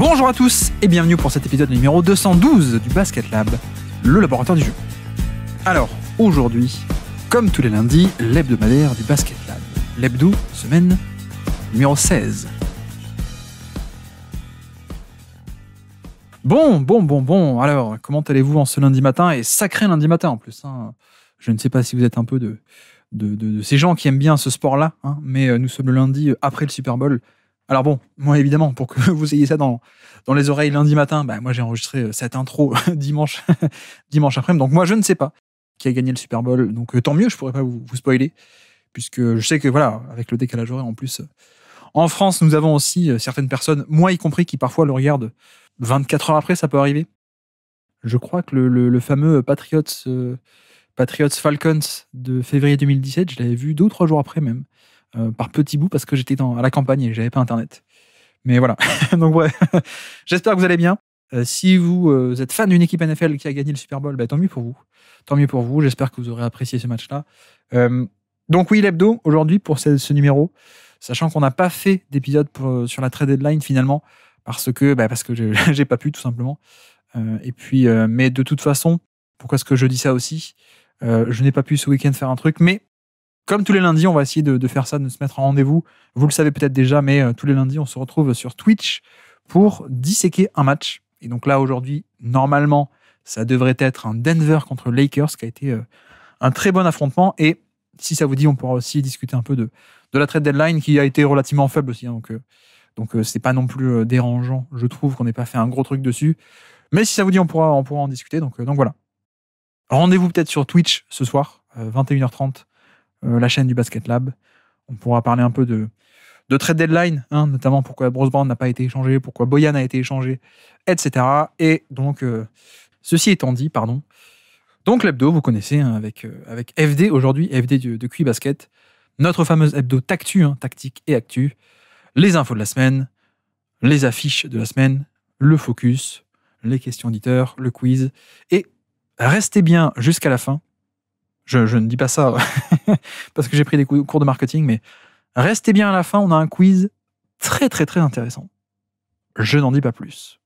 Bonjour à tous et bienvenue pour cet épisode numéro 212 du Basket Lab, le laboratoire du jeu. Alors, aujourd'hui, comme tous les lundis, l'hebdomadaire du Basket Lab. L'hebdo, semaine numéro 16. Bon, alors, comment allez-vous en ce lundi matin? Et sacré lundi matin en plus, hein. Je ne sais pas si vous êtes un peu de ces gens qui aiment bien ce sport-là, hein, mais nous sommes le lundi après le Super Bowl. Alors bon, moi évidemment, pour que vous ayez ça dans les oreilles lundi matin, moi j'ai enregistré cette intro dimanche après-midi, donc moi je ne sais pas qui a gagné le Super Bowl, donc tant mieux, je pourrais pas vous spoiler, puisque je sais que voilà, avec le décalage horaire en plus, en France nous avons aussi certaines personnes, moi y compris, qui parfois le regardent 24 heures après, ça peut arriver. Je crois que le fameux Patriots Falcons de février 2017, je l'avais vu 2 ou 3 jours après même. Par petits bouts parce que j'étais à la campagne et j'avais pas internet. Mais voilà. Donc bref, j'espère que vous allez bien. Si vous êtes fan d'une équipe NFL qui a gagné le Super Bowl, tant mieux pour vous. Tant mieux pour vous. J'espère que vous aurez apprécié ce match-là. Donc oui, l'hebdo aujourd'hui pour ce numéro, sachant qu'on n'a pas fait d'épisode sur la trade deadline finalement parce que j'ai pas pu tout simplement. Et puis, mais de toute façon, pourquoi est-ce que je dis ça aussi? Je n'ai pas pu ce week-end faire un truc, mais comme tous les lundis, on va essayer de faire ça, de se mettre en rendez-vous. Vous le savez peut-être déjà, mais tous les lundis, on se retrouve sur Twitch pour disséquer un match. Et donc là, aujourd'hui, normalement, ça devrait être un Denver contre Lakers, qui a été un très bon affrontement. Et si ça vous dit, on pourra aussi discuter un peu de la trade deadline, qui a été relativement faible aussi. Hein, donc c'est pas non plus dérangeant, je trouve, qu'on n'ait pas fait un gros truc dessus. Mais si ça vous dit, on pourra en discuter. Donc voilà. Rendez-vous peut-être sur Twitch ce soir, 21h30. La chaîne du Basket Lab. On pourra parler un peu de trade deadline, hein, notamment pourquoi Bruce Brown n'a pas été échangé, pourquoi Bojan a été échangé, etc. Et donc, ceci étant dit, donc l'hebdo, vous connaissez, hein, avec FD aujourd'hui, FD de QI Basket, notre fameuse hebdo Tactu, hein, tactique et actu, les infos de la semaine, les affiches de la semaine, le focus, les questions auditeurs, le quiz, et restez bien jusqu'à la fin. Je ne dis pas ça parce que j'ai pris des cours de marketing, mais restez bien à la fin, on a un quiz très très très intéressant. Je n'en dis pas plus.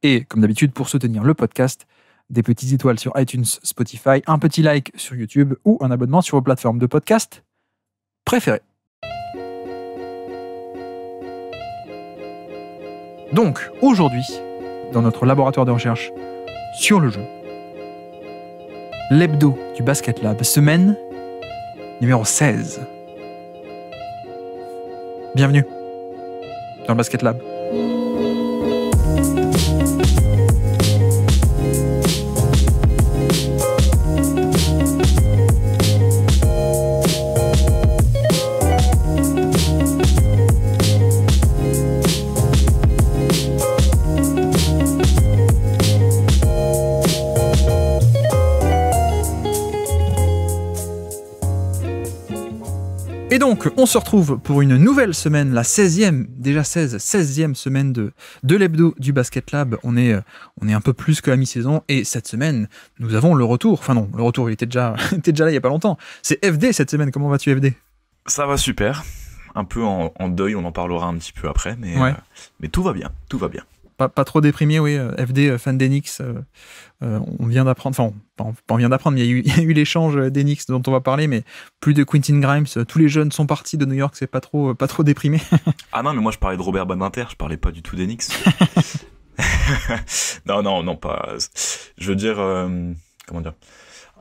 Et comme d'habitude, pour soutenir le podcast, des petites étoiles sur iTunes, Spotify, un petit like sur YouTube ou un abonnement sur vos plateformes de podcast préférées. Donc, aujourd'hui, dans notre laboratoire de recherche sur le jeu, l'hebdo du Basket Lab, semaine numéro 16. Bienvenue dans le Basket Lab. Et donc, on se retrouve pour une nouvelle semaine, la 16e semaine de l'hebdo du Basket Lab. On est un peu plus que à mi-saison, et cette semaine, nous avons le retour. Enfin non, le retour, il était déjà là il n'y a pas longtemps. C'est FD cette semaine, comment vas-tu FD? Ça va super, un peu en deuil, on en parlera un petit peu après, mais tout va bien, tout va bien. Pas trop déprimé, oui. FD, fan d'Enix, on vient d'apprendre, on vient d'apprendre, mais il y a eu l'échange d'Enix dont on va parler, mais plus de Quentin Grimes, tous les jeunes sont partis de New York, c'est pas trop déprimé. Ah non, mais moi je parlais de Robert Badinter, je parlais pas du tout d'Enix. non, pas... Je veux dire, comment dire,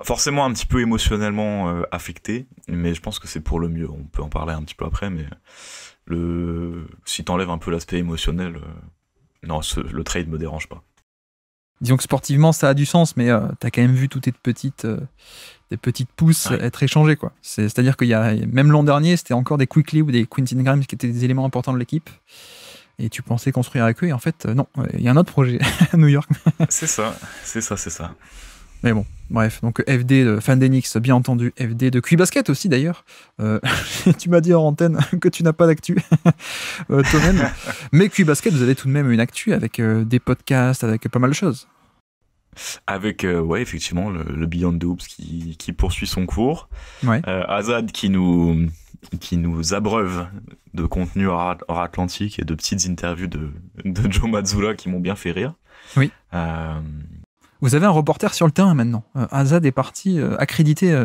forcément un petit peu émotionnellement affecté, mais je pense que c'est pour le mieux, on peut en parler un petit peu après, mais si t'enlèves un peu l'aspect émotionnel... Non, le trade me dérange pas. Disons que sportivement, ça a du sens, mais t'as quand même vu toutes tes petites pousses être échangées, quoi. C'est-à-dire qu'il y a, même l'an dernier, c'était encore des Quickley ou des Quentin Grimes qui étaient des éléments importants de l'équipe. Et tu pensais construire avec eux, et en fait, non, il y a un autre projet à New York. C'est ça. Mais bon, bref, donc FD, fan d'Enix, bien entendu, FD de QI Basket aussi d'ailleurs. Tu m'as dit en antenne que tu n'as pas d'actu, toi-même. Mais QI Basket, vous avez tout de même une actu avec des podcasts, avec pas mal de choses. avec effectivement le Beyond the Hoops qui poursuit son cours. Ouais. Azad qui nous abreuve de contenu hors Atlantique et de petites interviews de Joe Mazzulla qui m'ont bien fait rire. Oui. Vous avez un reporter sur le terrain maintenant. Azad est parti accrédité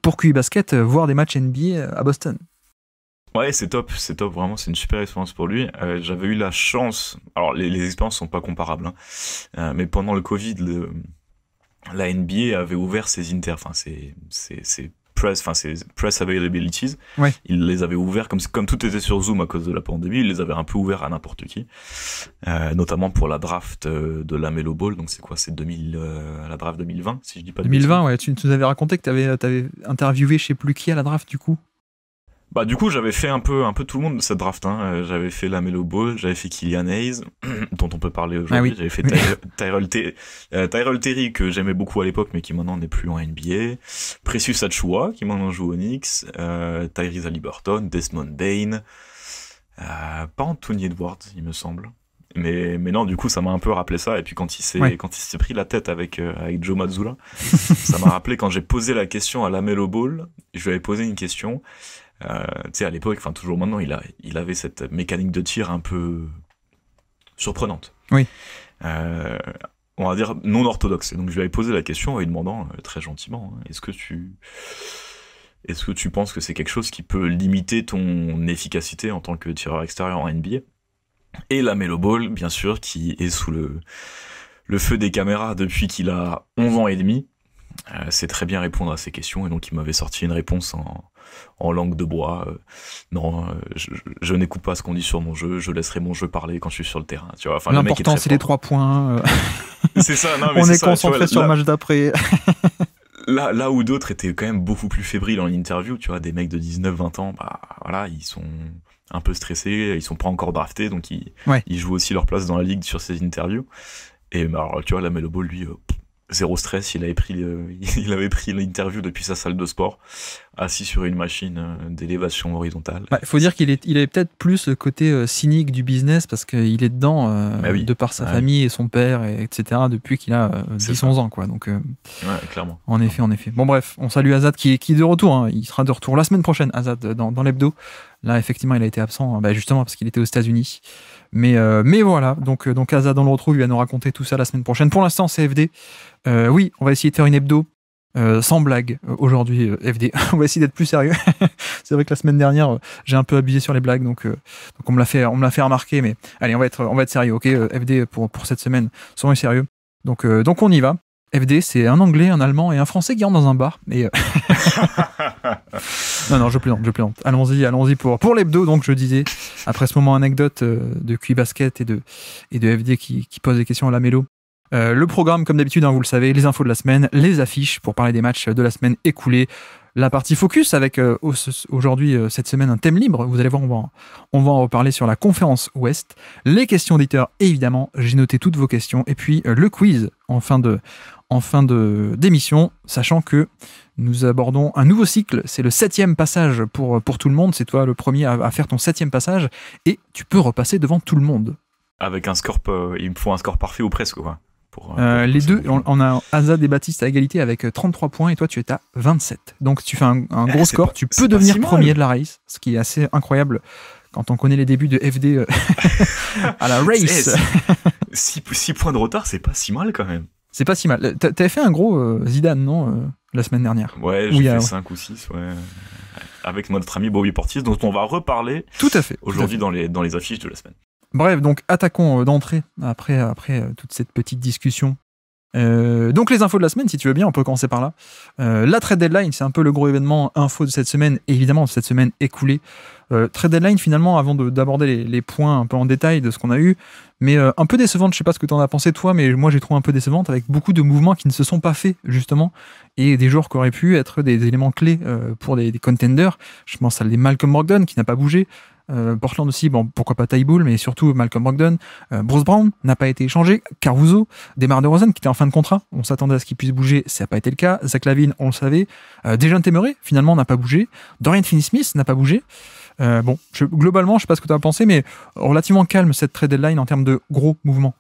pour QI Basket voir des matchs NBA à Boston. Ouais, c'est top, vraiment, c'est une super expérience pour lui. J'avais eu la chance, alors les expériences sont pas comparables, mais pendant le Covid, la NBA avait ouvert ses press availabilities. Ouais. Ils les avaient ouverts comme tout était sur Zoom à cause de la pandémie, ils les avaient un peu ouverts à n'importe qui, notamment pour la draft de la Melo Ball. Donc c'est quoi, c'est la draft 2020 si je dis pas de 2020, bêtises. ouais. Tu nous avais raconté que t'avais interviewé je sais plus qui à la draft du coup. Bah du coup j'avais fait un peu tout le monde de cette draft. J'avais fait la Melo Ball, j'avais fait Killian Hayes dont on peut parler aujourd'hui. Ah oui. J'avais fait Tyrell Terry que j'aimais beaucoup à l'époque mais qui maintenant n'est plus en NBA. Precious Achiuwa qui maintenant joue au Knicks. Tyrese Haliburton, Desmond Bane, pas Anthony Edwards il me semble. Mais non, du coup, ça m'a un peu rappelé ça. Et puis quand il s'est pris la tête avec Joe Mazzulla, ça m'a rappelé quand j'ai posé la question à la Melo Ball. Je lui avais posé une question. Tu sais, à l'époque, enfin toujours maintenant, il avait cette mécanique de tir un peu surprenante. Oui. On va dire non orthodoxe. Et donc je lui avais posé la question en lui demandant très gentiment, est-ce que tu penses que c'est quelque chose qui peut limiter ton efficacité en tant que tireur extérieur en NBA? Et la Melo Ball, bien sûr, qui est sous le feu des caméras depuis qu'il a 11 ans et demi, sait très bien répondre à ces questions. Et donc il m'avait sorti une réponse en langue de bois. Non, je n'écoute pas ce qu'on dit sur mon jeu, je laisserai mon jeu parler quand je suis sur le terrain. Tu vois, l'important, c'est les 3 points. C'est ça, non, mais on c'est est ça, concentré sur le match d'après. Là où d'autres étaient quand même beaucoup plus fébriles en interview, tu vois, des mecs de 19-20 ans, bah voilà, ils sont un peu stressés, ils sont pas encore draftés, donc ils jouent aussi leur place dans la ligue sur ces interviews. Et alors, tu vois, la Melo Ball, lui, zéro stress, il avait pris l'interview depuis sa salle de sport, assis sur une machine d'élévation horizontale. Il faut dire qu'il avait peut-être plus le côté cynique du business parce qu'il est dedans de par sa famille et son père, etc. depuis qu'il a 10-11 ans, quoi. Donc, clairement. En effet. Bon, bref, on salue Azad qui est de retour. Il sera de retour la semaine prochaine, Azad, dans l'hebdo. Là, effectivement, il a été absent, justement parce qu'il était aux États-Unis. Mais voilà, donc Azad, on le retrouve, il va nous raconter tout ça la semaine prochaine. Pour l'instant, c'est FD. Oui, on va essayer de faire une hebdo sans blague aujourd'hui, FD. On va essayer d'être plus sérieux. C'est vrai que la semaine dernière, j'ai un peu abusé sur les blagues, donc on me l'a fait remarquer. Mais allez, on va être sérieux, ok, FD pour cette semaine, soyons sérieux. Donc on y va. FD, c'est un anglais, un allemand et un français qui rentrent dans un bar. Et non, je plaisante. Allons-y pour l'hebdo. Donc je disais, après ce moment anecdote de QI Basket et de FD qui pose des questions à la Melo. Le programme, comme d'habitude, vous le savez, les infos de la semaine, les affiches pour parler des matchs de la semaine écoulée, la partie focus avec aujourd'hui, cette semaine, un thème libre. Vous allez voir, on va en reparler sur la conférence Ouest. Les questions auditeurs, évidemment, j'ai noté toutes vos questions. Et puis le quiz en fin d'émission, sachant que nous abordons un nouveau cycle. C'est le 7e passage pour tout le monde. C'est toi le premier à faire ton 7e passage et tu peux repasser devant tout le monde. Avec un score, il me faut un score parfait ou presque, quoi. Les deux, on a Azad et Baptiste à égalité avec 33 points et toi tu es à 27. Donc tu fais un gros score, tu peux devenir premier de la race, ce qui est assez incroyable quand on connaît les débuts de FD à la race. 6 points de retard, c'est pas si mal quand même. C'est pas si mal. T'avais fait un gros Zidane, non, la semaine dernière? Ouais, j'ai fait 5 ou 6, ouais. Avec notre ami Bobby Portis, dont on va reparler tout à fait aujourd'hui dans les affiches de la semaine. Bref, donc attaquons d'entrée après toute cette petite discussion. Donc les infos de la semaine, si tu veux bien, on peut commencer par là. La trade deadline, c'est un peu le gros événement info de cette semaine, évidemment de cette semaine écoulée. Trade deadline, finalement, avant d'aborder les points un peu en détail de ce qu'on a eu, mais un peu décevante, je sais pas ce que tu en as pensé toi, mais moi j'ai trouvé un peu décevante avec beaucoup de mouvements qui ne se sont pas faits, justement, et des joueurs qui auraient pu être des éléments clés pour des contenders. Je pense à des Malcolm Brogdon qui n'a pas bougé. Portland aussi, bon, pourquoi pas Ty Bull, mais surtout Malcolm Brogdon. Bruce Brown n'a pas été échangé. Caruso, DeMar DeRozan qui était en fin de contrat, on s'attendait à ce qu'il puisse bouger, ça n'a pas été le cas. Zach LaVine, on le savait. Dejounte Murray, finalement, n'a pas bougé. Dorian Finney-Smith n'a pas bougé. Globalement, je sais pas ce que tu as pensé, mais relativement calme cette trade deadline en termes de gros mouvements.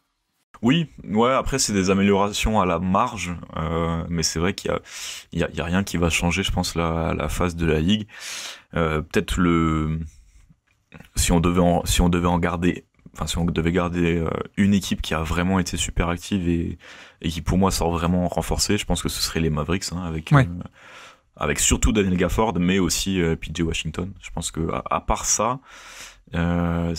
Oui, ouais, après c'est des améliorations à la marge, mais c'est vrai qu'il y a rien qui va changer, je pense, la phase de la ligue. Peut-être si on devait en garder, enfin si on devait garder une équipe qui a vraiment été super active et qui pour moi sort vraiment renforcée, je pense que ce serait les Mavericks, hein, Ouais. avec surtout Daniel Gafford, mais aussi PJ Washington. Je pense que à part ça, euh,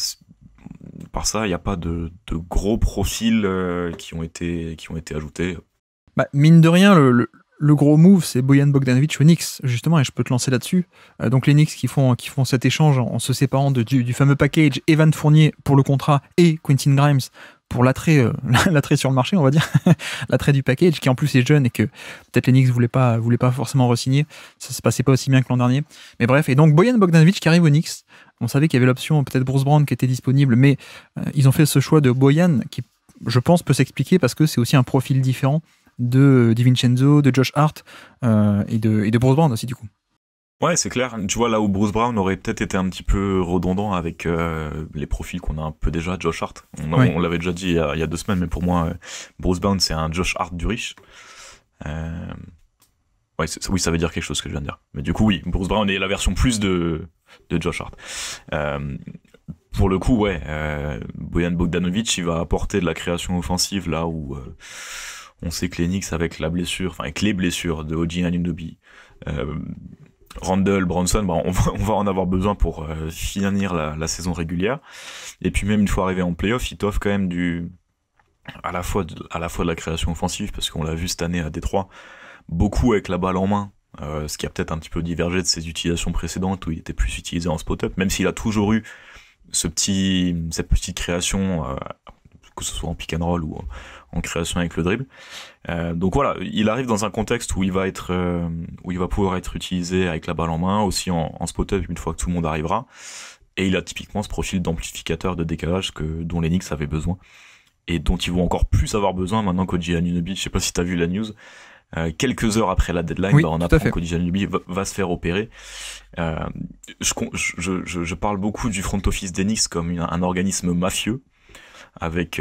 il n'y a pas de gros profils qui ont été ajoutés. Bah, mine de rien, le gros move, c'est Bojan Bogdanovic aux Knicks, justement, et je peux te lancer là-dessus. Donc les Knicks qui font cet échange en se séparant du fameux package Evan Fournier pour le contrat et Quentin Grimes pour l'attrait l'attrait sur le marché, on va dire, l'attrait du package, qui en plus est jeune et que peut-être les Knicks voulaient pas forcément re-signer. Ça se passait pas aussi bien que l'an dernier. Mais bref, et donc Bojan Bogdanovic qui arrive aux Knicks. On savait qu'il y avait l'option peut-être Bruce Brown qui était disponible, mais ils ont fait ce choix de Bojan qui, je pense, peut s'expliquer parce que c'est aussi un profil différent de DiVincenzo, de Josh Hart et de Bruce Brown aussi du coup. Ouais, c'est clair. Tu vois, là où Bruce Brown aurait peut-être été un petit peu redondant avec les profils qu'on a un peu déjà, Josh Hart. Ouais. On l'avait déjà dit il y a 2 semaines, mais pour moi, Bruce Brown, c'est un Josh Hart du riche. Euh, ouais, oui, ça veut dire quelque chose ce que je viens de dire. Mais du coup, oui, Bruce Brown est la version plus de Josh Hart. Pour le coup, ouais, Bojan Bogdanovic, il va apporter de la création offensive là où on sait que les Knicks, avec les blessures de OG Anunoby, Randall, Bronson, on va en avoir besoin pour finir la saison régulière. Et puis même une fois arrivé en playoff, il t'offre quand même à la fois de la création offensive, parce qu'on l'a vu cette année à Détroit, beaucoup avec la balle en main, ce qui a peut-être un petit peu divergé de ses utilisations précédentes où il était plus utilisé en spot-up, même s'il a toujours eu cette petite création, que ce soit en pick and roll ou en création avec le dribble. Donc voilà, il arrive dans un contexte où il va pouvoir être utilisé avec la balle en main, aussi en spot-up une fois que tout le monde arrivera. Et il a typiquement ce profil d'amplificateur de décalage dont les Knicks avaient besoin et dont ils vont encore plus avoir besoin maintenant qu'OG Anunoby. Je sais pas si t'as vu la news. Quelques heures après la deadline, Oui, on apprend qu'OG Anunoby va se faire opérer. Je parle beaucoup du front office des Knicks comme un organisme mafieux. Avec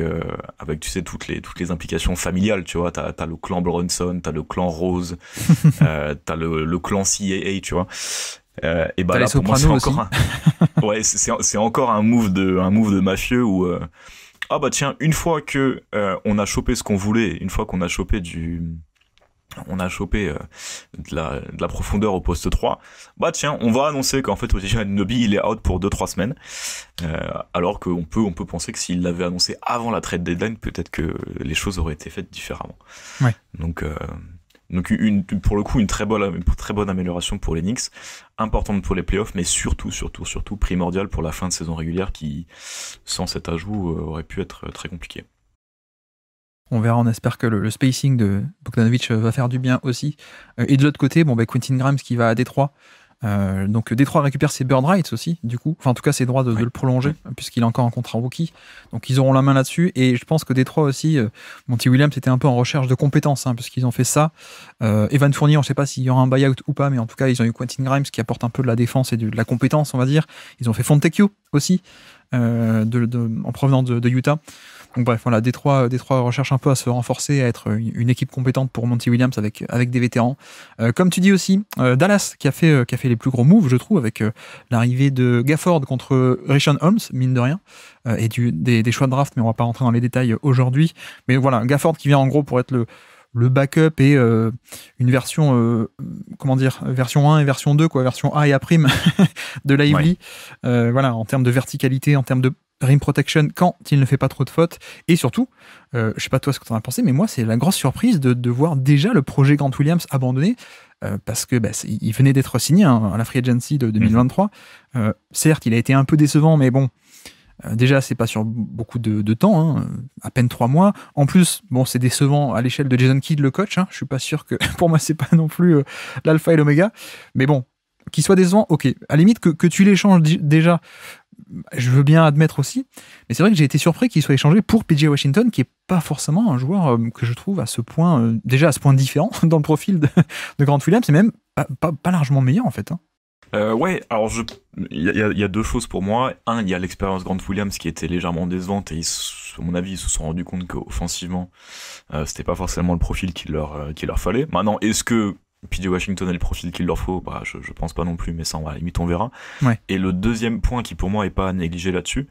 tu sais toutes les implications familiales, tu vois, t'as le clan Bronson, t'as le clan Rose, t'as le clan CAA, tu vois, et bah t'as là les pour moi c'est Sopranos encore ouais, c'est encore un move de mafieux où ah bah tiens, une fois que on a chopé ce qu'on voulait, une fois qu'on a chopé de la profondeur au poste 3, bah tiens, on va annoncer qu'en fait OG Anunoby il est out pour 2-3 semaines, alors qu'on peut penser que s'il l'avait annoncé avant la trade deadline, peut-être que les choses auraient été faites différemment. Ouais. Donc pour le coup une très bonne amélioration pour les Knicks, importante pour les playoffs, mais surtout primordiale pour la fin de saison régulière qui, sans cet ajout, aurait pu être très compliqué. On verra, on espère que le spacing de Bogdanovic va faire du bien aussi. Et de l'autre côté, Quentin Grimes qui va à Détroit. Donc Détroit récupère ses bird rights aussi, du coup. Enfin, en tout cas, ses droits de le prolonger, puisqu'il a encore un contrat rookie. Donc ils auront la main là-dessus. Et je pense que Détroit aussi, Monty Williams était un peu en recherche de compétences, puisqu'ils ont fait ça. Evan Fournier, on ne sait pas s'il y aura un buyout ou pas, mais en tout cas, ils ont eu Quentin Grimes qui apporte un peu de la défense et de la compétence, on va dire. Ils ont fait Fontecchio aussi, en provenance de Utah. Donc bref, voilà, Détroit recherche un peu à se renforcer, à être une équipe compétente pour Monty Williams avec des vétérans. Comme tu dis aussi, Dallas qui a fait les plus gros moves, je trouve, avec l'arrivée de Gafford contre Richaun Holmes, mine de rien, et des choix de draft, mais on va pas rentrer dans les détails aujourd'hui. Mais voilà, Gafford qui vient en gros pour être le backup et une version version 1 et version 2, version A et A' de Lively. Ouais. Voilà, en termes de verticalité, en termes de rim protection quand il ne fait pas trop de fautes, et surtout, je sais pas toi ce que tu en as pensé, mais moi c'est la grosse surprise de voir déjà le projet Grant Williams abandonné, parce que il venait d'être signé à la Free Agency de 2023. Certes, il a été un peu décevant, mais bon, déjà c'est pas sur beaucoup de temps, à peine 3 mois. En plus, c'est décevant à l'échelle de Jason Kidd, le coach. Je suis pas sûr que, pour moi c'est pas non plus l'alpha et l'oméga, mais bon, qu'il soit décevant, ok. À la limite que tu l'échanges déjà, je veux bien admettre aussi, mais c'est vrai que j'ai été surpris qu'il soit échangé pour PJ Washington, qui est pas forcément un joueur que je trouve à ce point, déjà à ce point différent dans le profil de Grant Williams, et même pas largement meilleur en fait. Ouais, alors il y a deux choses pour moi. Un, il y a l'expérience Grant Williams qui était légèrement décevante et à mon avis, ils se sont rendus compte qu'offensivement, c'était pas forcément le profil qu'il leur fallait. Maintenant, est-ce que PJ Washington a le profil qu'il leur faut? Bah, je pense pas non plus, mais ça, à la limite, on verra. Ouais. Et le deuxième point qui pour moi est pas à négliger là-dessus,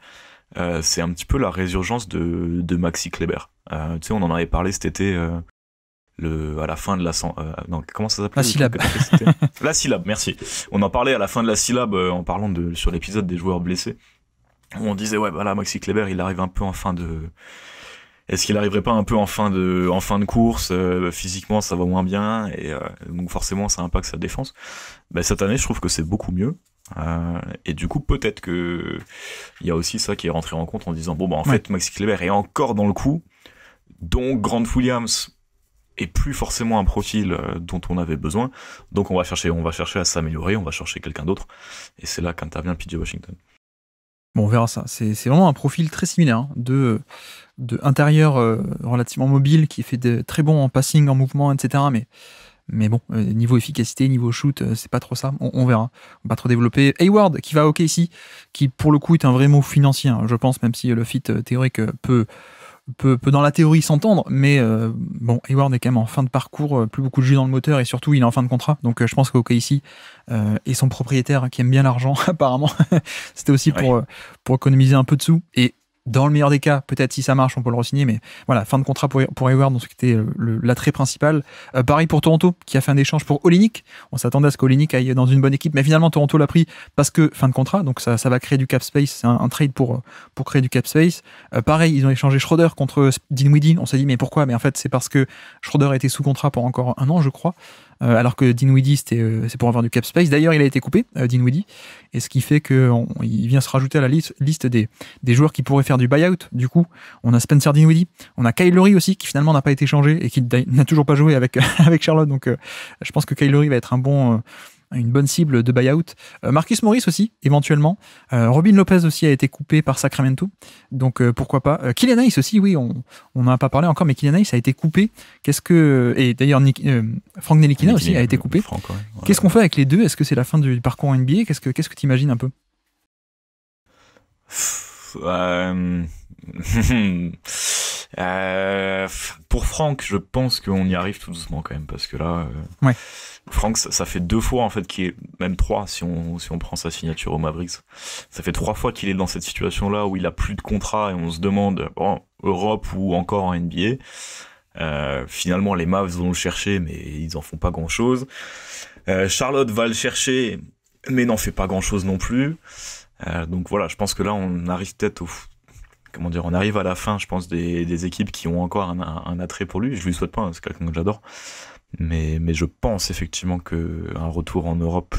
c'est un petit peu la résurgence de Maxi Kleber. Tu sais, on en avait parlé cet été. À la fin de la non, comment ça s'appelle? La syllabe. La syllabe, merci. On en parlait à la fin de la syllabe en parlant sur l'épisode des joueurs blessés. Où on disait ouais, voilà, Maxi Kleber, il arrive un peu en fin de. Est-ce qu'il arriverait pas un peu en fin de course? Physiquement, ça va moins bien et donc forcément, ça impacte sa défense. Ben, cette année, je trouve que c'est beaucoup mieux. Et du coup, peut-être que il y a aussi ça qui est rentré en compte en disant bon, bah en fait, Maxi Kleber est encore dans le coup. Donc Grant Williams et plus forcément un profil dont on avait besoin, donc on va chercher à s'améliorer, on va chercher quelqu'un d'autre, et c'est là qu'intervient PJ Washington. Bon, on verra ça. C'est vraiment un profil très similaire, hein, de intérieur relativement mobile, qui fait de très bon en passing, en mouvement, etc. Mais bon, niveau efficacité, niveau shoot, c'est pas trop ça. On verra. On va pas trop développer. Hayward, qui va à OKC, qui pour le coup est un vrai mot financier, hein, je pense, même si le fit théorique peut dans la théorie s'entendre, mais bon, Hayward est quand même en fin de parcours, plus beaucoup de jus dans le moteur, et surtout il est en fin de contrat, donc je pense qu'OKC et son propriétaire qui aime bien l'argent apparemment, c'était aussi pour économiser un peu de sous, et dans le meilleur des cas, peut-être si ça marche, on peut le re-signer, mais voilà, fin de contrat pour Hayward, donc c'était l'attrait principal. Pareil pour Toronto, qui a fait un échange pour Olynyk. On s'attendait à ce qu'Olynyk aille dans une bonne équipe, mais finalement Toronto l'a pris parce que fin de contrat, donc ça va créer du cap space, c'est un trade pour créer du cap space. Pareil, ils ont échangé Schroeder contre Dinwiddie, on s'est dit mais pourquoi? Mais en fait c'est parce que Schroeder était sous contrat pour encore 1 an, je crois. Alors que Dinwiddie, c'est pour avoir du cap space. D'ailleurs, il a été coupé, Dinwiddie, et ce qui fait qu'il vient se rajouter à la liste des joueurs qui pourraient faire du buyout. Du coup, on a Spencer Dinwiddie, on a Kyle Lowry aussi, qui finalement n'a pas été changé et qui n'a toujours pas joué avec Charlotte. Donc, je pense que Kyle Lowry va être une bonne cible de buyout. Marcus Morris aussi, éventuellement. Robin Lopez aussi a été coupé par Sacramento, donc pourquoi pas. Killian Hayes aussi, oui, on n'en a pas parlé encore, mais Killian Hayes a été coupé. Et d'ailleurs, Frank Ntilikina aussi a été coupé. Franck, ouais. Qu'est-ce qu'on fait avec les deux? Est-ce que c'est la fin du parcours en NBA? Qu'est-ce que tu imagines un peu? Pour Franck, je pense qu'on y arrive tout doucement quand même, parce que là, Franck, ça fait 2 fois en fait qu'il est, même 3 si on prend sa signature au Mavericks, ça fait 3 fois qu'il est dans cette situation-là où il a plus de contrat et on se demande bon, Europe ou encore en NBA. Finalement, les Mavs vont le chercher, mais ils en font pas grand-chose. Charlotte va le chercher, mais n'en fait pas grand-chose non plus. Donc voilà, je pense que là, on arrive peut-être on arrive à la fin, je pense, des équipes qui ont encore un attrait pour lui. Je lui souhaite pas, hein, c'est quelqu'un que j'adore. Mais je pense effectivement qu'un retour en Europe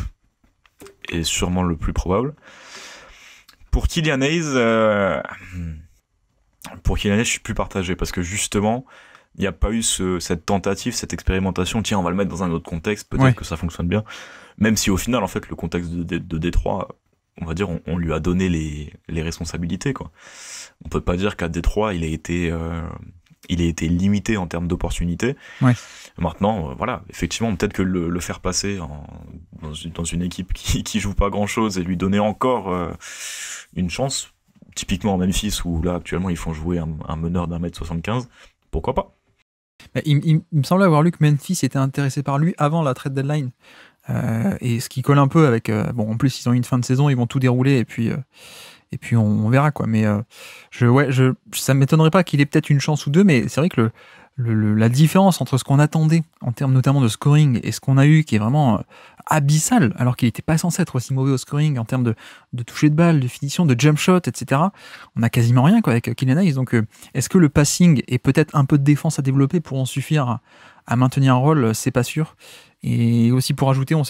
est sûrement le plus probable. Pour Killian Hayes, je suis plus partagé, parce que justement, il n'y a pas eu cette tentative, cette expérimentation. Tiens, on va le mettre dans un autre contexte, peut-être que ça fonctionne bien. Même si au final, en fait, le contexte de Détroit, on va dire, on lui a donné les responsabilités, quoi. On peut pas dire qu'à Détroit, il a été limité en termes d'opportunités. Ouais. Maintenant, voilà, effectivement, peut-être que le faire passer dans une équipe qui joue pas grand-chose et lui donner encore une chance, typiquement en Memphis, où là, actuellement, ils font jouer un meneur d'1m75, pourquoi pas? Il me semblait avoir lu que Memphis était intéressé par lui avant la trade deadline. Et ce qui colle un peu avec... bon, en plus, ils ont une fin de saison, ils vont tout dérouler, et puis on verra, quoi. Mais ça ne m'étonnerait pas qu'il ait peut-être une chance ou deux, mais c'est vrai que la différence entre ce qu'on attendait, en termes notamment de scoring, et ce qu'on a eu, qui est vraiment abyssal, alors qu'il n'était pas censé être aussi mauvais au scoring, en termes de toucher de balle, de finition, de jump shot, etc. On a quasiment rien, quoi, avec Killian Hayes. Donc, est-ce que le passing et peut-être un peu de défense à développer pourront suffire à maintenir un rôle? C'est pas sûr. Et aussi pour ajouter, on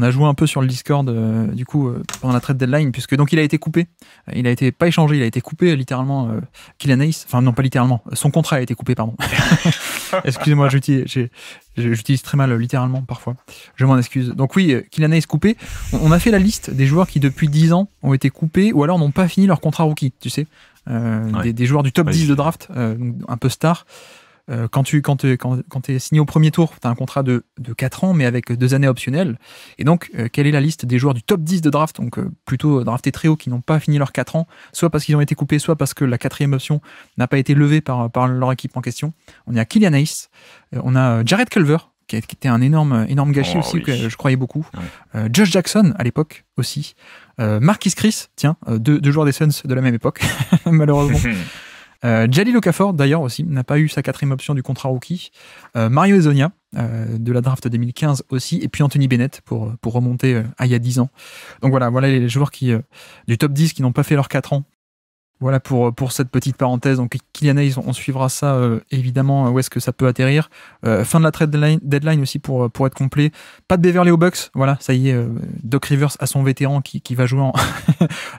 a joué un peu sur le Discord du coup pendant la trade deadline, puisque donc il a été coupé, il a été pas échangé, il a été coupé littéralement. Killian Hayes, enfin non pas littéralement, son contrat a été coupé, pardon. Excusez-moi, j'utilise très mal littéralement parfois, je m'en excuse. Donc oui, Killian Hayes coupé. On a fait la liste des joueurs qui depuis 10 ans ont été coupés ou alors n'ont pas fini leur contrat rookie, tu sais, des joueurs du top 10 de draft, un peu star. Quand tu es signé au premier tour, tu as un contrat de 4 ans, mais avec 2 années optionnelles. Et donc, quelle est la liste des joueurs du top 10 de draft, donc plutôt draftés très haut, qui n'ont pas fini leurs 4 ans, soit parce qu'ils ont été coupés, soit parce que la 4e option n'a pas été levée par leur équipe en question. On est à Killian Hayes, on a Jared Culver, qui était un énorme gâchis aussi, que je croyais beaucoup. Ouais. Josh Jackson, à l'époque, aussi. Marquis Chris, tiens, deux joueurs des Suns de la même époque, malheureusement. Jalil Okafor, d'ailleurs, aussi, n'a pas eu sa 4e option du contrat rookie. Mario Hezonja, de la draft 2015 aussi. Et puis Anthony Bennett, pour remonter à il y a 10 ans. Donc voilà les joueurs du top 10 qui n'ont pas fait leurs 4 ans. Voilà pour cette petite parenthèse. Donc Killian Hayes, on suivra ça évidemment, où est-ce que ça peut atterrir. Fin de la trade deadline aussi pour être complet. Pas de Beverley aux Bucks, voilà, ça y est, Doc Rivers a son vétéran qui va jouer en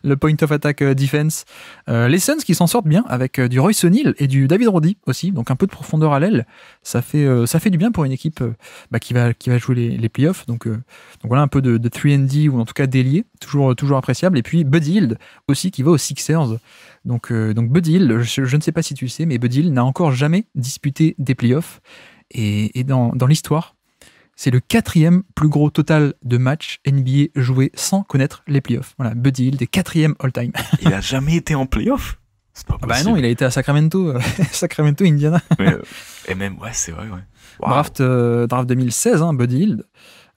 le point of attack defense. Les Suns qui s'en sortent bien avec du Royce O'Neal et du David Roddy aussi, donc un peu de profondeur à l'aile. Ça fait du bien pour une équipe qui va jouer les playoffs. Donc voilà un peu de 3&D, ou en tout cas d'ailier, toujours appréciable. Et puis Buddy Hield aussi qui va aux Sixers. Donc Buddy Hield, je ne sais pas si tu sais, mais Buddy Hield n'a encore jamais disputé des playoffs. Et dans l'histoire, c'est le 4e plus gros total de matchs NBA joués sans connaître les playoffs. Voilà, Buddy Hield est 4e all-time. Il a jamais été en playoff? C'est pas possible. Bah non, il a été à Sacramento, Indiana. Et même, ouais, c'est vrai, ouais. Wow. Draft 2016, Buddy Hield.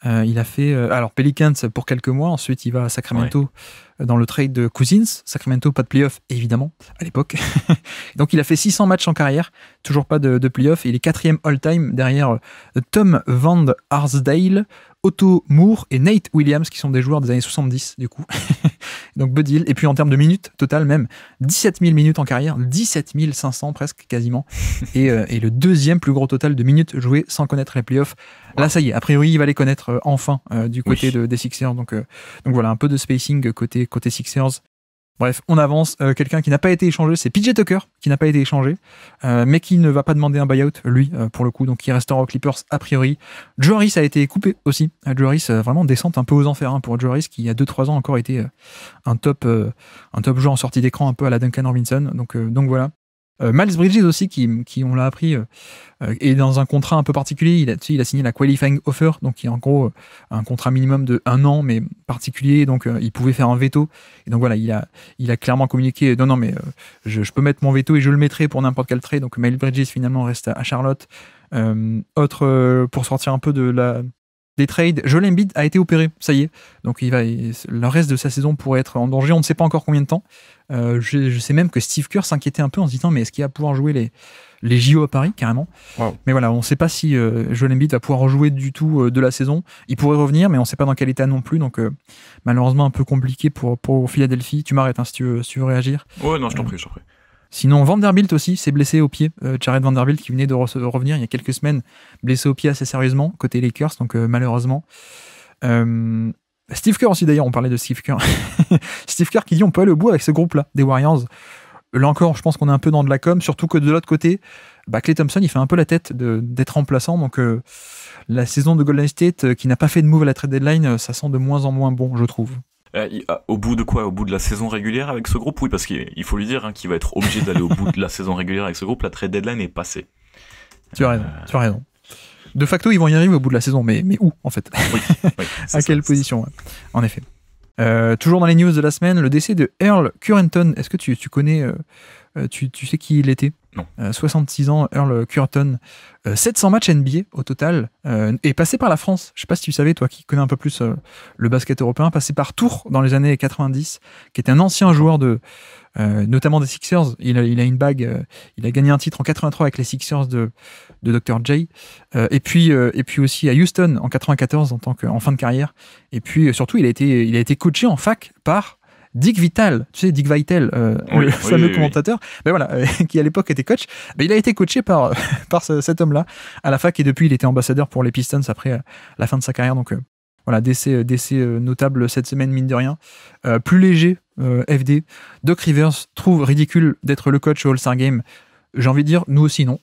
Il a fait Pelicans pour quelques mois, ensuite il va à Sacramento dans le trade de Cousins. Sacramento, pas de playoff évidemment à l'époque. Donc il a fait 600 matchs en carrière, toujours pas de playoff. Il est 4e all-time derrière Tom Van Arsdale, Otto Moore et Nate Williams, qui sont des joueurs des années 70 du coup. Donc Buddy Hield. Et puis en termes de minutes total même, 17 000 minutes en carrière, 17 500 presque quasiment. Et le 2e plus gros total de minutes jouées sans connaître les playoffs. Là ça y est, a priori il va les connaître enfin du côté des Sixers. Donc voilà, un peu de spacing côté Sixers. Bref, on avance. Quelqu'un qui n'a pas été échangé, c'est PJ Tucker, qui n'a pas été échangé, mais qui ne va pas demander un buyout, lui, pour le coup, donc il restera aux Clippers a priori. Joe Harris a été coupé aussi. Joe Harris, vraiment descente un peu aux enfers pour Joe Harris, qui il y a 2-3 ans encore été un top joueur en sortie d'écran, un peu à la Duncan Robinson. Donc voilà. Miles Bridges aussi, qui on l'a appris, est dans un contrat un peu particulier. Il a signé la qualifying offer, donc qui est en gros un contrat minimum de 1 an, mais particulier, donc il pouvait faire un veto. Et donc voilà, il a clairement communiqué, non mais je peux mettre mon veto et je le mettrai pour n'importe quel trade. Donc Miles Bridges finalement reste à Charlotte. Pour sortir un peu des trades, Joel Embiid a été opéré, ça y est. Donc le reste de sa saison pourrait être en danger. On ne sait pas encore combien de temps. Je sais même que Steve Kerr s'inquiétait un peu en se disant mais est-ce qu'il va pouvoir jouer les JO à Paris carrément. Wow. Mais voilà, on ne sait pas si Joel Embiid va pouvoir rejouer du tout de la saison. Il pourrait revenir, mais on ne sait pas dans quel état non plus. Donc malheureusement un peu compliqué pour Philadelphie. Tu m'arrêtes si tu veux réagir. Ouais, non, je t'en prie. Sinon, Vanderbilt aussi s'est blessé au pied. Jared Vanderbilt qui venait de revenir il y a quelques semaines, blessé au pied assez sérieusement, côté Lakers, donc malheureusement. Steve Kerr aussi d'ailleurs, on parlait de Steve Kerr. Steve Kerr qui dit on peut aller au bout avec ce groupe-là, des Warriors. Là encore, je pense qu'on est un peu dans de la com, surtout que de l'autre côté, Klay Thompson, il fait un peu la tête d'être remplaçant, donc la saison de Golden State qui n'a pas fait de move à la trade deadline, ça sent de moins en moins bon, je trouve. Au bout de quoi? Au bout de la saison régulière avec ce groupe? Oui, parce qu'il faut lui dire qu'il va être obligé d'aller au bout de la saison régulière avec ce groupe. La trade deadline est passée. Tu as raison. De facto, ils vont y arriver au bout de la saison, mais où, en fait? Oui, à quelle position, ouais. En effet. Toujours dans les news de la semaine, le décès de Earl Cureton. Est-ce que tu connais, tu sais qui il était? Non. 66 ans, Earl Cureton. 700 matchs NBA au total, et passé par la France. Je sais pas si tu savais, toi qui connais un peu plus le basket européen, passé par Tours dans les années 90, qui était un ancien joueur notamment des Sixers. Il a une bague, il a gagné un titre en 83 avec les Sixers de Dr. J, et puis aussi à Houston en 94 en fin de carrière. Et puis surtout, il a été coaché en fac par Dick Vitale, tu sais, Dick Vitale, le fameux commentateur, mais voilà, qui à l'époque était coach. Mais il a été coaché par cet homme-là à la fac, et depuis il était ambassadeur pour les Pistons après la fin de sa carrière. Donc voilà, décès notable cette semaine, mine de rien. Plus léger, FD, Doc Rivers trouve ridicule d'être le coach au All-Star Game. J'ai envie de dire, nous aussi non.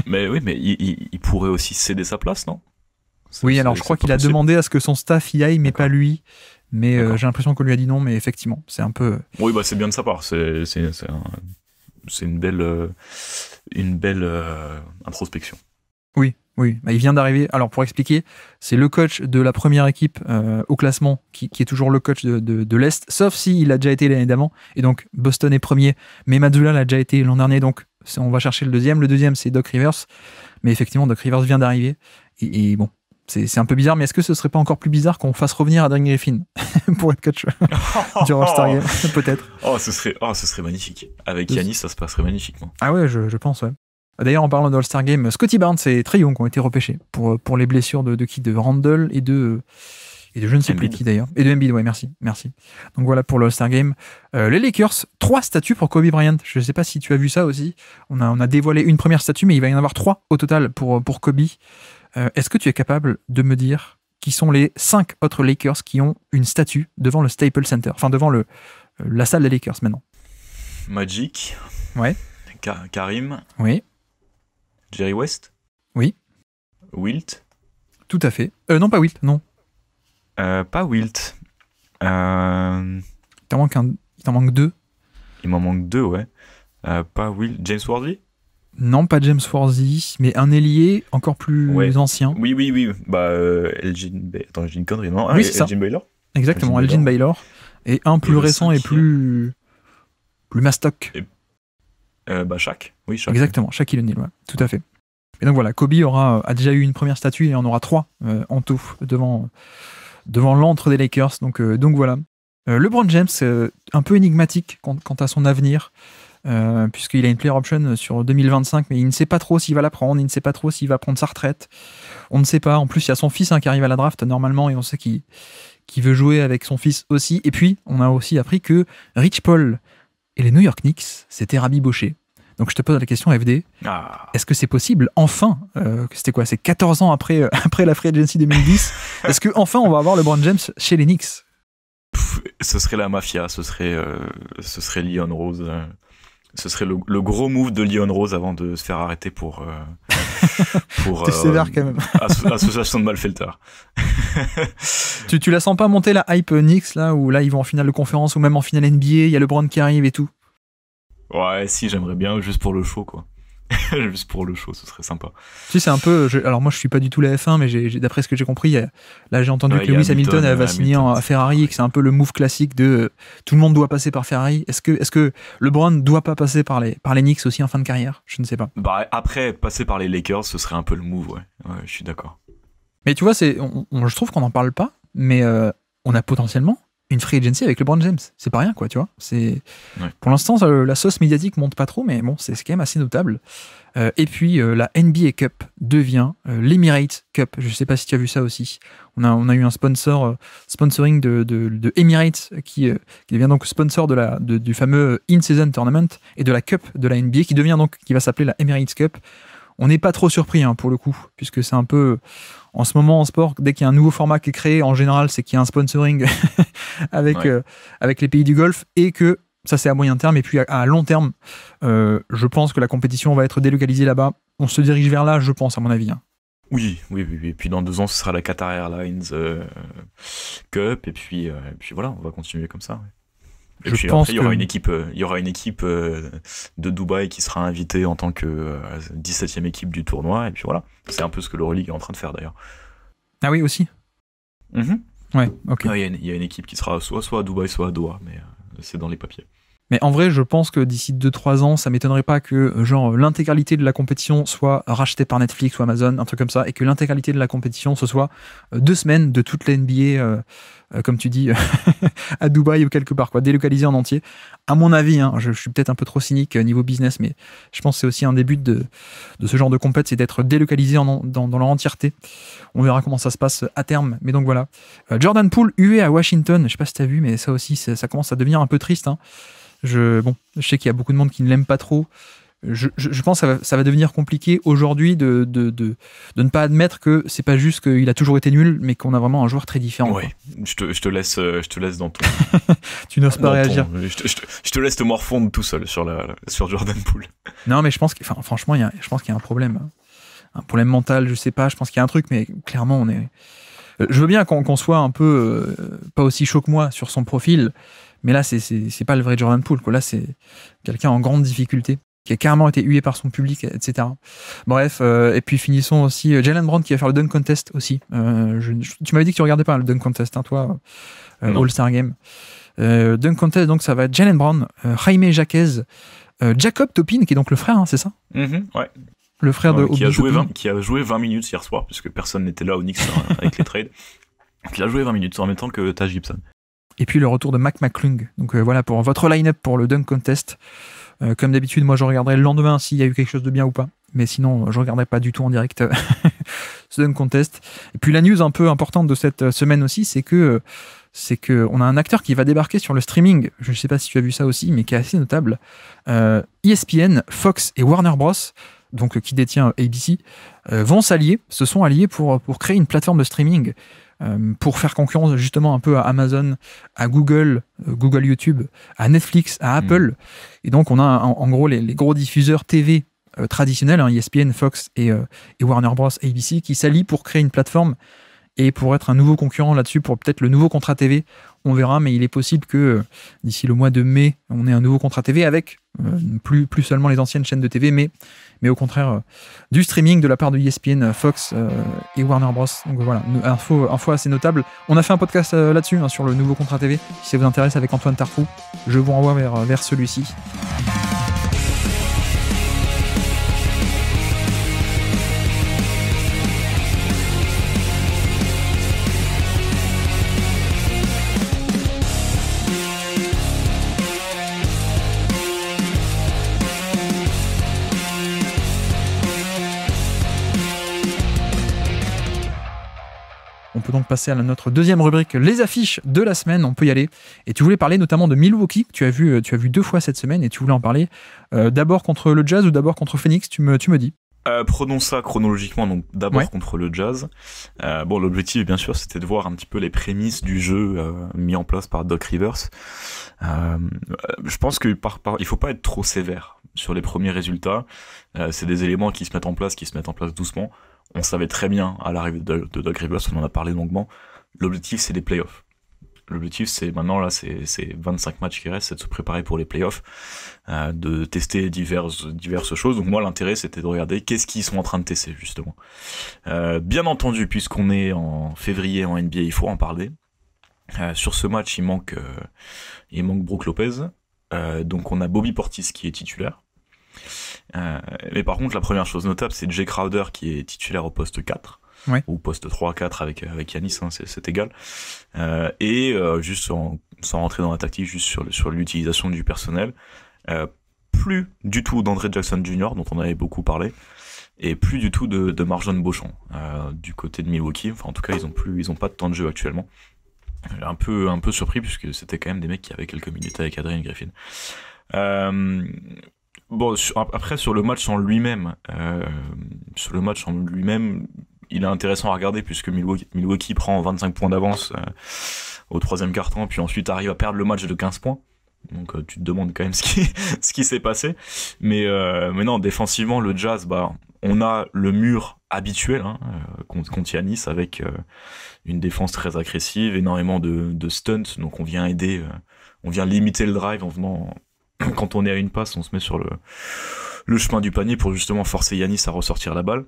Mais oui, mais il pourrait aussi céder sa place, non? Oui, alors je crois qu'il a demandé à ce que son staff y aille, mais pas lui. Mais j'ai l'impression qu'on lui a dit non, mais effectivement, c'est un peu... Oui, bah c'est bien de sa part. C'est c'est une belle introspection. Oui, bah, il vient d'arriver. Alors pour expliquer, c'est le coach de la première équipe au classement qui est toujours le coach de l'Est, sauf s'il a déjà été l'année d'avant. Et donc Boston est premier, mais Mazzulla l'a déjà été l'an dernier, donc on va chercher le deuxième. Le deuxième, c'est Doc Rivers. Mais effectivement, Doc Rivers vient d'arriver. Et bon, c'est un peu bizarre, mais est-ce que ce serait pas encore plus bizarre qu'on fasse revenir Adrian Griffin pour être coach du All-Star Game? Peut-être. Ce serait magnifique. Avec Giannis, ça se passerait magnifiquement. Ah ouais, je pense, ouais. D'ailleurs, en parlant de All-Star Game, Scottie Barnes et Trae Young ont été repêchés pour les blessures de qui? De Randle et de je ne sais plus qui d'ailleurs. Et de Embiid, ouais, merci. Donc voilà pour le All-Star Game. Les Lakers, 3 statues pour Kobe Bryant. Je ne sais pas si tu as vu ça aussi. On a dévoilé une première statue, mais il va y en avoir 3 au total pour Kobe. Est-ce que tu es capable de me dire qui sont les 5 autres Lakers qui ont une statue devant le Staples Center, enfin devant la salle des Lakers maintenant? Magic. Ouais. Karim. Oui. Jerry West. Oui. Wilt. Tout à fait. Non, pas Wilt, non. Pas Wilt. Il t'en manque 2. Il m'en manque 2, ouais. Pas Wilt. James Worthy. Non, pas James Worthy, mais un ailier encore plus ancien. Oui. Bah, Elgin... Attends, j'ai une connerie, non? Oui, c'est Elgin ça. Baylor. Exactement, Elgin Baylor. Et un plus récent et plus mastoc. Shaq. Oui, Shaq. Exactement, Shaquille O'Neal, ouais, tout à fait. Et donc voilà, Kobe a déjà eu une première statue et en aura 3 en tout devant l'antre des Lakers. Donc voilà. LeBron James, un peu énigmatique quant à son avenir, puisqu'il a une player option sur 2025, mais il ne sait pas trop s'il va la prendre, il ne sait pas trop s'il va prendre sa retraite. On ne sait pas. En plus, il y a son fils qui arrive à la draft normalement et on sait qu'il veut jouer avec son fils aussi. Et puis, on a aussi appris que Rich Paul et les New York Knicks s'étaient rabibochés. Donc je te pose la question, FD, est-ce que c'est possible, enfin, c'était quoi, c'est 14 ans après la Free Agency 2010, est-ce que enfin on va avoir LeBron James chez les Knicks? Ce serait la mafia, ce serait Leon Rose. Ce serait le gros move de Leon Rose avant de se faire arrêter pour T'es sévère quand même. Association de malfaiteurs. tu la sens pas monter la hype Knicks là, où là ils vont en finale de conférence ou même en finale NBA, il y a LeBron qui arrive et tout? Ouais, si, j'aimerais bien, juste pour le show, quoi. Juste pour le show, ce serait sympa. Tu sais, c'est un peu... alors moi, je suis pas du tout la F1, mais d'après ce que j'ai compris, là, j'ai entendu que Lewis Hamilton va signer à Ferrari, et que c'est un peu le move classique de tout le monde doit passer par Ferrari. Est-ce que LeBron doit pas passer par les Knicks aussi en fin de carrière? Je ne sais pas. Bah, après, passer par les Lakers, ce serait un peu le move, ouais. Ouais, je suis d'accord. Mais tu vois, je trouve qu'on n'en parle pas, mais on a potentiellement une free agency avec LeBron James. C'est pas rien, quoi, tu vois. Pour l'instant, la sauce médiatique monte pas trop, mais bon, c'est quand même assez notable. Et puis, la NBA Cup devient l'Emirates Cup. Je sais pas si tu as vu ça aussi. On a eu un sponsoring de Emirates qui devient donc sponsor du fameux In-Season Tournament et de la Cup de la NBA qui va s'appeler la Emirates Cup. On n'est pas trop surpris pour le coup, puisque c'est un peu... En ce moment, en sport, dès qu'il y a un nouveau format qui est créé, en général, c'est qu'il y a un sponsoring avec les pays du Golfe et que ça, c'est à moyen terme. Et puis à long terme, je pense que la compétition va être délocalisée là-bas. On se dirige vers là, je pense, à mon avis. Oui. Et puis dans 2 ans, ce sera la Qatar Airlines Cup. Et puis voilà, on va continuer comme ça. Ouais. Et puis après, il y aura une équipe de Dubaï qui sera invitée en tant que 17e équipe du tournoi. Et puis voilà, c'est un peu ce que l'Euroleague est en train de faire d'ailleurs. Ah oui, aussi. Ouais, ok. Il y a une équipe qui sera soit à Dubaï, soit à Doha, mais c'est dans les papiers. Mais en vrai, je pense que d'ici 2-3 ans, ça m'étonnerait pas que l'intégralité de la compétition soit rachetée par Netflix ou Amazon, un truc comme ça, et que l'intégralité de la compétition, ce soit 2 semaines de toute la NBA, comme tu dis, à Dubaï ou quelque part, quoi, délocalisée en entier. À mon avis, je suis peut-être un peu trop cynique niveau business, mais je pense que c'est aussi un des buts de ce genre de compète, c'est d'être délocalisé dans leur entièreté. On verra comment ça se passe à terme, mais donc voilà. Jordan Poole, hué à Washington, je sais pas si t'as vu, mais ça aussi, ça commence à devenir un peu triste, Je sais qu'il y a beaucoup de monde qui ne l'aime pas trop. Je pense que ça va devenir compliqué aujourd'hui de ne pas admettre que c'est pas juste qu'il a toujours été nul, mais qu'on a vraiment un joueur très différent. Ouais, je te laisse dans ton... Tu n'oses pas réagir. Je te laisse te morfondre tout seul sur Jordan Poole. Non, mais je pense franchement, je pense qu'il y a un problème mental, je sais pas, je pense qu'il y a un truc, mais clairement, Je veux bien qu'on soit un peu pas aussi chaud que moi sur son profil, mais là, c'est pas le vrai Jordan Poole, quoi. Là, c'est quelqu'un en grande difficulté, qui a carrément été hué par son public, etc. Bref, et puis finissons aussi Jalen Brown qui va faire le dunk contest aussi. Tu m'avais dit que tu regardais pas le dunk contest, hein, toi, All-Star Game. Dunk contest, donc ça va être Jalen Brown, Jaime Jaquez, Jacob Toppin, qui est donc le frère, hein, c'est ça? Ouais. Le frère de qui a joué 20 minutes hier soir, puisque personne n'était là au Knicks avec les trades. Il a joué 20 minutes en même temps que Taj Gibson. Et puis le retour de Mac McClung. Donc voilà pour votre line-up pour le dunk contest. Comme d'habitude, moi je regarderai le lendemain s'il y a eu quelque chose de bien ou pas. Mais sinon, je regarderai pas du tout en direct ce dunk contest. Et puis la news un peu importante de cette semaine aussi, c'est que on a un acteur qui va débarquer sur le streaming. Je ne sais pas si tu as vu ça aussi, mais qui est assez notable. ESPN, Fox et Warner Bros, donc qui détient ABC, se sont alliés pour créer une plateforme de streaming pour faire concurrence justement un peu à Amazon, à Google YouTube, à Netflix, à Apple. Et donc on a en gros les gros diffuseurs TV traditionnels, hein, ESPN, Fox et Warner Bros, ABC, qui s'allient pour créer une plateforme et pour être un nouveau concurrent là-dessus, pour peut-être le nouveau contrat TV. On verra, mais il est possible que d'ici le mois de mai, on ait un nouveau contrat TV avec plus seulement les anciennes chaînes de TV, mais au contraire du streaming de la part de ESPN, Fox et Warner Bros. Donc voilà, info assez notable. On a fait un podcast là-dessus, hein, sur le nouveau contrat TV. Si ça vous intéresse, avec Antoine Tarfou, je vous renvoie vers celui-ci. On peut donc passer à notre deuxième rubrique, les affiches de la semaine. On peut y aller. Et tu voulais parler notamment de Milwaukee, que tu as vu 2 fois cette semaine, et tu voulais en parler d'abord contre le Jazz ou d'abord contre Phoenix, tu me dis. Prenons ça chronologiquement, donc d'abord contre le Jazz. L'objectif, bien sûr, c'était de voir un petit peu les prémices du jeu mis en place par Doc Rivers. Je pense qu'il faut pas être trop sévère sur les premiers résultats. C'est des éléments qui se mettent en place doucement. On savait très bien, à l'arrivée de Doc Rivers, on en a parlé longuement, l'objectif c'est les playoffs. L'objectif c'est maintenant, là, c'est 25 matchs qui restent, c'est de se préparer pour les playoffs, de tester diverses choses. Donc moi, l'intérêt c'était de regarder qu'est-ce qu'ils sont en train de tester, justement. Bien entendu, puisqu'on est en février en NBA, il faut en parler. Sur ce match, il manque Brook Lopez. Donc on a Bobby Portis qui est titulaire. Mais par contre, la première chose notable, c'est Jay Crowder qui est titulaire au poste 4, ou poste 3-4 avec Giannis, hein, c'est égal. Juste sans rentrer dans la tactique, juste sur l'utilisation du personnel, plus du tout d'André Jackson Jr., dont on avait beaucoup parlé, et plus du tout de Marjon Beauchamp du côté de Milwaukee. Enfin, en tout cas, ils ont pas de temps de jeu actuellement. Un peu surpris, puisque c'était quand même des mecs qui avaient quelques minutes avec Adrian Griffin. Après, sur le match en lui-même, il est intéressant à regarder, puisque Milwaukee prend 25 points d'avance au troisième quart-temps, puis ensuite arrive à perdre le match de 15 points. Donc tu te demandes quand même ce qui s'est passé. Mais non, défensivement, le Jazz, on a le mur habituel contre Giannis, avec une défense très agressive, énormément de stunts. Donc on vient aider, on vient limiter le drive en venant... Quand on est à une passe, on se met sur le chemin du panier pour justement forcer Giannis à ressortir la balle.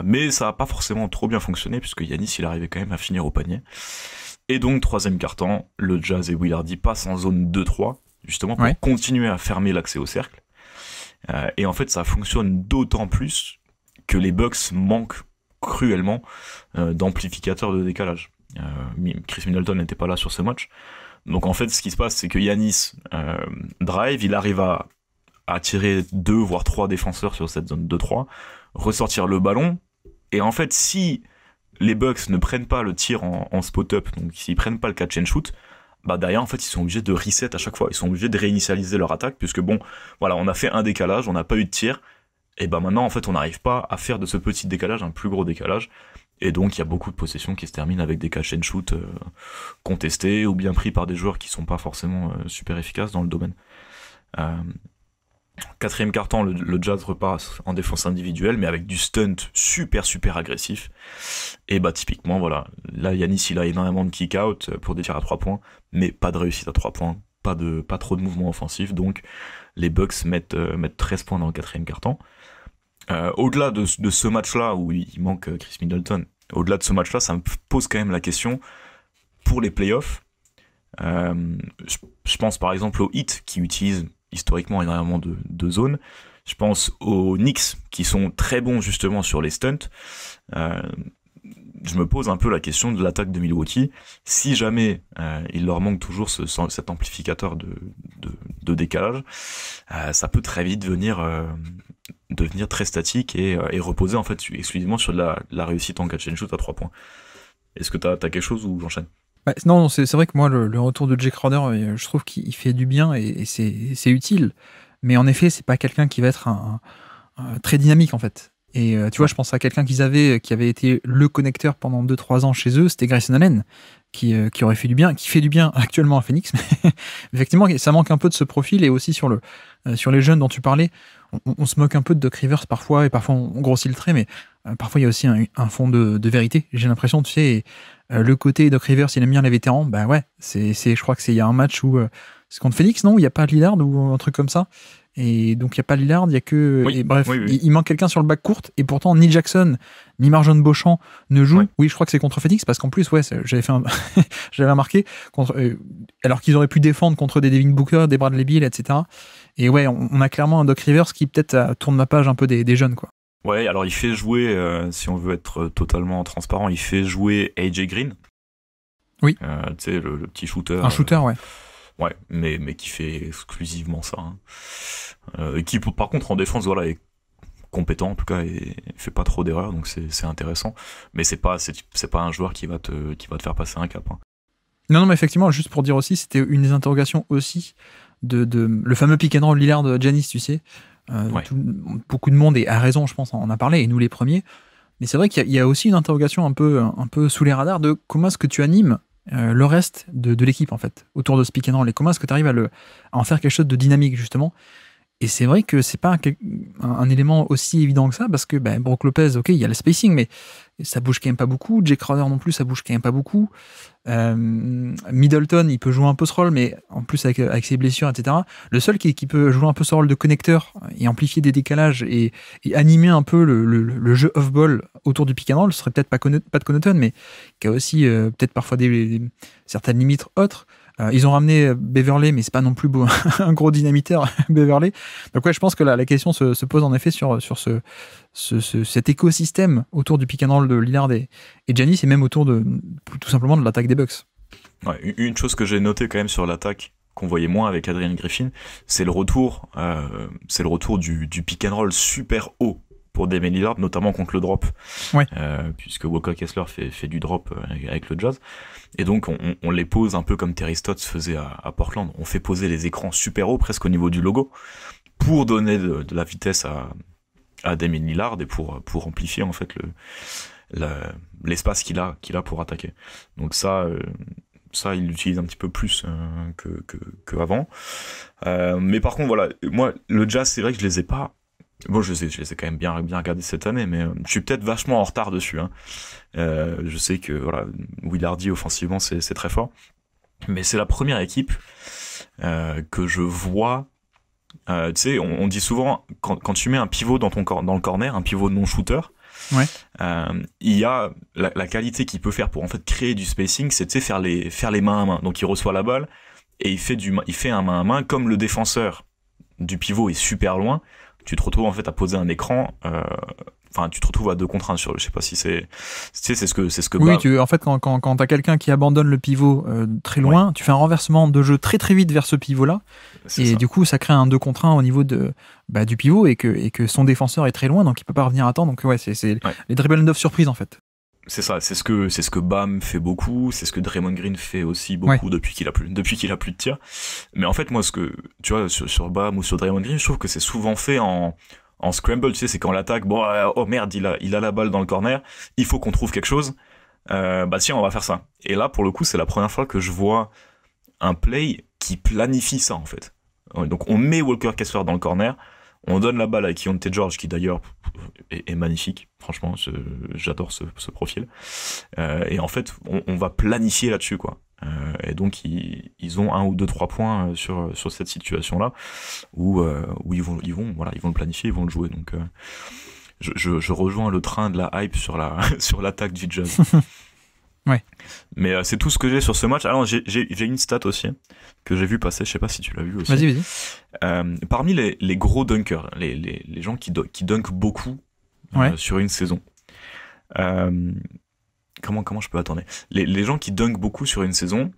Mais ça n'a pas forcément trop bien fonctionné, puisque Giannis, il arrivait quand même à finir au panier. Et donc, troisième quart-temps, le Jazz et Willardy passent en zone 2-3, justement pour continuer à fermer l'accès au cercle. Et en fait, ça fonctionne d'autant plus que les Bucks manquent cruellement d'amplificateurs de décalage. Chris Middleton n'était pas là sur ce match. Donc en fait, ce qui se passe, c'est que Giannis drive, il arrive à tirer 2 voire 3 défenseurs sur cette zone 2-3, ressortir le ballon, et en fait, si les Bucks ne prennent pas le tir en spot-up, donc s'ils prennent pas le catch and shoot, derrière, en fait, ils sont obligés de reset à chaque fois, ils sont obligés de réinitialiser leur attaque, puisque on a fait un décalage, on n'a pas eu de tir, et maintenant, en fait, on n'arrive pas à faire de ce petit décalage un plus gros décalage. Et donc, il y a beaucoup de possessions qui se terminent avec des catch and shoot contestés ou bien pris par des joueurs qui sont pas forcément super efficaces dans le domaine. Quatrième quart-temps, le Jazz repart en défense individuelle, mais avec du stunt super super agressif. Et bah typiquement, voilà, là Giannis il a énormément de kick-out pour des tirs à 3 points, mais pas de réussite à 3 points, pas trop de mouvements offensifs, donc les Bucks mettent 13 points dans le quatrième quart-temps. Au-delà de ce match-là, où il manque Chris Middleton, au-delà de ce match-là, ça me pose quand même la question, pour les playoffs, je pense par exemple aux Heat, qui utilisent historiquement énormément de zones. Je pense aux Knicks, qui sont très bons justement sur les stunts. Je me pose un peu la question de l'attaque de Milwaukee. Si jamais il leur manque toujours cet amplificateur de décalage, ça peut très vite devenir très statique et reposer en fait exclusivement sur de la réussite en catch and shoot à 3 points. Est-ce que t'as quelque chose ou j'enchaîne? Ouais, non, c'est vrai que moi, le retour de Jake Crowder, je trouve qu'il fait du bien et c'est utile. Mais en effet, c'est pas quelqu'un qui va être très dynamique, en fait. Et tu vois, je pense à quelqu'un qui avait été le connecteur pendant 2-3 ans chez eux, c'était Grayson Allen, qui aurait fait du bien, qui fait du bien actuellement à Phoenix. Mais effectivement, ça manque un peu de ce profil. Et aussi sur les jeunes dont tu parlais, on se moque un peu de Doc Rivers parfois, et parfois on grossit le trait, mais parfois il y a aussi un fond de vérité. J'ai l'impression, tu sais, le côté Doc Rivers, il aime bien les vétérans. Bah ouais, je crois que il y a un match où c'est contre Phoenix, non, où il n'y a pas Lillard ou un truc comme ça. Et donc il n'y a pas Lillard, il y a que. Oui, et bref, oui, oui. Il manque quelqu'un sur le bac court, et pourtant ni Jackson ni Marjon Beauchamp ne jouent. Ouais. Oui, je crois que c'est contre Phoenix, parce qu'en plus, ouais, j'avais remarqué, alors qu'ils auraient pu défendre contre des Devin Booker, des Bradley Beal, etc. Et ouais, on a clairement un Doc Rivers qui peut-être tourne la page un peu des jeunes, quoi. Ouais, alors il fait jouer, si on veut être totalement transparent, il fait jouer AJ Green. Oui. Tu sais, le petit shooter. Un shooter, ouais. Ouais, mais qui fait exclusivement ça. Et qui, par contre, en défense, voilà, est compétent en tout cas et fait pas trop d'erreurs, donc c'est intéressant. Mais c'est pas un joueur qui va te faire passer un cap. Non, mais effectivement, juste pour dire aussi, c'était une des interrogations aussi de le fameux pick and roll Lillard Giannis, tu sais. Ouais. Beaucoup de monde, et à raison, je pense, en a parlé, et nous les premiers. Mais c'est vrai qu'il y a aussi une interrogation un peu sous les radars de comment est-ce que tu animes le reste de l'équipe, en fait, autour de ce pick and roll, et comment est-ce que tu arrives à en faire quelque chose de dynamique, justement. Et c'est vrai que c'est pas un élément aussi évident que ça, parce que Brook Lopez, ok, il y a le spacing, mais ça bouge quand même pas beaucoup. Jake Crowder non plus, ça bouge quand même pas beaucoup. Middleton, il peut jouer un peu ce rôle, mais en plus avec ses blessures, etc. Le seul qui peut jouer un peu ce rôle de connecteur et amplifier des décalages et animer un peu le jeu off-ball autour du pick and roll, ce serait peut-être pas de Connaughton, mais qui a aussi peut-être parfois certaines limites autres. Ils ont ramené Beverley, mais c'est pas non plus un gros dynamiteur, Beverley. Donc ouais, je pense que la question se pose en effet sur cet écosystème autour du pick and roll de Lillard et Giannis, et même autour tout simplement de l'attaque des Bucks. Ouais, une chose que j'ai notée quand même sur l'attaque, qu'on voyait moins avec Adrian Griffin, c'est le retour du pick and roll super haut pour Damian Lillard, notamment contre le drop, ouais. Puisque Walker Kessler fait du drop avec le Jazz, et donc on les pose un peu comme Terry Stotts faisait à Portland. On fait poser les écrans super haut, presque au niveau du logo, pour donner de la vitesse à Damian Lillard et pour amplifier en fait l'espace qu'il a pour attaquer. Donc ça il l'utilise un petit peu plus que avant. Mais par contre voilà, moi le Jazz, c'est vrai que je les ai pas. Bon, je les ai quand même bien regardés cette année, mais je suis peut-être vachement en retard dessus. Je sais que voilà, Willardy offensivement c'est très fort, mais c'est la première équipe que je vois. Tu sais, on dit souvent quand tu mets un pivot dans le corner, un pivot non shooter. Ouais. Il y a la qualité qu'il peut faire pour en fait créer du spacing, c'est, tu sais, faire les mains à main. Donc il reçoit la balle et il fait un main à main, comme le défenseur du pivot est super loin. Tu te retrouves en fait à poser un écran, tu te retrouves à 2 contre 1 je sais pas si c'est ce que oui, en fait quand t'as quelqu'un qui abandonne le pivot très loin, ouais, tu fais un renversement de jeu très très vite vers ce pivot là, et ça. Du coup ça crée un 2 contre 1 au niveau du pivot, et que son défenseur est très loin, donc il peut pas revenir à temps. Donc ouais, c'est les dribble and off surprise en fait. C'est ça, c'est ce que Bam fait beaucoup, c'est ce que Draymond Green fait aussi beaucoup, ouais, depuis qu'il a plus de tir. Mais en fait, moi, ce que, tu vois, sur Bam ou sur Draymond Green, je trouve que c'est souvent fait en scramble, tu sais, c'est quand l'attaque, oh merde, il a la balle dans le corner, il faut qu'on trouve quelque chose, tiens, on va faire ça. Et là, pour le coup, c'est la première fois que je vois un play qui planifie ça, en fait. Donc on met Walker Kessler dans le corner, on donne la balle à Keyonte George, qui d'ailleurs est magnifique, franchement, j'adore ce profil. Et en fait, on va planifier là-dessus, quoi. Et donc ils ont 1 ou 2, 3 points sur cette situation-là où ils vont le planifier, ils vont le jouer. Donc je rejoins le train de la hype sur l'attaque du Jazz. Ouais. Mais c'est tout ce que j'ai sur ce match. Alors j'ai une stat aussi que j'ai vu passer, je sais pas si tu l'as vu aussi. Vas-y. Parmi les gros dunkers, les gens qui dunkent beaucoup sur une saison. Comment je peux attendre les gens qui dunkent beaucoup sur une saison,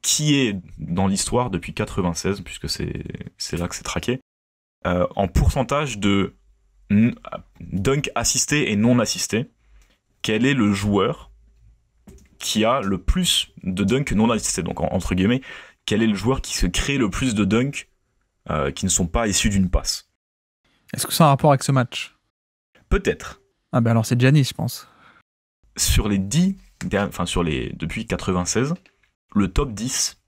qui est dans l'histoire depuis 96, puisque c'est là que c'est traqué, en pourcentage de dunk assisté et non assisté, quel est le joueur qui a le plus de dunk non assisté, donc entre guillemets, quel est le joueur qui se crée le plus de dunk qui ne sont pas issus d'une passe? Est-ce que ça a un rapport avec ce match? Peut-être. Ah ben alors c'est Giannis, je pense. Sur les 10, depuis 96, le top 10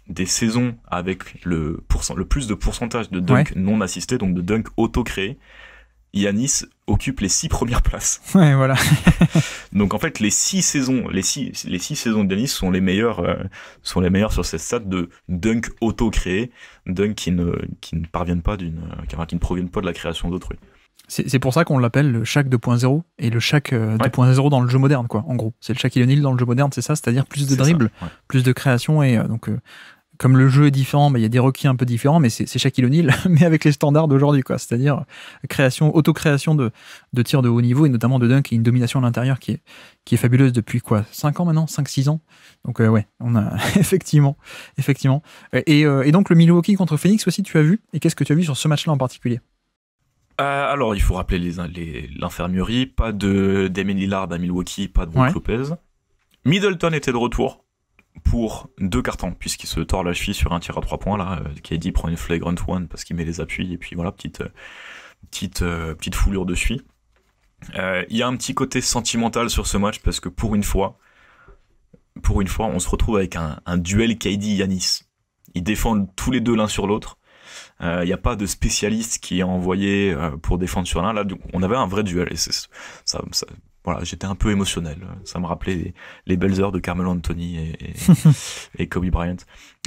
des saisons avec le plus de pourcentage de dunk non assisté, donc de dunk auto-créé, Giannis occupe les 6 premières places. Ouais, voilà. Donc en fait, les 6 saisons de Giannis sont les meilleures sur cette stat de dunk auto-créé, dunk qui ne proviennent pas de la création d'autrui. C'est pour ça qu'on l'appelle le Shaq 2.0 et le Shaq 2.0 dans le jeu moderne, quoi. En gros, c'est le Shaquille O'Neal dans le jeu moderne, c'est ça, c'est-à-dire plus de dribble, plus de création et donc comme le jeu est différent, il y a des requis un peu différents, mais c'est Shaquille O'Neal, mais avec les standards d'aujourd'hui, quoi. C'est-à-dire autocréation de tirs de haut niveau et notamment de dunk et une domination à l'intérieur qui est fabuleuse depuis 5 ans maintenant, 5-6 ans. Donc on a effectivement. Et donc le Milwaukee contre Phoenix aussi, tu as vu. Et qu'est-ce que tu as vu sur ce match-là en particulier? Alors, il faut rappeler l'infirmerie, pas de Damian Lillard à Milwaukee, pas de Brook Lopez. Middleton était de retour pour 2 cartons, puisqu'il se tord la cheville sur un tir à 3 points, là. KD prend une flagrant one parce qu'il met les appuis, et puis voilà, petite foulure de cheville. Il y a un petit côté sentimental sur ce match, parce que pour une fois, on se retrouve avec un duel KD-Giannis. Ils défendent tous les deux l'un sur l'autre. Il n'y a pas de spécialiste qui est envoyé pour défendre sur l'un. Là, on avait un vrai duel. Et voilà, j'étais un peu émotionnel. Ça me rappelait les belles heures de Carmelo Anthony et Kobe Bryant.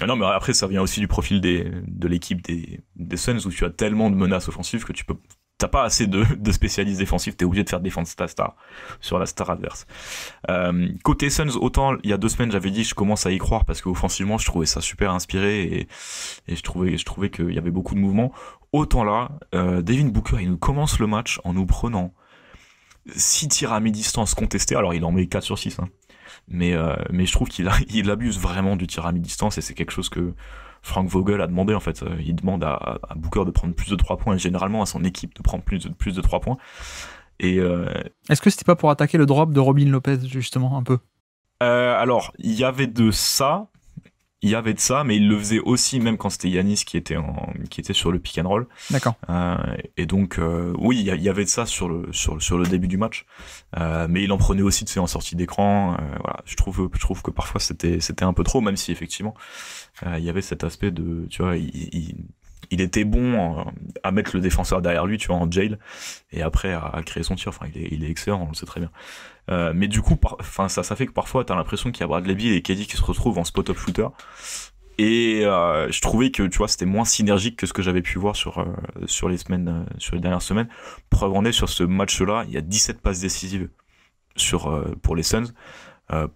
Non, mais après, ça vient aussi du profil de l'équipe des Suns, où tu as tellement de menaces offensives que t'as pas assez de spécialistes défensifs, t'es obligé de faire défendre ta star sur la star adverse. Côté Suns, autant il y a 2 semaines j'avais dit je commence à y croire parce qu'offensivement je trouvais ça super inspiré et je trouvais qu'il y avait beaucoup de mouvements. Autant là, Devin Booker il nous commence le match en nous prenant 6 tirs à mi-distance contestés, alors il en met 4 sur 6 hein. Mais je trouve qu'il abuse vraiment du tir à mi-distance et c'est quelque chose que Frank Vogel a demandé en fait. Il demande à Booker de prendre plus de 3 points et généralement à son équipe de prendre plus de 3 points. Et est-ce que c'était pas pour attaquer le drop de Robin Lopez justement un peu? Alors il y avait de ça, mais il le faisait aussi même quand c'était Giannis qui était sur le pick and roll. D'accord. Et donc oui, il y avait de ça sur le début du match, mais il en prenait aussi en sortie d'écran. Voilà, je trouve que parfois c'était un peu trop, même si effectivement il y avait cet aspect de, tu vois, il était bon à mettre le défenseur derrière lui, tu vois, en jail, et après à créer son tir. Enfin, il est excellent, on le sait très bien. Mais du coup, ça fait que parfois t'as l'impression qu'il y a Bradley Beal et KD qui se retrouvent en spot-up shooter. Et je trouvais que, tu vois, c'était moins synergique que ce que j'avais pu voir sur les dernières semaines. Preuve en est, sur ce match-là, il y a 17 passes décisives pour les Suns.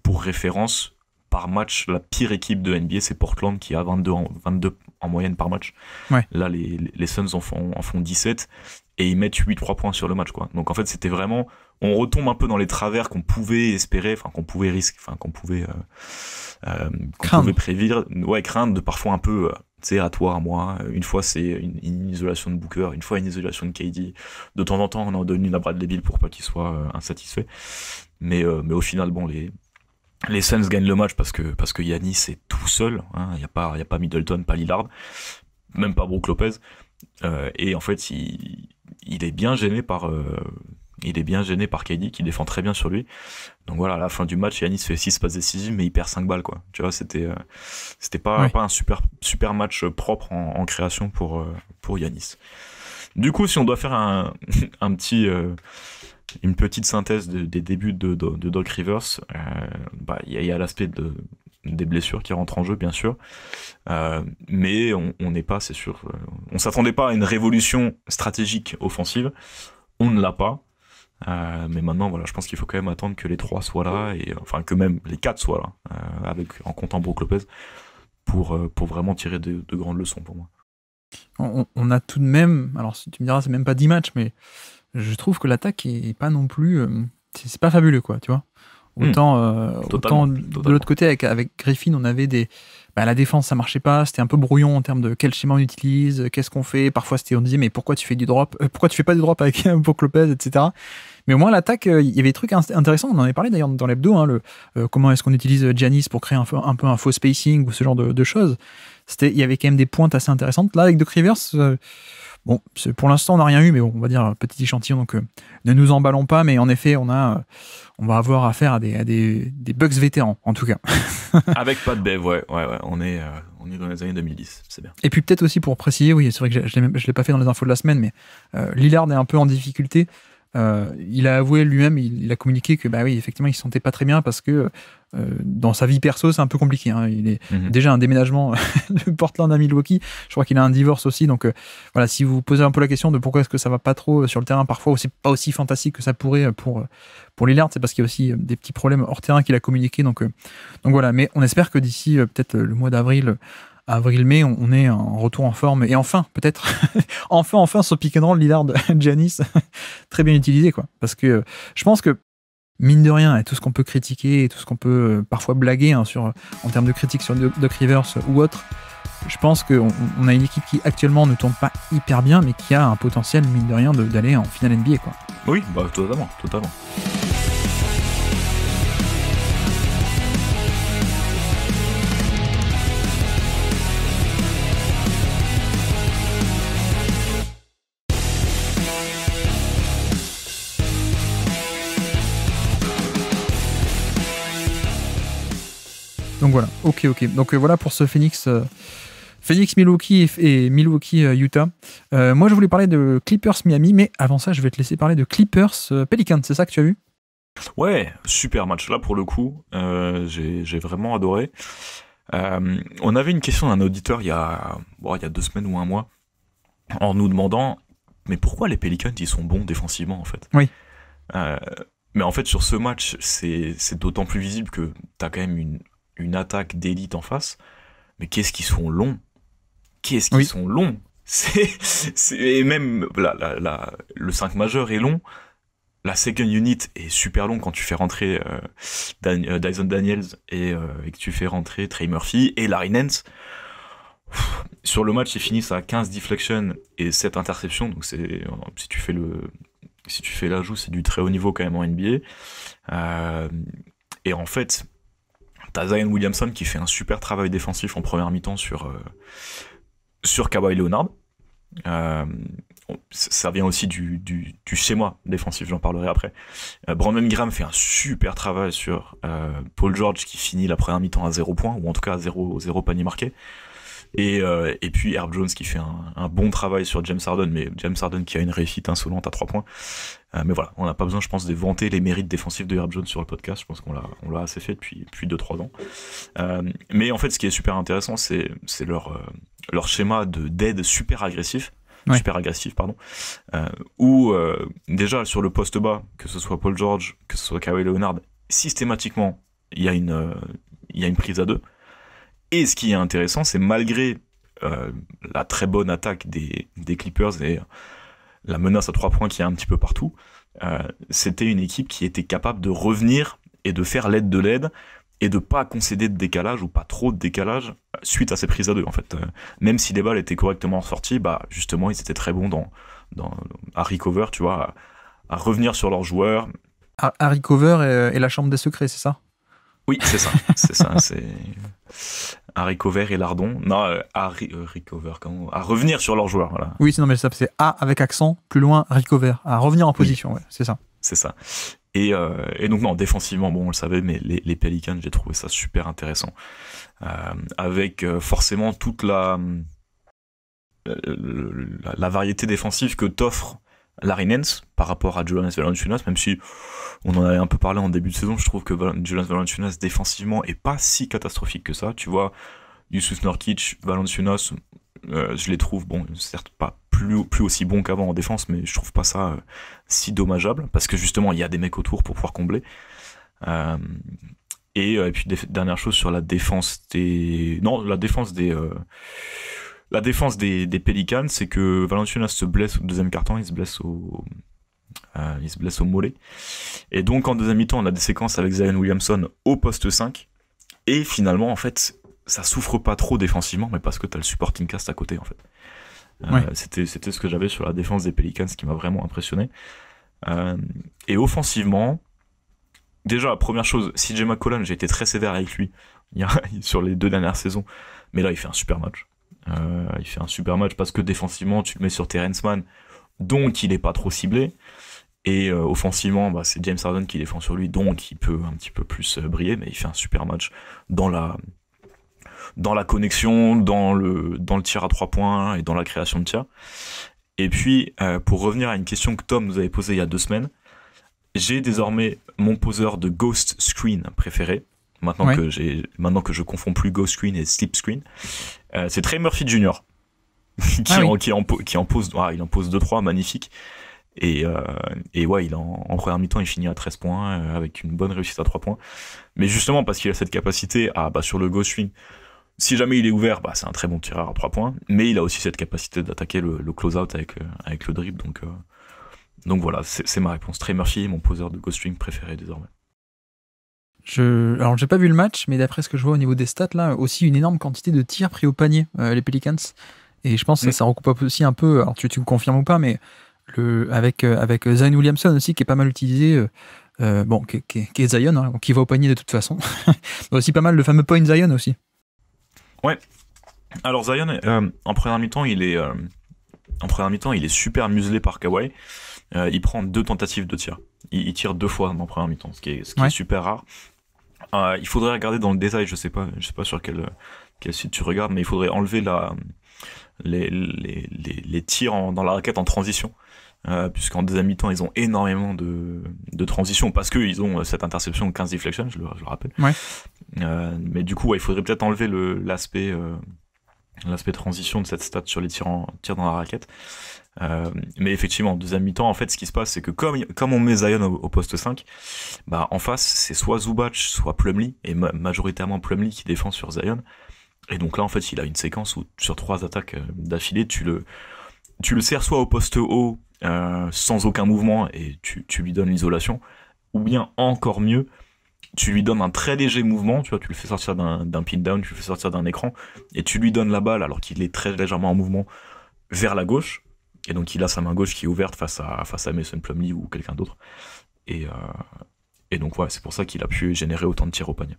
Pour référence, par match, la pire équipe de NBA, c'est Portland qui a 22 en moyenne par match. Ouais. Là, les Suns en font 17 et ils mettent 8-3 points sur le match, quoi. Donc en fait, c'était vraiment, on retombe un peu dans les travers qu'on pouvait espérer, enfin qu'on pouvait risquer, enfin qu'on pouvait prévenir, craindre de parfois un peu, tu sais, à toi, à moi. Une fois c'est une isolation de Booker, une fois une isolation de KD. De temps en temps, on en donne une à Bradley Beal pour pas qu'il soit insatisfait. Mais au final, bon, les Suns gagnent le match parce que Giannis est tout seul, hein. Il y a pas Middleton, pas Lillard, même pas Brook Lopez. Et en fait, il est bien gêné par Il est bien gêné par KD qui défend très bien sur lui. Donc voilà, à la fin du match, Giannis fait 6 passes décisives, mais il perd 5 balles, quoi. Tu vois, c'était pas un super match propre en création pour Giannis. Du coup, si on doit faire une petite synthèse des débuts de Doc Rivers, il y a l'aspect des blessures qui rentrent en jeu, bien sûr, mais on n'est pas, c'est sûr, on s'attendait pas à une révolution stratégique offensive, on ne l'a pas, mais maintenant, voilà, je pense qu'il faut quand même attendre que les 3 soient là, et enfin que même les 4 soient là, en comptant Brook Lopez, pour vraiment tirer de grandes leçons pour moi. On a tout de même, alors si tu me diras, c'est même pas 10 matchs, mais je trouve que l'attaque est pas non plus, c'est pas fabuleux, quoi, tu vois. Autant de l'autre côté, avec Griffin, on avait la défense, ça marchait pas, c'était un peu brouillon en termes de quel schéma on utilise, qu'est-ce qu'on fait. Parfois, on disait, mais pourquoi tu fais du drop, pourquoi tu fais pas du drop avec Brook Lopez, etc. Mais au moins, l'attaque, il y avait des trucs intéressants. On en avait parlé d'ailleurs dans l'hebdo, comment est-ce qu'on utilise Giannis pour créer un peu un faux spacing ou ce genre de choses. Il y avait quand même des pointes assez intéressantes. Là, avec Doc Rivers, bon, pour l'instant, on n'a rien eu, mais bon, on va dire petit échantillon, donc ne nous emballons pas. Mais en effet, on va avoir affaire à des Bucks vétérans, en tout cas. Avec Pat Bev, ouais, on est dans les années 2010, c'est bien. Et puis peut-être aussi pour préciser, oui, c'est vrai que je l'ai pas fait dans les infos de la semaine, mais Lillard est un peu en difficulté. Il a avoué lui-même, il a communiqué que oui, effectivement, il se sentait pas très bien parce que dans sa vie perso, c'est un peu compliqué. Hein. Il est déjà un déménagement de Portland à Milwaukee. Je crois qu'il a un divorce aussi. Donc voilà, si vous posez un peu la question de pourquoi est-ce que ça va pas trop sur le terrain parfois, ou c'est pas aussi fantastique que ça pourrait pour Lillard, c'est parce qu'il y a aussi des petits problèmes hors terrain qu'il a communiqué. Donc voilà, mais on espère que d'ici peut-être le mois avril-mai, on est en retour en forme. Et enfin, peut-être, enfin, ce pick and roll Lillard-Giannis, très bien utilisé, quoi. Parce que je pense que, mine de rien, et tout ce qu'on peut critiquer, et tout ce qu'on peut parfois blaguer en termes de critiques sur Doc Rivers ou autre, je pense qu'on a une équipe qui actuellement ne tourne pas hyper bien, mais qui a un potentiel, mine de rien, d'aller en finale NBA, quoi. Oui, totalement. Donc voilà, ok. Donc voilà pour ce Phoenix Milwaukee et Milwaukee Utah. Moi je voulais parler de Clippers Miami, mais avant ça je vais te laisser parler de Clippers Pelicans, c'est ça que tu as vu ? Ouais, super match là pour le coup, j'ai vraiment adoré. On avait une question d'un auditeur il y a 2 semaines ou un mois en nous demandant mais pourquoi les Pelicans ils sont bons défensivement en fait. Oui. Mais en fait sur ce match c'est d'autant plus visible que t'as quand même une attaque d'élite en face, mais qu'est-ce qu'ils sont longs, sont longs. Et même le 5 majeur est long, la second unit est super long quand tu fais rentrer Dyson Daniels et que tu fais rentrer Trey Murphy et Larry Nance. Sur le match ils finissent à 15 deflections et 7 interceptions, donc si tu fais l'ajout, c'est du très haut niveau quand même en NBA. Et en fait t'as Zion Williamson qui fait un super travail défensif en première mi-temps sur Kawhi Leonard. Ça vient aussi du schéma défensif, j'en parlerai après. Brandon Graham fait un super travail sur Paul George qui finit la première mi-temps à 0 points, ou en tout cas à 0 panier marqué. Et puis Herb Jones qui fait un bon travail sur James Harden, mais James Harden qui a une réussite insolente à 3 points. Mais voilà, on n'a pas besoin, je pense, de vanter les mérites défensifs de Herb Jones sur le podcast. Je pense qu'on l'a assez fait depuis 2-3 ans. Mais en fait, ce qui est super intéressant, c'est leur schéma d'aide super agressif. Ouais. Super agressif, pardon. Où déjà sur le poste bas, que ce soit Paul George, que ce soit Kawhi Leonard, systématiquement, il y a une prise à 2. Et ce qui est intéressant, c'est malgré la très bonne attaque des Clippers et la menace à 3 points qu'il y a un petit peu partout, c'était une équipe qui était capable de revenir et de faire l'aide de l'aide et de pas concéder de décalage ou pas trop de décalage suite à ces prises à 2 en fait. Même si les balles étaient correctement sorties, justement ils étaient très bons à recover, tu vois, à revenir sur leurs joueurs. À recover et la chambre des secrets, c'est ça ? Oui, c'est ça. C'est Harry Cover et Lardon. Non, recover, à revenir sur leurs joueurs. Voilà. Oui, mais ça, c'est A avec accent, plus loin, recover. À revenir en position, oui. Ouais, c'est ça. c'est ça. Et donc non, défensivement, bon, on le savait, mais les Pelicans, j'ai trouvé ça super intéressant. Avec forcément toute la variété défensive que t'offre Larry Nance par rapport à Jonas Valanciunas, même si on en avait un peu parlé en début de saison, je trouve que Jonas Valanciunas défensivement est pas si catastrophique que ça. Tu vois, Jusuf Nurkic, Valanciunas, je les trouve, bon, certes pas plus aussi bons qu'avant en défense, mais je trouve pas ça si dommageable, parce que justement il y a des mecs autour pour pouvoir combler. Et puis dernière chose sur la défense des Pelicans, c'est que Valanciunas se blesse au deuxième quart-temps, il se blesse au mollet. Et donc en deuxième mi-temps, on a des séquences avec Zion Williamson au poste 5. Et finalement, en fait, ça souffre pas trop défensivement, mais parce que t'as le supporting cast à côté, en fait. Ouais. C'était ce que j'avais sur la défense des Pelicans, qui m'a vraiment impressionné. Et offensivement, déjà, première chose, CJ McCollum, j'ai été très sévère avec lui sur les 2 dernières saisons, mais là, il fait un super match. Il fait un super match parce que défensivement, tu le mets sur Terrence Mann, donc il est pas trop ciblé. Et offensivement, bah, c'est James Harden qui défend sur lui, donc il peut un petit peu plus briller, mais il fait un super match dans la connexion, dans le tir à 3 points et dans la création de tir. Et puis, pour revenir à une question que Tom nous avait posée il y a 2 semaines, j'ai désormais mon poseur de Ghost Screen préféré. Maintenant que je confonds plus Ghost Screen et Slip Screen, c'est Trey Murphy Jr. qui en pose 2-3 magnifiques. Et ouais, il en première mi-temps, il finit à 13 points avec une bonne réussite à 3 points. Mais justement parce qu'il a cette capacité à sur le Ghost Screen, si jamais il est ouvert, bah c'est un très bon tireur à 3 points, mais il a aussi cette capacité d'attaquer le close-out avec le dribble, donc voilà, c'est ma réponse. Trey Murphy est mon poseur de Ghost Screen préféré désormais. Alors, j'ai pas vu le match, mais d'après ce que je vois au niveau des stats, là, aussi une énorme quantité de tirs pris au panier, les Pelicans. Et je pense que ça recoupe aussi un peu, alors tu me confirmes ou pas, mais avec Zion Williamson aussi, qui est pas mal utilisé, qui est Zion, hein, qui va au panier de toute façon. Aussi pas mal le fameux point Zion aussi. Ouais. Alors Zion, en première mi-temps, il est super muselé par Kawhi. Il prend 2 tentatives de tir. Il tire 2 fois en première mi-temps, ce qui est super rare. Il faudrait regarder dans le détail, je sais pas sur quel site tu regardes, mais il faudrait enlever les tirs dans la raquette en transition, puisqu'en deuxième mi-temps ils ont énormément de transitions parce qu'ils ont cette interception 15 deflection, je le rappelle. Ouais. Mais du coup, il faudrait peut-être enlever l'aspect transition de cette stat sur les tirs dans la raquette. Mais effectivement, en deuxième mi-temps, en fait, ce qui se passe, c'est que comme on met Zion au poste 5, bah, en face, c'est soit Zubac, soit Plumlee, et majoritairement Plumlee qui défend sur Zion. Et donc là, en fait, il a une séquence où, sur 3 attaques d'affilée, tu le sers soit au poste haut, sans aucun mouvement, et tu lui donnes l'isolation, ou bien, encore mieux, tu lui donnes un très léger mouvement, tu vois, tu le fais sortir d'un pin down, tu le fais sortir d'un écran, et tu lui donnes la balle, alors qu'il est très légèrement en mouvement, vers la gauche, et donc il a sa main gauche qui est ouverte face à Mason Plumlee ou quelqu'un d'autre. Et donc ouais, c'est pour ça qu'il a pu générer autant de tirs au panier.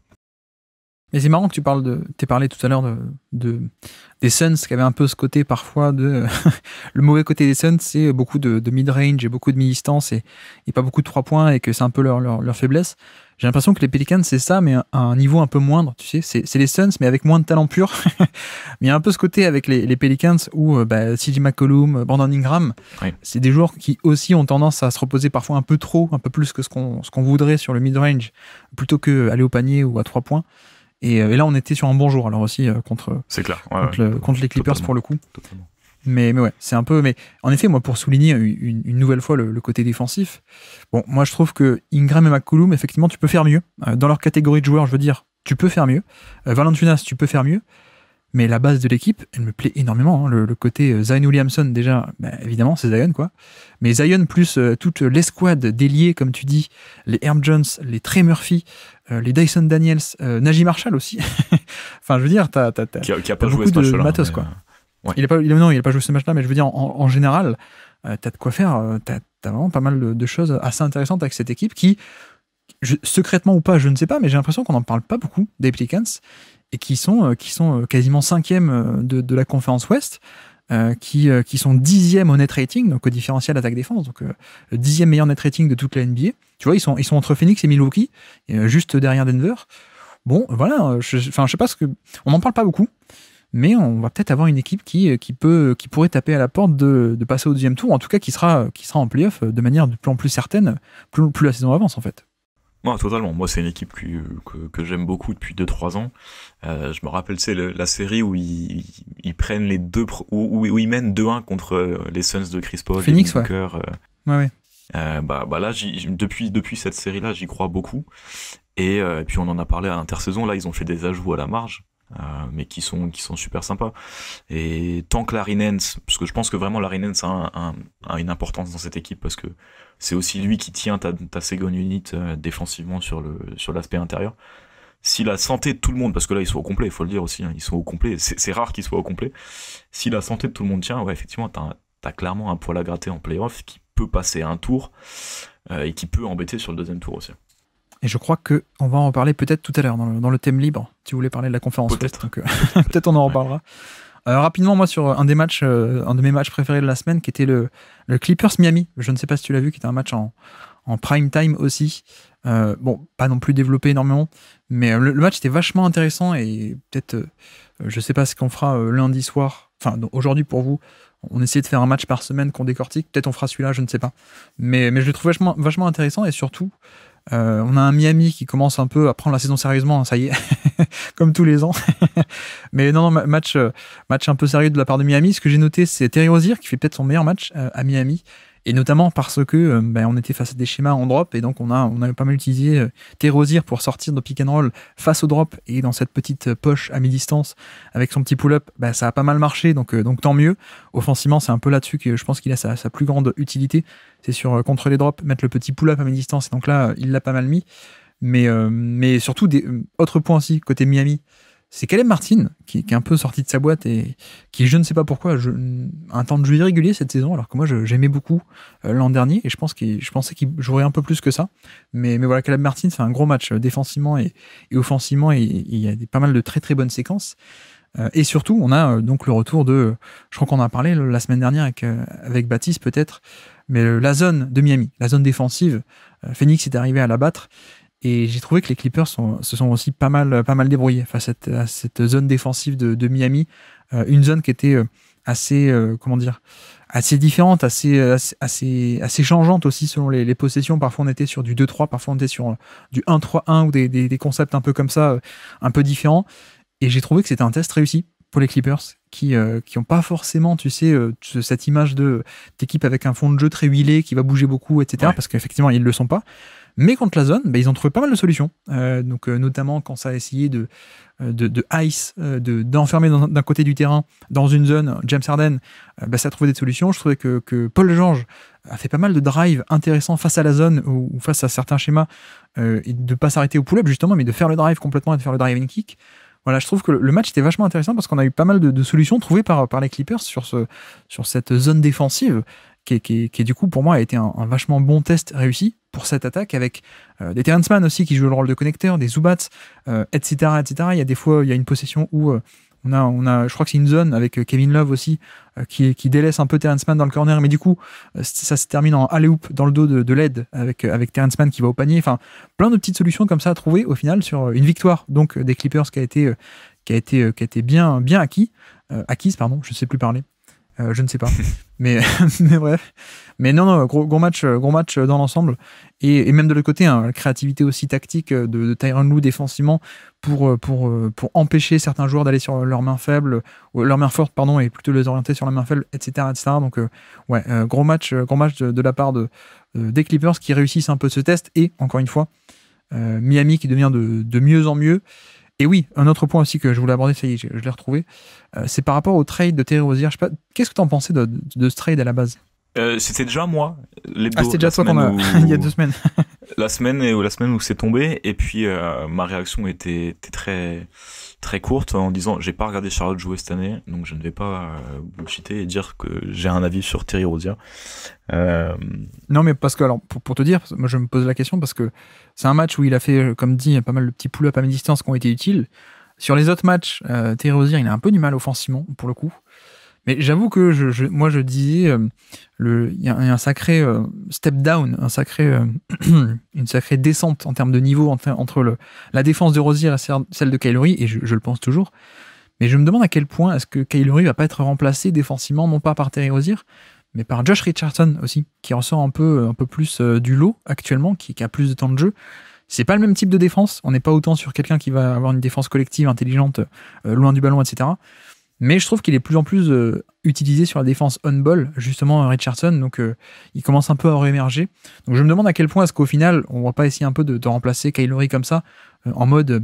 Mais c'est marrant que t'aies parlé tout à l'heure des Suns qui avaient un peu ce côté parfois de le mauvais côté des Suns, c'est beaucoup de mid-range et beaucoup de mi-distance et pas beaucoup de 3 points, et que c'est un peu leur faiblesse. J'ai l'impression que les Pelicans, c'est ça, mais à un niveau un peu moindre, tu sais. C'est les Suns, mais avec moins de talent pur. Mais il y a un peu ce côté avec les Pelicans où CJ McCollum, Brandon Ingram, oui, c'est des joueurs qui aussi ont tendance à se reposer parfois un peu plus que ce qu'on voudrait sur le mid-range, plutôt qu'aller au panier ou à 3 points. Et là, on était sur un bon jour, alors aussi, contre les Clippers, pour le coup. Totalement. Mais ouais, c'est un peu. Mais en effet, moi, pour souligner une nouvelle fois le côté défensif, bon, moi, je trouve que Ingram et McCollum, effectivement, tu peux faire mieux. Dans leur catégorie de joueurs, je veux dire, tu peux faire mieux. Valanciunas, tu peux faire mieux. Mais la base de l'équipe, elle me plaît énormément. Hein. Le côté Zion Williamson, déjà, évidemment, c'est Zion, quoi. Mais Zion plus toute l'escouade d'ailiers, comme tu dis, les Herb Jones, les Trey Murphy, les Dyson Daniels, Najee Marshall aussi. Enfin, je veux dire, qui a pas joué ce match-là, matos, quoi. Ouais. Il a pas joué ce match-là, mais je veux dire, en général, t'as de quoi faire. T'as vraiment pas mal de choses assez intéressantes avec cette équipe qui, secrètement ou pas, je ne sais pas, mais j'ai l'impression qu'on n'en parle pas beaucoup des Pelicans, et qui sont quasiment 5e de la conférence Ouest, qui sont 10e au net rating, donc au différentiel attaque-défense, donc 10e meilleur net rating de toute la NBA. Tu vois, ils sont entre Phoenix et Milwaukee, juste derrière Denver. Bon, voilà, je sais pas on n'en parle pas beaucoup, mais on va peut-être avoir une équipe qui pourrait taper à la porte de passer au deuxième tour, en tout cas qui sera en playoff de manière de plus en plus certaine, plus la saison avance en fait. Ouais, totalement. Moi, c'est une équipe que j'aime beaucoup depuis 2-3 ans. Je me rappelle, c'est la série où ils prennent les deux, où ils mènent 2-1 contre les Suns de Chris Paul, Phoenix, et Booker. Ouais. Bah là, depuis cette série-là, j'y crois beaucoup. Et puis on en a parlé à l'intersaison. Là, ils ont fait des ajouts à la marge. Mais qui sont super sympas. Et tant que Larry Nance, parce que je pense que vraiment Larry Nance a une importance dans cette équipe, parce que c'est aussi lui qui tient ta second unit défensivement sur l'aspect intérieur. Si la santé de tout le monde, parce que là ils sont au complet, il faut le dire aussi, hein, ils sont au complet, c'est rare qu'ils soient au complet. Si la santé de tout le monde tient, ouais, effectivement, t'as clairement un poil à gratter en playoff qui peut passer un tour et qui peut embêter sur le deuxième tour aussi. Et je crois qu'on va en parler peut-être tout à l'heure dans le thème libre, si vous voulez parler de la conférence Ouest. Donc peut-être on en reparlera. Rapidement, moi, sur un de mes matchs préférés de la semaine, qui était le Clippers Miami. Je ne sais pas si tu l'as vu, qui était un match en prime time aussi. Bon, pas non plus développé énormément, mais le match était vachement intéressant et peut-être, je sais pas ce qu'on fera lundi soir. Enfin, aujourd'hui pour vous, on essaie de faire un match par semaine qu'on décortique. Peut-être on fera celui-là, je ne sais pas. Mais je le trouve vachement intéressant et surtout, on a un Miami qui commence un peu à prendre la saison sérieusement, ça y est, comme tous les ans. Mais non, match un peu sérieux de la part de Miami. Ce que j'ai noté, c'est Terry Rozier qui fait peut-être son meilleur match à Miami. Et notamment parce que on était face à des schémas en drop et donc on a pas mal utilisé Terry Rozier pour sortir de pick and roll face au drop et dans cette petite poche à mi-distance avec son petit pull-up, ça a pas mal marché, donc tant mieux. Offensivement, c'est un peu là-dessus que je pense qu'il a sa plus grande utilité, c'est sur contre les drops, mettre le petit pull-up à mi-distance, et donc là il l'a pas mal mis. Mais surtout, autre point aussi côté Miami, c'est Caleb Martin qui est un peu sorti de sa boîte et qui, je ne sais pas pourquoi, un temps de jeu irrégulier cette saison, alors que moi j'aimais beaucoup l'an dernier et je pensais qu'il jouerait un peu plus que ça. Mais voilà, Caleb Martin fait un gros match défensivement et offensivement, et il y a pas mal de très très bonnes séquences. Et surtout, on a donc le retour je crois qu'on en a parlé la semaine dernière avec Baptiste peut-être, mais la zone de Miami, la zone défensive, Phoenix est arrivé à la battre. Et j'ai trouvé que les Clippers se sont aussi pas mal débrouillés face à cette zone défensive de Miami, une zone qui était assez différente, assez changeante aussi selon les possessions. Parfois on était sur du 2-3, parfois on était sur du 1-3-1 ou des concepts un peu comme ça, un peu différents. Et j'ai trouvé que c'était un test réussi pour les Clippers qui ont pas forcément, tu sais, cette image d'équipe avec un fond de jeu très huilé qui va bouger beaucoup, etc. Ouais. Parce qu'effectivement ils le sont pas. Mais contre la zone, ils ont trouvé pas mal de solutions. Donc notamment quand ça a essayé de ice, d'enfermer d'un côté du terrain dans une zone, James Harden, ça a trouvé des solutions. Je trouvais que Paul George a fait pas mal de drives intéressants face à la zone ou face à certains schémas, et de pas s'arrêter au pull-up justement, mais de faire le drive complètement et de faire le drive and kick. Voilà, je trouve que le match était vachement intéressant parce qu'on a eu pas mal de solutions trouvées par les Clippers sur cette zone défensive qui du coup pour moi a été un vachement bon test réussi pour cette attaque, avec des Terrence Mann aussi qui jouent le rôle de connecteur, des Zubats, etc. Il y a des fois, il y a une possession où on a, je crois que c'est une zone avec Kevin Love aussi qui délaisse un peu Terrence Mann dans le corner, mais du coup ça se termine en alley-oop dans le dos de l'aide avec Terrence Mann qui va au panier. Enfin, plein de petites solutions comme ça à trouver au final sur une victoire donc des Clippers qui a été bien acquise, pardon, je sais plus parler. Je ne sais pas, mais bref. Mais non, gros match dans l'ensemble, et même de l'autre côté, la créativité aussi tactique de Tyronn Lue défensivement pour empêcher certains joueurs d'aller sur leurs mains faibles ou leurs mains fortes, pardon, et plutôt les orienter sur la main faible, etc. Donc gros match de la part des Clippers qui réussissent un peu ce test, et encore une fois Miami qui devient de mieux en mieux. Et oui, un autre point aussi que je voulais aborder, ça y est, je l'ai retrouvé, c'est par rapport au trade de Terry Rozier. Je sais pas, qu'est-ce que tu en pensais de ce trade à la base ? C'était déjà moi. C'était déjà toi il y a 2 semaines. la semaine où c'est tombé, et puis ma réaction était très très courte en disant j'ai pas regardé Charlotte jouer cette année, donc je ne vais pas bullshiter et dire que j'ai un avis sur Terry Rozier. Non, mais parce que, alors, pour te dire, moi je me pose la question parce que c'est un match où il a fait, comme dit, pas mal de petits pull-up à mi-distance qui ont été utiles. Sur les autres matchs, Terry Rozier, il a un peu du mal offensivement, pour le coup. Mais j'avoue que moi je disais, il y a un sacré step down, une sacrée descente en termes de niveau entre la défense de Rozier et celle de Kyle Lowry, et je le pense toujours. Mais je me demande à quel point est-ce que Kyle Lowry va pas être remplacé défensivement, non pas par Terry Rozier, mais par Josh Richardson aussi, qui ressort un peu plus du lot actuellement, qui a plus de temps de jeu. C'est pas le même type de défense, on n'est pas autant sur quelqu'un qui va avoir une défense collective, intelligente, loin du ballon, etc. Mais je trouve qu'il est de plus en plus utilisé sur la défense on-ball, justement Richardson, donc il commence un peu à réémerger. Donc je me demande à quel point est-ce qu'au final, on va pas essayer un peu de remplacer Kyle Lowry comme ça, en mode,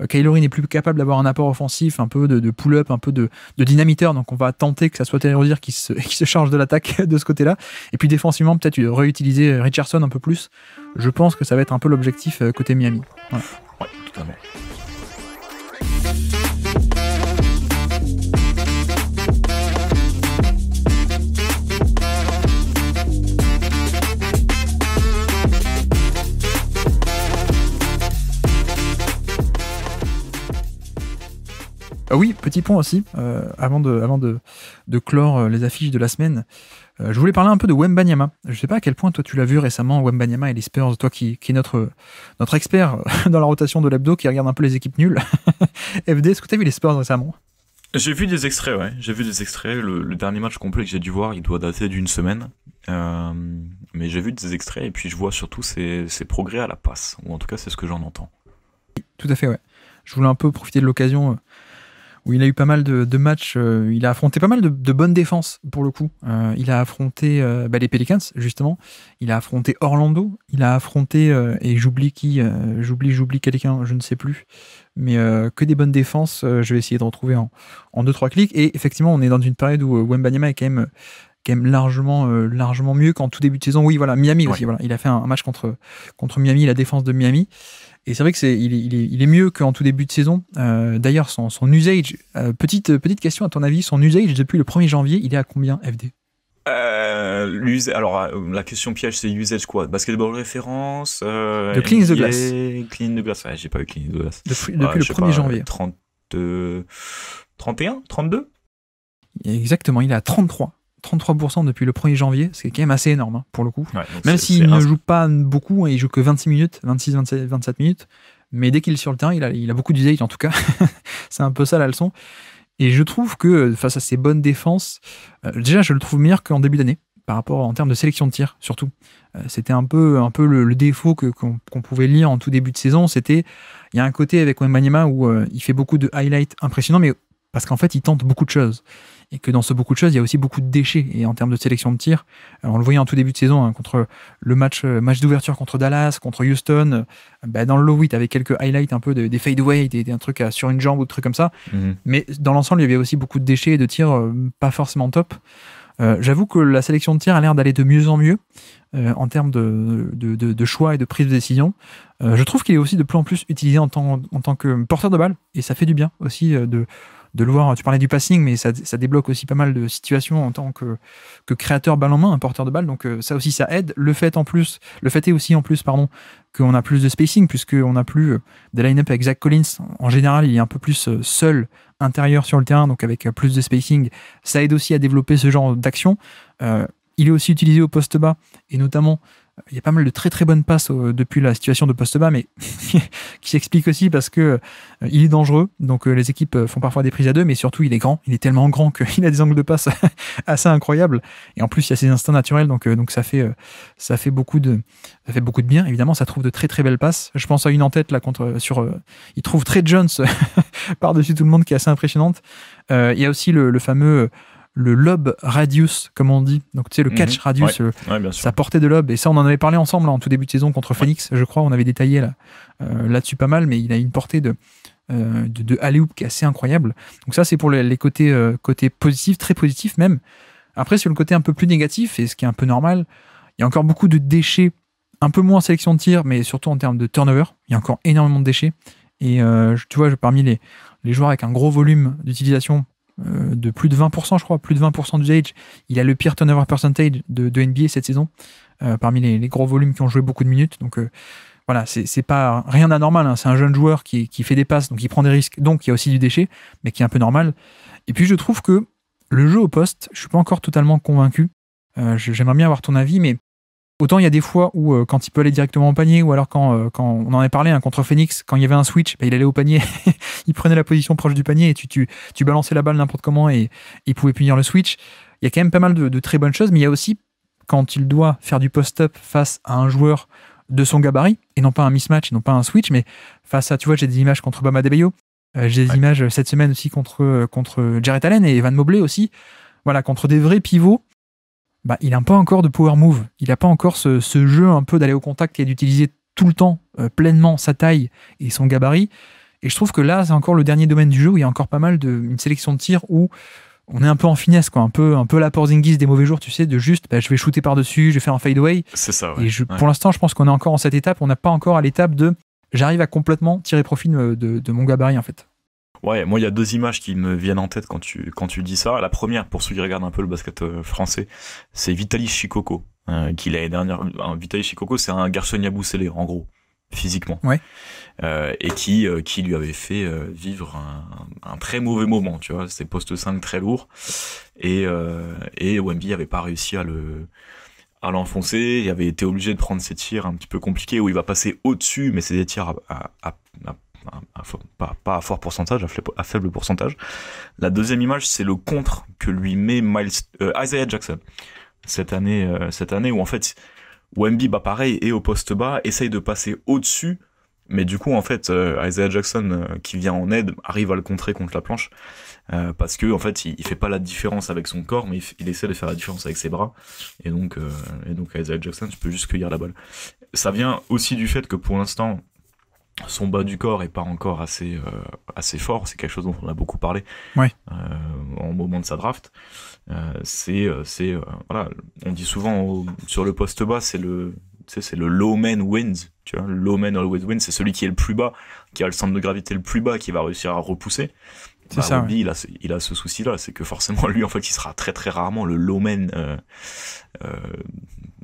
Kyle Lowry n'est plus capable d'avoir un apport offensif, un peu de pull-up, un peu de dynamiteur, donc on va tenter que ça soit Terry Rozier qui se charge de l'attaque de ce côté-là, et puis défensivement peut-être réutiliser Richardson un peu plus. Je pense que ça va être un peu l'objectif côté Miami. Voilà. Ouais, totalement. Oui, petit point aussi, avant de clore les affiches de la semaine, je voulais parler un peu de Wembanyama. Je sais pas à quel point toi tu l'as vu récemment, Wembanyama et les Spurs, toi qui est notre expert dans la rotation de l'hebdo, qui regarde un peu les équipes nulles. FD, est-ce que tu as vu les Spurs récemment? J'ai vu des extraits, ouais. J'ai vu des extraits. Le dernier match complet que j'ai dû voir, il doit dater d'une semaine. Mais j'ai vu des extraits et puis je vois surtout ses progrès à la passe. Ou en tout cas, c'est ce que j'en entends. Tout à fait, ouais. Je voulais un peu profiter de l'occasion où il a eu pas mal de matchs. Il a affronté pas mal de bonnes défenses, pour le coup. Il a affronté les Pelicans, justement. Il a affronté Orlando. Il a affronté, et j'oublie qui, j'oublie quelqu'un, je ne sais plus. Mais que des bonnes défenses. Je vais essayer de retrouver en 2-3 clics. Et effectivement, on est dans une période où Wembanyama est quand même largement mieux qu'en tout début de saison. Oui, voilà, Miami aussi. Voilà. Il a fait un match contre Miami, la défense de Miami. Et c'est vrai que il est mieux qu'en tout début de saison. D'ailleurs, son usage, petite question à ton avis, son usage depuis le 1er janvier, il est à combien, FD? Alors, la question piège, c'est usage quoi? Basketball référence de clean the glass. Clean the glass, ouais, j'ai pas eu clean the glass. Depuis le 1er janvier. 31, 32? Exactement, il est à 33% depuis le 1er janvier, ce qui est quand même assez énorme, hein, pour le coup. Ouais, même s'il ne joue pas beaucoup, il joue que 26 minutes, 26, 27 minutes, mais dès qu'il est sur le terrain, il a beaucoup d'usage en tout cas. C'est un peu ça la leçon. Et je trouve que face à ces bonnes défenses, déjà je le trouve meilleur qu'en début d'année, par rapport en termes de sélection de tir, surtout. C'était un peu le défaut qu'on pouvait lire en tout début de saison. Il y a un côté avec Wembanyama où il fait beaucoup de highlights impressionnants, mais parce qu'en fait il tente beaucoup de choses. Et que dans ce beaucoup de choses, il y a aussi beaucoup de déchets. Et en termes de sélection de tir, on le voyait en tout début de saison, hein, contre le match d'ouverture contre Dallas, contre Houston, dans le low 8, avec quelques highlights un peu des fadeaways, des trucs sur une jambe ou des trucs comme ça. Mm-hmm. Mais dans l'ensemble, il y avait aussi beaucoup de déchets et de tirs pas forcément top. J'avoue que la sélection de tir a l'air d'aller de mieux en mieux en termes de choix et de prise de décision. Je trouve qu'il est aussi de plus en plus utilisé en tant que porteur de balle. Et ça fait du bien aussi de le voir. Tu parlais du passing, mais ça débloque aussi pas mal de situations en tant que créateur balle en main, un porteur de balle. Donc ça aussi, ça aide. Le fait est aussi en plus, qu'on a plus de spacing, puisqu'on n'a plus des line-up avec Zach Collins. En général, il est un peu plus seul intérieur sur le terrain, donc avec plus de spacing. Ça aide aussi à développer ce genre d'action. Il est aussi utilisé au poste bas, et notamment il y a pas mal de très très bonnes passes depuis la situation de poste bas, mais qui s'explique aussi parce que il est dangereux, donc les équipes font parfois des prises à deux, mais surtout il est grand, il est tellement grand qu'il a des angles de passe assez incroyables, et en plus il y a ses instincts naturels, donc ça fait beaucoup de bien. Évidemment, ça trouve de très très belles passes. Je pense à une en tête là il trouve Trey Jones par-dessus tout le monde, qui est assez impressionnante. Il y a aussi le fameux le lob radius, comme on dit, donc tu sais, le catch radius, sa portée de lob, et ça on en avait parlé ensemble là, en tout début de saison contre Phoenix, je crois, on avait détaillé là-dessus pas mal, mais il a une portée de alley-oop qui est assez incroyable. Donc ça c'est pour les côtés positifs, très positifs même. Après, sur le côté un peu plus négatif, et ce qui est un peu normal, il y a encore beaucoup de déchets, un peu moins en sélection de tir, mais surtout en termes de turnover, il y a encore énormément de déchets, et tu vois, parmi les joueurs avec un gros volume d'utilisation, de plus de 20%, je crois, plus de 20% d'usage. Il a le pire turnover percentage de NBA cette saison, parmi les gros volumes qui ont joué beaucoup de minutes. Donc voilà, c'est pas rien d'anormal, hein. C'est un jeune joueur qui fait des passes, donc il prend des risques, donc il y a aussi du déchet, mais qui est un peu normal. Et puis je trouve que le jeu au poste, je suis pas encore totalement convaincu. J'aimerais bien avoir ton avis, mais autant il y a des fois où quand il peut aller directement au panier, ou alors quand on en avait parlé contre Phoenix, quand il y avait un switch, il allait au panier, il prenait la position proche du panier et tu balançais la balle n'importe comment et il pouvait punir le switch. Il y a quand même pas mal de très bonnes choses, mais il y a aussi quand il doit faire du post-up face à un joueur de son gabarit, et non pas un mismatch, non pas un switch, mais face à, tu vois, j'ai des images contre Bam Adebayo, j'ai des images cette semaine aussi contre Jarrett Allen et Evan Mobley aussi, voilà, contre des vrais pivots. Il n'a pas encore de power move, il n'a pas encore ce jeu un peu d'aller au contact et d'utiliser tout le temps pleinement sa taille et son gabarit. Et je trouve que là, c'est encore le dernier domaine du jeu où il y a encore pas mal une sélection de tirs où on est un peu en finesse, quoi, un peu la Porzingis des mauvais jours, tu sais, de juste, je vais shooter par-dessus, je vais faire un fadeaway. C'est ça, ouais. Et pour l'instant, je pense qu'on est encore en cette étape, on n'a pas encore à l'étape de j'arrive à complètement tirer profit de mon gabarit, en fait. Ouais, moi il y a deux images qui me viennent en tête quand tu dis ça. La première, pour ceux qui regardent un peu le basket français, c'est Vitaly Chikoko, qui l'année dernière. Vitaly Chikoko, c'est un garçon Yabusele, en gros, physiquement, ouais. Et qui lui avait fait vivre un très mauvais moment, tu vois. C'était poste 5 très lourd, et Wemby avait pas réussi à l'enfoncer. Il avait été obligé de prendre ses tirs un petit peu compliqués où il va passer au-dessus, mais c'est des tirs pas à fort pourcentage, à faible pourcentage. La deuxième image, c'est le contre que lui met Isaiah Jackson cette année où en fait Wemby, pareil, est au poste bas, essaye de passer au-dessus, mais du coup en fait Isaiah Jackson qui vient en aide arrive à le contrer contre la planche, parce que en fait il fait pas la différence avec son corps, mais il essaie de faire la différence avec ses bras, et donc Isaiah Jackson, tu peux juste cueillir la balle. Ça vient aussi du fait que pour l'instant son bas du corps est pas encore assez fort. C'est quelque chose dont on a beaucoup parlé, ouais. Au moment de sa draft. Voilà, on dit souvent sur le poste bas, c'est le low man wins, tu vois, le low man always wins, c'est celui qui est le plus bas, qui a le centre de gravité le plus bas, qui va réussir à repousser. C'est ça. Wemby, ouais. il a ce souci-là, c'est que forcément lui, en fait, il sera très très rarement le low man.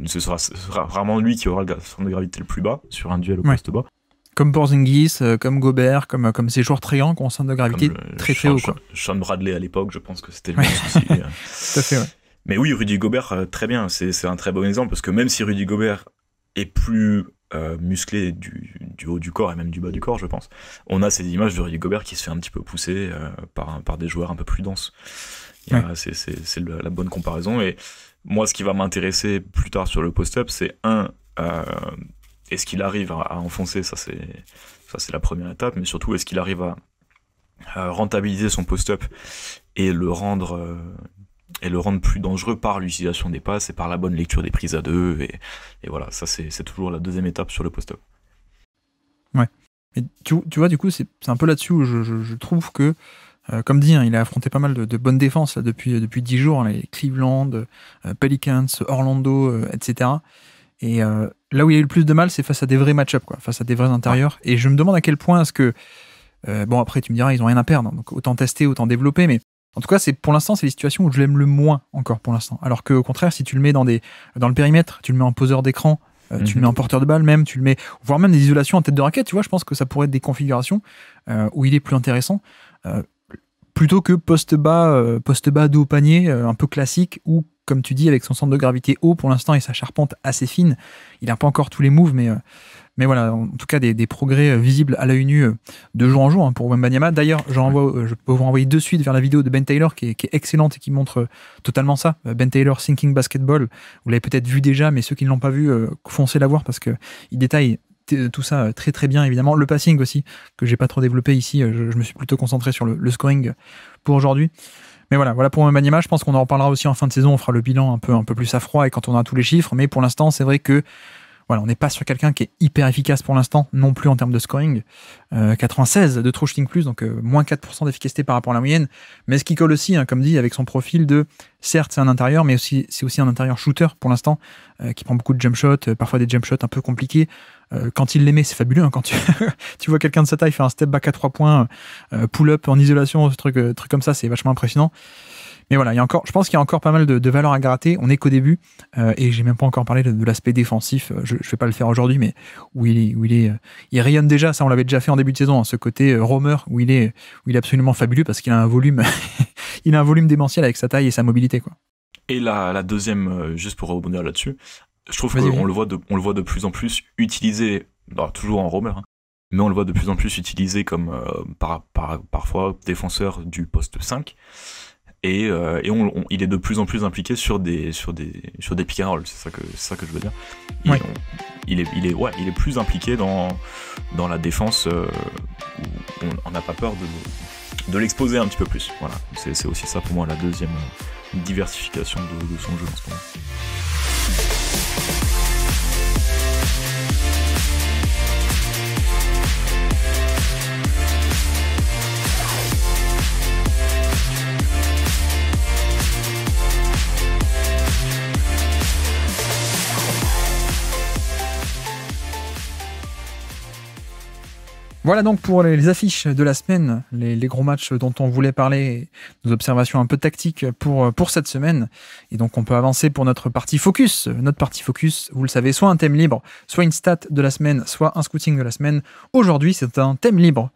Ce sera rarement lui qui aura le centre de gravité le plus bas sur un duel au poste bas. Comme Porzingis, comme Gobert, comme ces joueurs très grands qui ont un centre de gravité très très haut. Sean Bradley à l'époque, je pense que c'était le même souci. Tout à fait, ouais. Mais oui, Rudy Gobert, très bien. C'est un très bon exemple, parce que même si Rudy Gobert est plus musclé du haut du corps et même du bas du corps, je pense, on a ces images de Rudy Gobert qui se fait un petit peu pousser par des joueurs un peu plus denses. C'est la bonne comparaison. Et moi, ce qui va m'intéresser plus tard sur le post-up, c'est est-ce qu'il arrive à enfoncer, ça c'est la première étape, mais surtout est-ce qu'il arrive à rentabiliser son post-up et le rendre plus dangereux par l'utilisation des passes et par la bonne lecture des prises à deux, et voilà, ça c'est toujours la deuxième étape sur le post-up. Ouais. Et tu vois, du coup, c'est un peu là-dessus où je trouve que, comme dit, il a affronté pas mal de bonnes défenses là, depuis 10 jours, les Cleveland, Pelicans, Orlando, etc. Et là où il a eu le plus de mal, c'est face à des vrais match-ups, face à des vrais intérieurs. Et je me demande à quel point est-ce que... bon, après, tu me diras, ils ont rien à perdre, donc autant tester, autant développer, mais en tout cas, pour l'instant, c'est les situations où je l'aime le moins encore pour l'instant. Alors qu'au contraire, si tu le mets dans le périmètre, tu le mets en poseur d'écran, tu le mets en porteur de balle même, tu le mets, voire même des isolations en tête de raquette, tu vois, je pense que ça pourrait être des configurations où il est plus intéressant, plutôt que poste bas dos au panier, un peu classique, où, comme tu dis, avec son centre de gravité haut pour l'instant et sa charpente assez fine, il n'a pas encore tous les moves, mais voilà, en tout cas des progrès visibles à l'œil nu de jour en jour pour Wembanyama. D'ailleurs, je peux vous renvoyer de suite vers la vidéo de Ben Taylor qui est excellente et qui montre totalement ça. Ben Taylor Thinking Basketball, vous l'avez peut-être vu déjà, mais ceux qui ne l'ont pas vu, foncez la voir parce qu'il détaille tout ça très très bien, évidemment. Le passing aussi, que j'ai pas trop développé ici, je me suis plutôt concentré sur le scoring pour aujourd'hui. Mais voilà pour Wembanyama, je pense qu'on en reparlera aussi en fin de saison, on fera le bilan un peu plus à froid et quand on a tous les chiffres, mais pour l'instant, c'est vrai que voilà, on n'est pas sur quelqu'un qui est hyper efficace pour l'instant, non plus en termes de scoring. 96 de true shooting plus, donc moins 4% d'efficacité par rapport à la moyenne. Mais ce qui colle aussi, comme dit, avec son profil de, certes, c'est un intérieur, mais c'est aussi un intérieur shooter pour l'instant, qui prend beaucoup de jump shots, parfois des jump shots un peu compliqués. Quand il les met, c'est fabuleux. Quand tu vois quelqu'un de sa taille faire un step back à 3 points, pull-up en isolation, truc comme ça, c'est vachement impressionnant. Mais voilà, je pense qu'il y a encore pas mal de valeur à gratter. On est qu'au début, et j'ai même pas encore parlé de l'aspect défensif. Je vais pas le faire aujourd'hui, mais où il rayonne déjà. Ça, on l'avait déjà fait en début de saison, ce côté roamer où il est absolument fabuleux parce qu'il a un volume, il a un volume démentiel avec sa taille et sa mobilité, quoi. Et la deuxième, juste pour rebondir là-dessus, je trouve Vas-y, qu'on le voit de plus en plus utilisé, toujours en roamer, hein, mais on le voit de plus en plus utilisé comme parfois défenseur du poste 5. Et il est de plus en plus impliqué sur des pick and roll, c'est ça que je veux dire. Il est plus impliqué dans la défense, où on n'a pas peur de l'exposer un petit peu plus. Voilà, c'est aussi ça pour moi la deuxième diversification de son jeu en ce moment. Voilà donc pour les affiches de la semaine, les gros matchs dont on voulait parler, nos observations un peu tactiques pour cette semaine. Et donc on peut avancer pour notre partie focus. Notre partie focus, vous le savez, soit un thème libre, soit une stat de la semaine, soit un scouting de la semaine. Aujourd'hui, c'est un thème libre.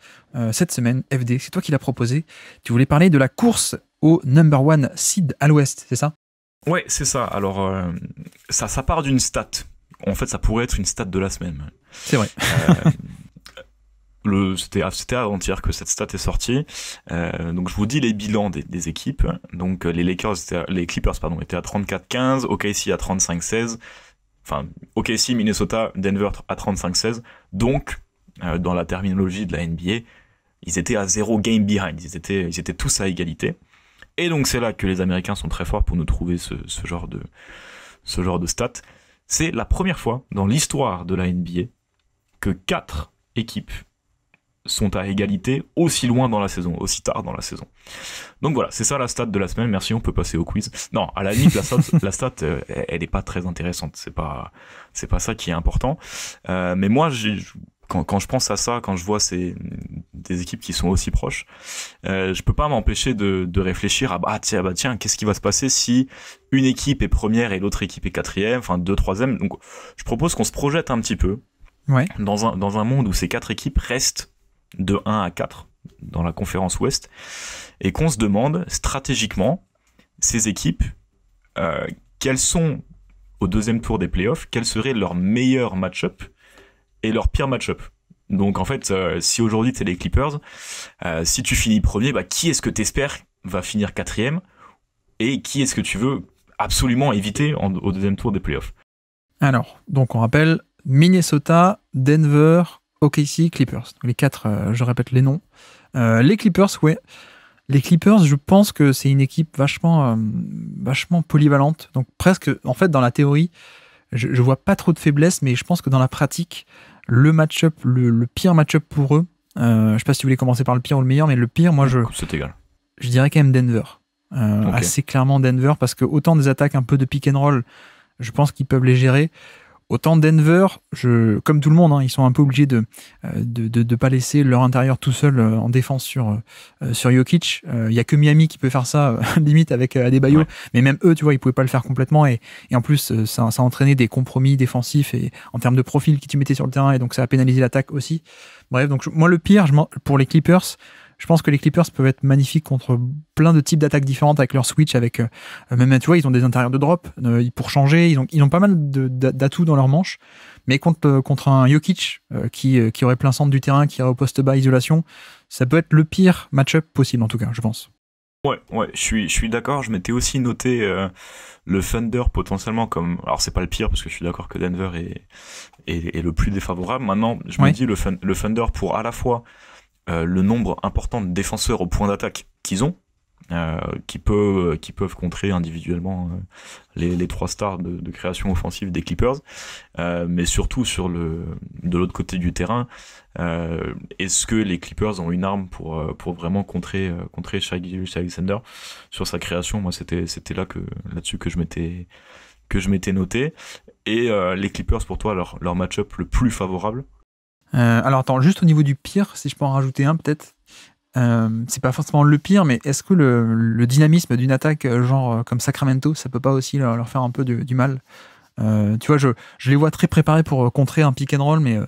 Cette semaine, FD, c'est toi qui l'as proposé. Tu voulais parler de la course au number one seed à l'ouest, c'est ça ? Ouais, c'est ça. Alors, ça part d'une stat. En fait, ça pourrait être une stat de la semaine. C'est vrai. C'était avant-hier que cette stat est sortie. Donc je vous dis les bilans des équipes. Donc les Clippers étaient à 34-15, OKC à 35-16. Enfin, OKC, Minnesota, Denver à 35-16. Donc dans la terminologie de la NBA, ils étaient à 0 game behind. Ils étaient tous à égalité. Et donc c'est là que les Américains sont très forts pour nous trouver ce genre de stat. C'est la première fois dans l'histoire de la NBA que 4 équipes sont à égalité aussi loin dans la saison, aussi tard dans la saison. Donc voilà, c'est ça la stat de la semaine. Merci, on peut passer au quiz. Non, à la limite, la stat, elle est pas très intéressante. C'est pas ça qui est important. Mais moi, quand je pense à ça, quand je vois des équipes qui sont aussi proches, je peux pas m'empêcher de réfléchir à tiens, qu'est-ce qui va se passer si une équipe est première et l'autre équipe est quatrième, enfin 2, 3e. Donc je propose qu'on se projette un petit peu dans un monde où ces 4 équipes restent de 1 à 4 dans la conférence Ouest, et qu'on se demande stratégiquement, ces équipes, quels sont, au deuxième tour des playoffs, quels seraient leurs meilleurs match-up et leurs pires match-up. Donc en fait, si aujourd'hui t'es les Clippers, si tu finis premier, qui est-ce que t'espères va finir 4e, et qui est-ce que tu veux absolument éviter au deuxième tour des playoffs? Alors, donc on rappelle, Minnesota, Denver, OKC, Clippers. Les 4, je répète les noms. Les Clippers, ouais. Les Clippers, je pense que c'est une équipe vachement polyvalente. Donc presque, en fait, dans la théorie, je vois pas trop de faiblesses, mais je pense que dans la pratique, le match-up, le pire match-up pour eux, je sais pas si vous voulez commencer par le pire ou le meilleur, mais le pire, moi, c'est égal. Je dirais quand même Denver. Okay. Assez clairement Denver, parce que autant des attaques un peu de pick and roll, je pense qu'ils peuvent les gérer. Autant Denver, comme tout le monde, ils sont un peu obligés de pas laisser leur intérieur tout seul en défense sur Jokic. Il y a que Miami qui peut faire ça, limite avec Adebayo. Ouais. Mais même eux, tu vois, ils pouvaient pas le faire complètement. Et en plus, ça a entraîné des compromis défensifs et en termes de profil qui tu mettais sur le terrain. Et donc, ça a pénalisé l'attaque aussi. Bref, donc moi, le pire, pour les Clippers, je pense que les Clippers peuvent être magnifiques contre plein de types d'attaques différentes avec leur switch, avec même, tu vois, ils ont des intérieurs de drop pour changer, ils ont pas mal d'atouts dans leur manche, mais contre un Jokic qui aurait plein centre du terrain, qui aurait au poste bas isolation, ça peut être le pire match-up possible en tout cas, je pense. Ouais, je suis d'accord. Je m'étais aussi noté le Thunder potentiellement comme. Alors c'est pas le pire parce que je suis d'accord que Denver est le plus défavorable. Maintenant, je me dis le Thunder pour à la fois le nombre important de défenseurs au point d'attaque qu'ils ont, qui peuvent contrer individuellement les 3 stars de création offensive des Clippers, mais surtout de l'autre côté du terrain, est-ce que les Clippers ont une arme pour vraiment contrer Shai Alexander sur sa création? Moi c'était là-dessus que je m'étais noté. Et les Clippers, pour toi, leur match-up le plus favorable? Alors attends, juste au niveau du pire, si je peux en rajouter un peut-être, c'est pas forcément le pire, mais est-ce que le dynamisme d'une attaque genre comme Sacramento, ça peut pas aussi leur faire un peu du mal? Tu vois, je les vois très préparés pour contrer un pick and roll, mais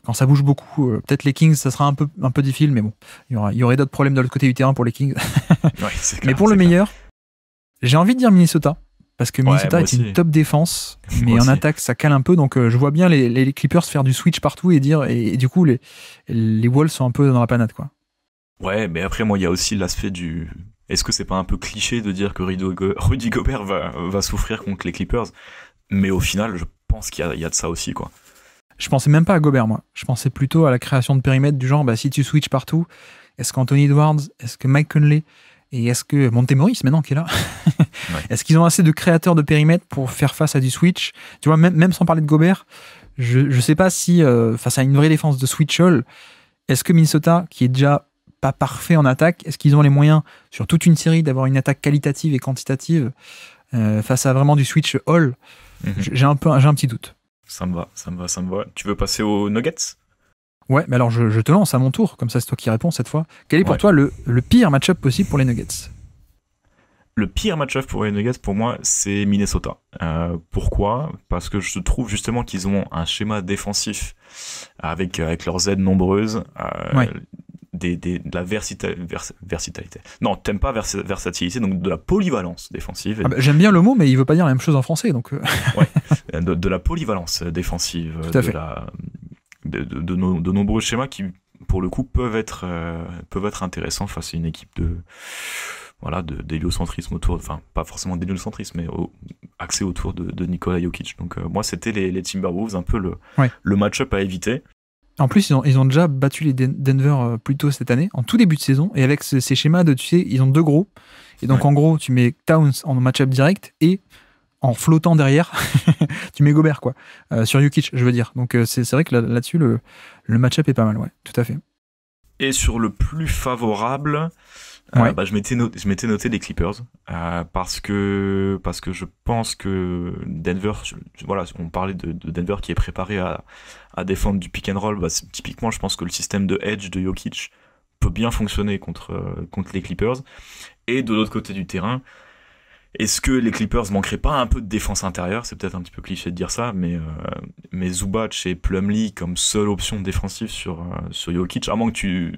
quand ça bouge beaucoup, peut-être les Kings, ça sera un peu difficile, mais bon, il y aurait d'autres problèmes de l'autre côté du terrain pour les Kings. Ouais, c'est clair, Mais pour le c'est clair. meilleur, j'ai envie de dire Minnesota. Parce que Minnesota moi est une aussi. top défense, mais Moi en aussi. attaque, ça cale un peu. Donc, je vois bien les Clippers faire du switch partout et du coup, les Wolves sont un peu dans la panade, quoi. Ouais, mais après, moi, il y a aussi l'aspect du. Est-ce que c'est pas un peu cliché de dire que Rudy Gobert va souffrir contre les Clippers? Mais au final, je pense qu'il y a de ça aussi, quoi. Je pensais même pas à Gobert, moi. Je pensais plutôt à la création de périmètre du genre, bah, si tu switches partout, est-ce qu'Anthony Edwards, est-ce que Mike Conley et est-ce que Monte-Morris, maintenant qui est là, Ouais. est-ce qu'ils ont assez de créateurs de périmètre pour faire face à du switch? Tu vois, même sans parler de Gobert, je sais pas si, face à une vraie défense de switch all, est-ce que Minnesota, qui est déjà pas parfait en attaque, est-ce qu'ils ont les moyens, sur toute une série, d'avoir une attaque qualitative et quantitative face à vraiment du switch all? Mhm. J'ai un petit doute. Ça me va, ça me va, ça me va. Tu veux passer aux Nuggets? Ouais, mais alors je te lance à mon tour, comme ça c'est toi qui réponds cette fois. Quel est pour Ouais. toi le pire match-up possible pour les Nuggets? Le pire match-up pour les Nuggets, pour moi, c'est Minnesota. Pourquoi? Parce que je trouve justement qu'ils ont un schéma défensif avec leurs aides nombreuses, Ouais. de la versatilité. Non, t'aimes pas versatilité, donc de la polyvalence défensive. Ah bah, j'aime bien le mot, mais il veut pas dire la même chose en français, donc De la polyvalence défensive, Tout à fait. de nombreux schémas qui, pour le coup, peuvent être intéressants face à une équipe d'héliocentrisme autour, enfin, pas forcément d'héliocentrisme, mais axé autour de Nikola Jokic. Donc, moi, c'était les Timberwolves, un peu le match-up à éviter. En plus ils ont déjà battu les Denver plus tôt cette année, en tout début de saison, et avec ces schémas de, tu sais, ils ont deux gros, et donc Ouais. en gros tu mets Towns en match-up direct, et en flottant derrière, tu mets Gobert, quoi, sur Jokic, je veux dire. Donc c'est vrai que là-dessus, le match-up est pas mal, ouais, tout à fait. Et sur le plus favorable, Ouais. je m'étais noté les Clippers parce que je pense que Denver, voilà, on parlait de Denver qui est préparé à défendre du pick and roll. Bah, typiquement, je pense que le système de edge de Jokic peut bien fonctionner contre les Clippers. Et de l'autre côté du terrain, est-ce que les Clippers manqueraient pas un peu de défense intérieure? C'est peut-être un petit peu cliché de dire ça, mais Zubac et Plumlee comme seule option défensive sur Jokic, à moins que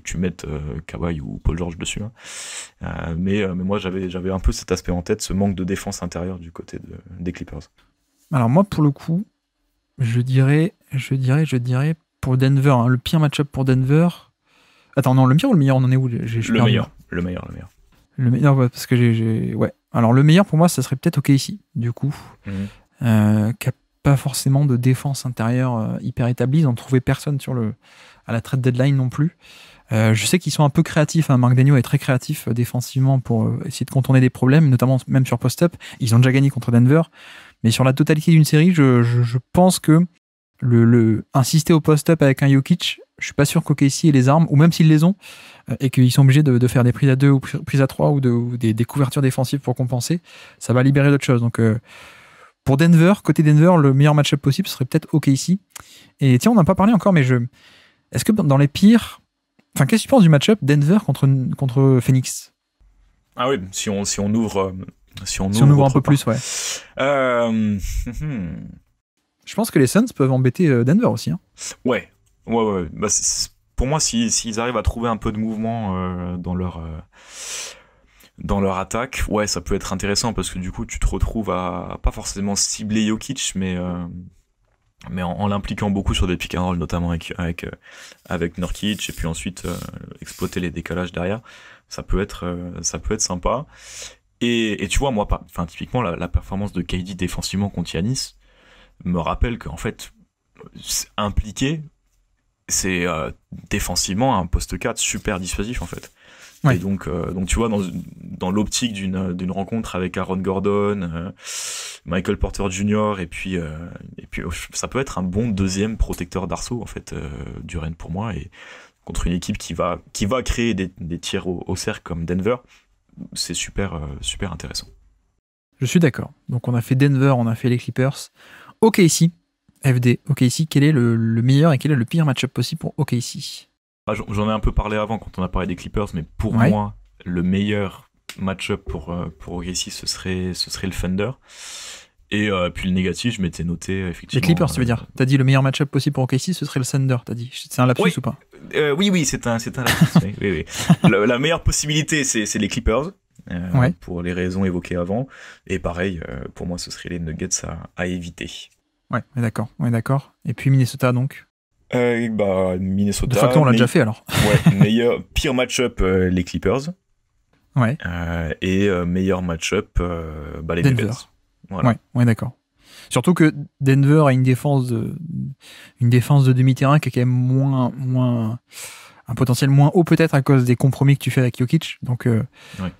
tu mettes Kawhi ou Paul George dessus. Hein. Mais moi, j'avais un peu cet aspect en tête, ce manque de défense intérieure du côté des Clippers. Alors moi, pour le coup, je dirais pour Denver, hein, le pire match-up pour Denver. Attends, non, le pire ou le meilleur, on en est où? J'ai Le perdu. meilleur, le meilleur, le meilleur. Le meilleur, ouais, parce que ouais. Alors le meilleur pour moi, ça serait peut-être OKC, du coup, qui a pas forcément de défense intérieure hyper établie. Ils n'ont trouvé personne à la trade deadline non plus. Je sais qu'ils sont un peu créatifs. Hein. Marc Daigneault est très créatif défensivement pour essayer de contourner des problèmes, notamment même sur post-up. Ils ont déjà gagné contre Denver. Mais sur la totalité d'une série, je pense que insister au post-up avec un Jokic, je suis pas sûr qu'OKC ait les armes, ou même s'ils les ont, et qu'ils sont obligés de faire des prises à 2 ou prises à 3 ou des couvertures défensives pour compenser, ça va libérer d'autres choses. Donc pour Denver, côté Denver, le meilleur match-up possible serait peut-être OKC. Et tiens, on n'a pas parlé encore, mais est-ce que dans les pires... Enfin, qu'est-ce que tu penses du match-up Denver contre Phoenix? Ah oui, si on ouvre... Si on ouvre un peu autre plus, ouais. part. Je pense que les Suns peuvent embêter Denver aussi. Hein. Ouais. Bah, pour moi, s'ils arrivent à trouver un peu de mouvement dans leur attaque, ouais, ça peut être intéressant parce que du coup, tu te retrouves à pas forcément cibler Jokic, mais en l'impliquant beaucoup sur des pick and roll, notamment avec Nurkic, et puis ensuite exploiter les décalages derrière. Ça peut être sympa. Et tu vois, moi, typiquement, la performance de KD défensivement contre Giannis me rappelle qu'en fait, impliqué, c'est défensivement un poste 4 super dissuasif en fait. Ouais. Et donc tu vois, dans l'optique d'une rencontre avec Aaron Gordon, Michael Porter Jr. et puis ça peut être un bon deuxième protecteur d'arceau en fait, Duren pour moi, et contre une équipe qui va créer des tirs au cercle comme Denver, c'est super intéressant. Je suis d'accord. Donc on a fait Denver, on a fait les Clippers. OKC, FD, OKC, quel est le meilleur et quel est le pire match-up possible pour OKC? J'en ai un peu parlé avant quand on a parlé des Clippers, mais pour moi, le meilleur match-up pour OKC, ce serait le Thunder. Et puis le négatif, je m'étais noté effectivement. Les Clippers, tu veux dire. T'as dit le meilleur match-up possible pour OKC, ce serait le Thunder, t'as dit. C'est un lapsus ou pas? Oui, c'est un lapsus. oui. La meilleure possibilité, c'est les Clippers, pour les raisons évoquées avant. Et pareil, pour moi, ce serait les Nuggets à éviter. Ouais, on est d'accord. Et puis Minnesota, donc. Minnesota. De facto, on l'a déjà fait alors. Ouais, pire match-up, les Clippers. Ouais. Et meilleur match-up, les Denver. Nuggets. Voilà. Ouais, d'accord. Surtout que Denver a une défense de demi-terrain qui est quand même un potentiel moins haut peut-être à cause des compromis que tu fais avec Jokic. Donc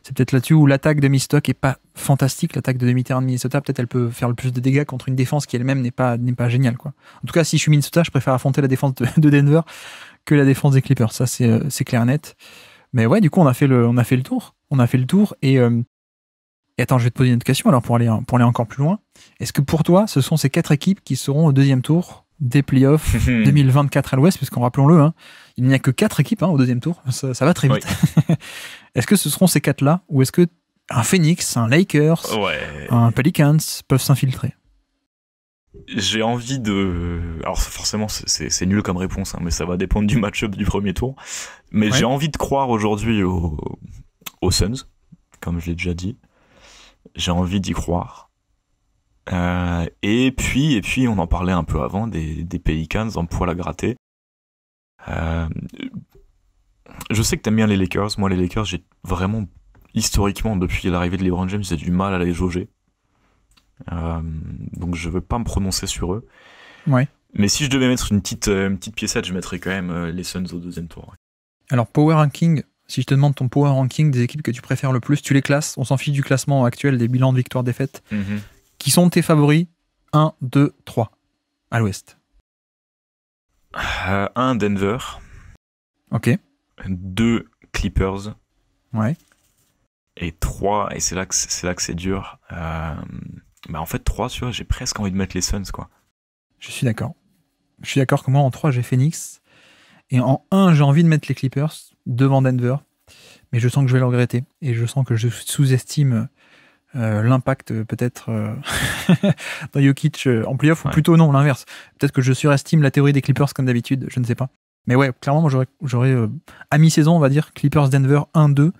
c'est peut-être là-dessus où l'attaque de Mistock est pas fantastique. L'attaque de demi-terrain de Minnesota, peut-être elle peut faire le plus de dégâts contre une défense qui elle-même n'est pas géniale, quoi. En tout cas, si je suis Minnesota, je préfère affronter la défense de Denver que la défense des Clippers. Ça, c'est clair et net. Mais ouais, du coup, on a fait le tour. Et attends, je vais te poser une autre question alors pour aller encore plus loin. Est-ce que pour toi, ce sont ces 4 équipes qui seront au deuxième tour des playoffs 2024 à l'Ouest, puisqu'on rappelons-le, il n'y a que 4 équipes au deuxième tour, ça va très vite. Oui. Est-ce que ce seront ces 4-là, ou est-ce que un Phoenix, un Lakers, un Pelicans peuvent s'infiltrer? J'ai envie de... Alors forcément, c'est nul comme réponse, mais ça va dépendre du match-up du premier tour. Mais j'ai envie de croire aujourd'hui aux Suns, comme je l'ai déjà dit. J'ai envie d'y croire. Et puis, on en parlait un peu avant, des Pelicans en poil à gratter. Je sais que t'aimes bien les Lakers. Moi, les Lakers, j'ai vraiment, historiquement, depuis l'arrivée de LeBron James, j'ai du mal à les jauger. Donc, je veux pas me prononcer sur eux. Ouais. Mais si je devais mettre une petite piécette, je mettrais quand même les Suns au deuxième tour. Alors, Power Ranking... Si je te demande ton power ranking des équipes que tu préfères le plus, tu les classes, on s'en fiche du classement actuel des bilans de victoires-défaites. Qui sont tes favoris 1, 2, 3 à l'Ouest? 1, Denver. Ok. 2, Clippers. Ouais. Et 3, et c'est là que c'est dur. En fait, 3, tu vois, j'ai presque envie de mettre les Suns, quoi. Je suis d'accord que moi, en 3, j'ai Phoenix. Et en 1, j'ai envie de mettre les Clippers devant Denver, mais je sens que je vais le regretter et je sens que je sous-estime l'impact peut-être dans Jokic en playoff, ou plutôt non, l'inverse. Peut-être que je surestime la théorie des Clippers comme d'habitude, je ne sais pas. Mais ouais, clairement, moi j'aurais à mi-saison, on va dire, Clippers-Denver 1-2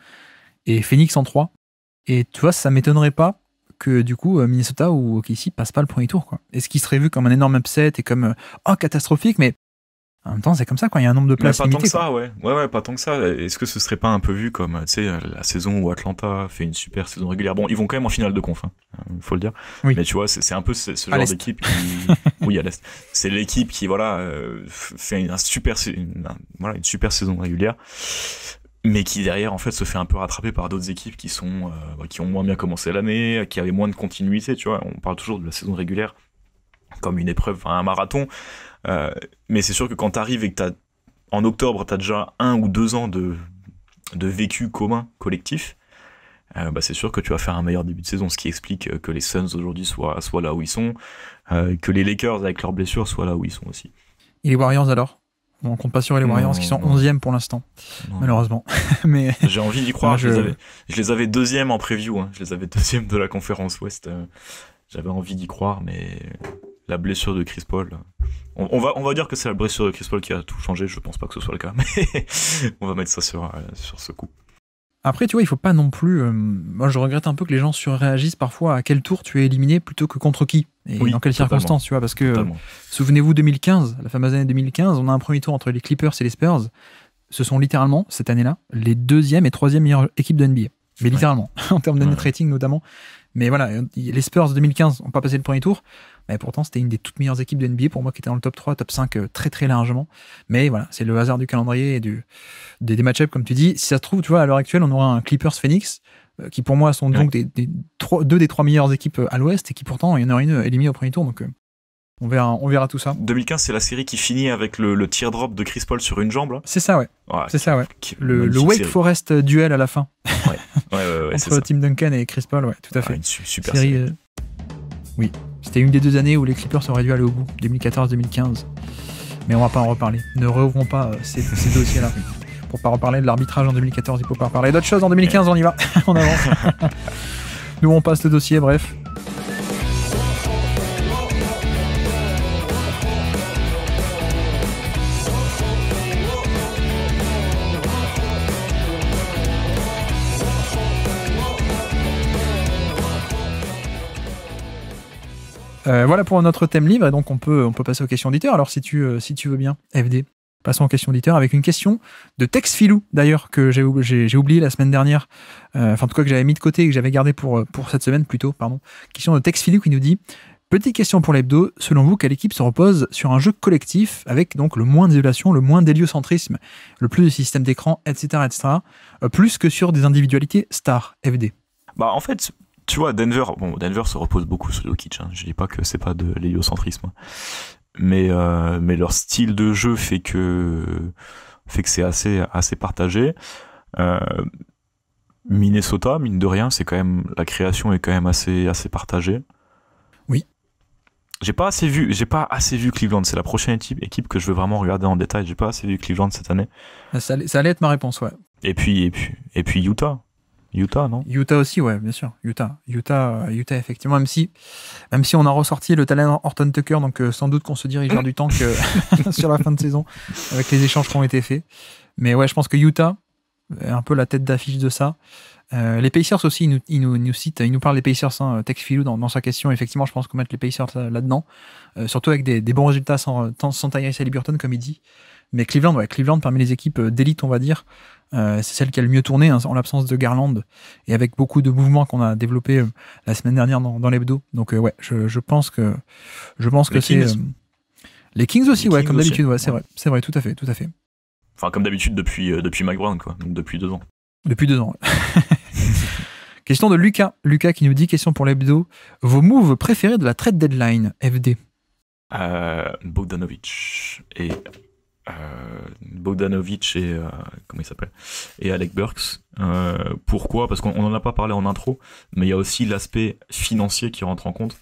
et Phoenix en 3. Et tu vois, ça m'étonnerait pas que du coup Minnesota ou OKC passent pas le premier tour, quoi. Et ce qui serait vu comme un énorme upset et comme catastrophique, mais en même temps, c'est comme ça quand il y a un nombre de places limité. Pas tant que ça, ouais, pas tant que ça. Est-ce que ce serait pas un peu vu comme, tu sais, la saison où Atlanta fait une super saison régulière? Bon, ils vont quand même en finale de conf, faut le dire. Oui. Mais tu vois, c'est un peu ce genre d'équipe qui... Oui, à l'Est. C'est l'équipe qui, fait une super saison régulière, mais qui derrière, en fait, se fait un peu rattraper par d'autres équipes qui ont moins bien commencé l'année, qui avaient moins de continuité, tu vois. On parle toujours de la saison régulière comme une épreuve, un marathon. Mais c'est sûr que quand t'arrives et que en octobre t'as déjà 1 ou 2 ans de vécu commun, collectif, c'est sûr que tu vas faire un meilleur début de saison, ce qui explique que les Suns aujourd'hui soient là où ils sont, que les Lakers avec leurs blessures soient là où ils sont aussi. Et les Warriors alors? On compte pas sur les Warriors qui sont 11e pour l'instant, malheureusement. Mais j'ai envie d'y croire. Je les avais 2e en preview, je les avais 2e de la conférence Ouest. J'avais envie d'y croire, mais la blessure de Chris Paul, on va dire que c'est la blessure de Chris Paul qui a tout changé. Je pense pas que ce soit le cas, mais on va mettre ça sur ce coup. Après, tu vois, il faut pas non plus... moi, je regrette un peu que les gens surréagissent parfois à quel tour tu es éliminé plutôt que contre qui et dans quelles circonstances, tu vois, parce que souvenez-vous 2015, la fameuse année 2015, on a un premier tour entre les Clippers et les Spurs. Ce sont littéralement, cette année-là, les 2e et 3e meilleures équipes de NBA. Mais littéralement, en termes de net rating notamment. Mais voilà, les Spurs 2015 n'ont pas passé le premier tour, mais pourtant c'était une des toutes meilleures équipes de NBA pour moi qui était dans le top 3, top 5 très très largement. Mais voilà, c'est le hasard du calendrier et des match-ups comme tu dis. Si ça se trouve, tu vois, à l'heure actuelle, on aura un Clippers-Phoenix qui pour moi sont donc deux des 3 meilleures équipes à l'Ouest et qui pourtant, il y en aura une éliminée au premier tour. Donc on verra tout ça. 2015, c'est la série qui finit avec le teardrop de Chris Paul sur une jambe, là. C'est ça, ouais. C'est ça, ouais. Le Wake Forest duel à la fin. Ouais, entre Tim Duncan et Chris Paul, ouais, tout à fait. Une super série. Oui, c'était une des 2 années où les Clippers auraient dû aller au bout, 2014-2015. Mais on va pas en reparler. Ne rouvrons pas ces dossiers-là. Pour pas reparler de l'arbitrage en 2014, il faut pas reparler d'autres choses en 2015, on y va. On avance. Nous, on passe le dossier, bref. Voilà pour notre thème libre, et donc on peut passer aux questions auditeurs. Alors si tu veux bien, FD, passons aux questions auditeurs avec une question de Texfilou, d'ailleurs, que j'ai oublié la semaine dernière, enfin en tout cas que j'avais mis de côté et que j'avais gardé pour cette semaine plutôt, pardon. Question de Texfilou qui nous dit: petite question pour l'hebdo, selon vous, quelle équipe se repose sur un jeu collectif avec donc le moins d'isolation, le moins d'héliocentrisme, le plus de systèmes d'écran, etc., plus que sur des individualités stars, FD? Bah en fait, tu vois, Denver se repose beaucoup sur Jokic, hein. Je dis pas que c'est pas de l'héliocentrisme, mais leur style de jeu fait que c'est assez partagé. Minnesota, mine de rien, c'est quand même, la création est quand même assez partagée. Oui. J'ai pas assez vu Cleveland. C'est la prochaine équipe que je veux vraiment regarder en détail. J'ai pas assez vu Cleveland cette année. Ça allait être ma réponse, ouais. Et puis Utah. Utah, non? Utah aussi, ouais, bien sûr. Utah, effectivement, même si on a ressorti le talent Horton Tucker, donc sans doute qu'on se dirige vers du tank sur la fin de saison, avec les échanges qui ont été faits. Mais ouais, je pense que Utah est un peu la tête d'affiche de ça. Les Pacers aussi, il nous parle des Pacers, hein, Texfilou dans sa question. Effectivement, je pense qu'on met les Pacers là-dedans, surtout avec des bons résultats sans Tyrese Haliburton, comme il dit. Mais Cleveland, parmi les équipes d'élite, on va dire, c'est celle qui a le mieux tourné, hein, en l'absence de Garland, et avec beaucoup de mouvements qu'on a développés la semaine dernière dans l'hebdo. Donc ouais, je pense que c'est les Kings aussi, ouais, comme d'habitude, ouais, c'est vrai, tout à fait. Enfin, comme d'habitude depuis Mike Brown, quoi, donc depuis 2 ans. Depuis 2 ans. Ouais. Question de Lucas qui nous dit: question pour l'hebdo, vos moves préférés de la trade deadline, FD? Bogdanovic et comment il s'appelle, et Alec Burks. Pourquoi? Parce qu'on en a pas parlé en intro, mais il y a aussi l'aspect financier qui rentre en compte,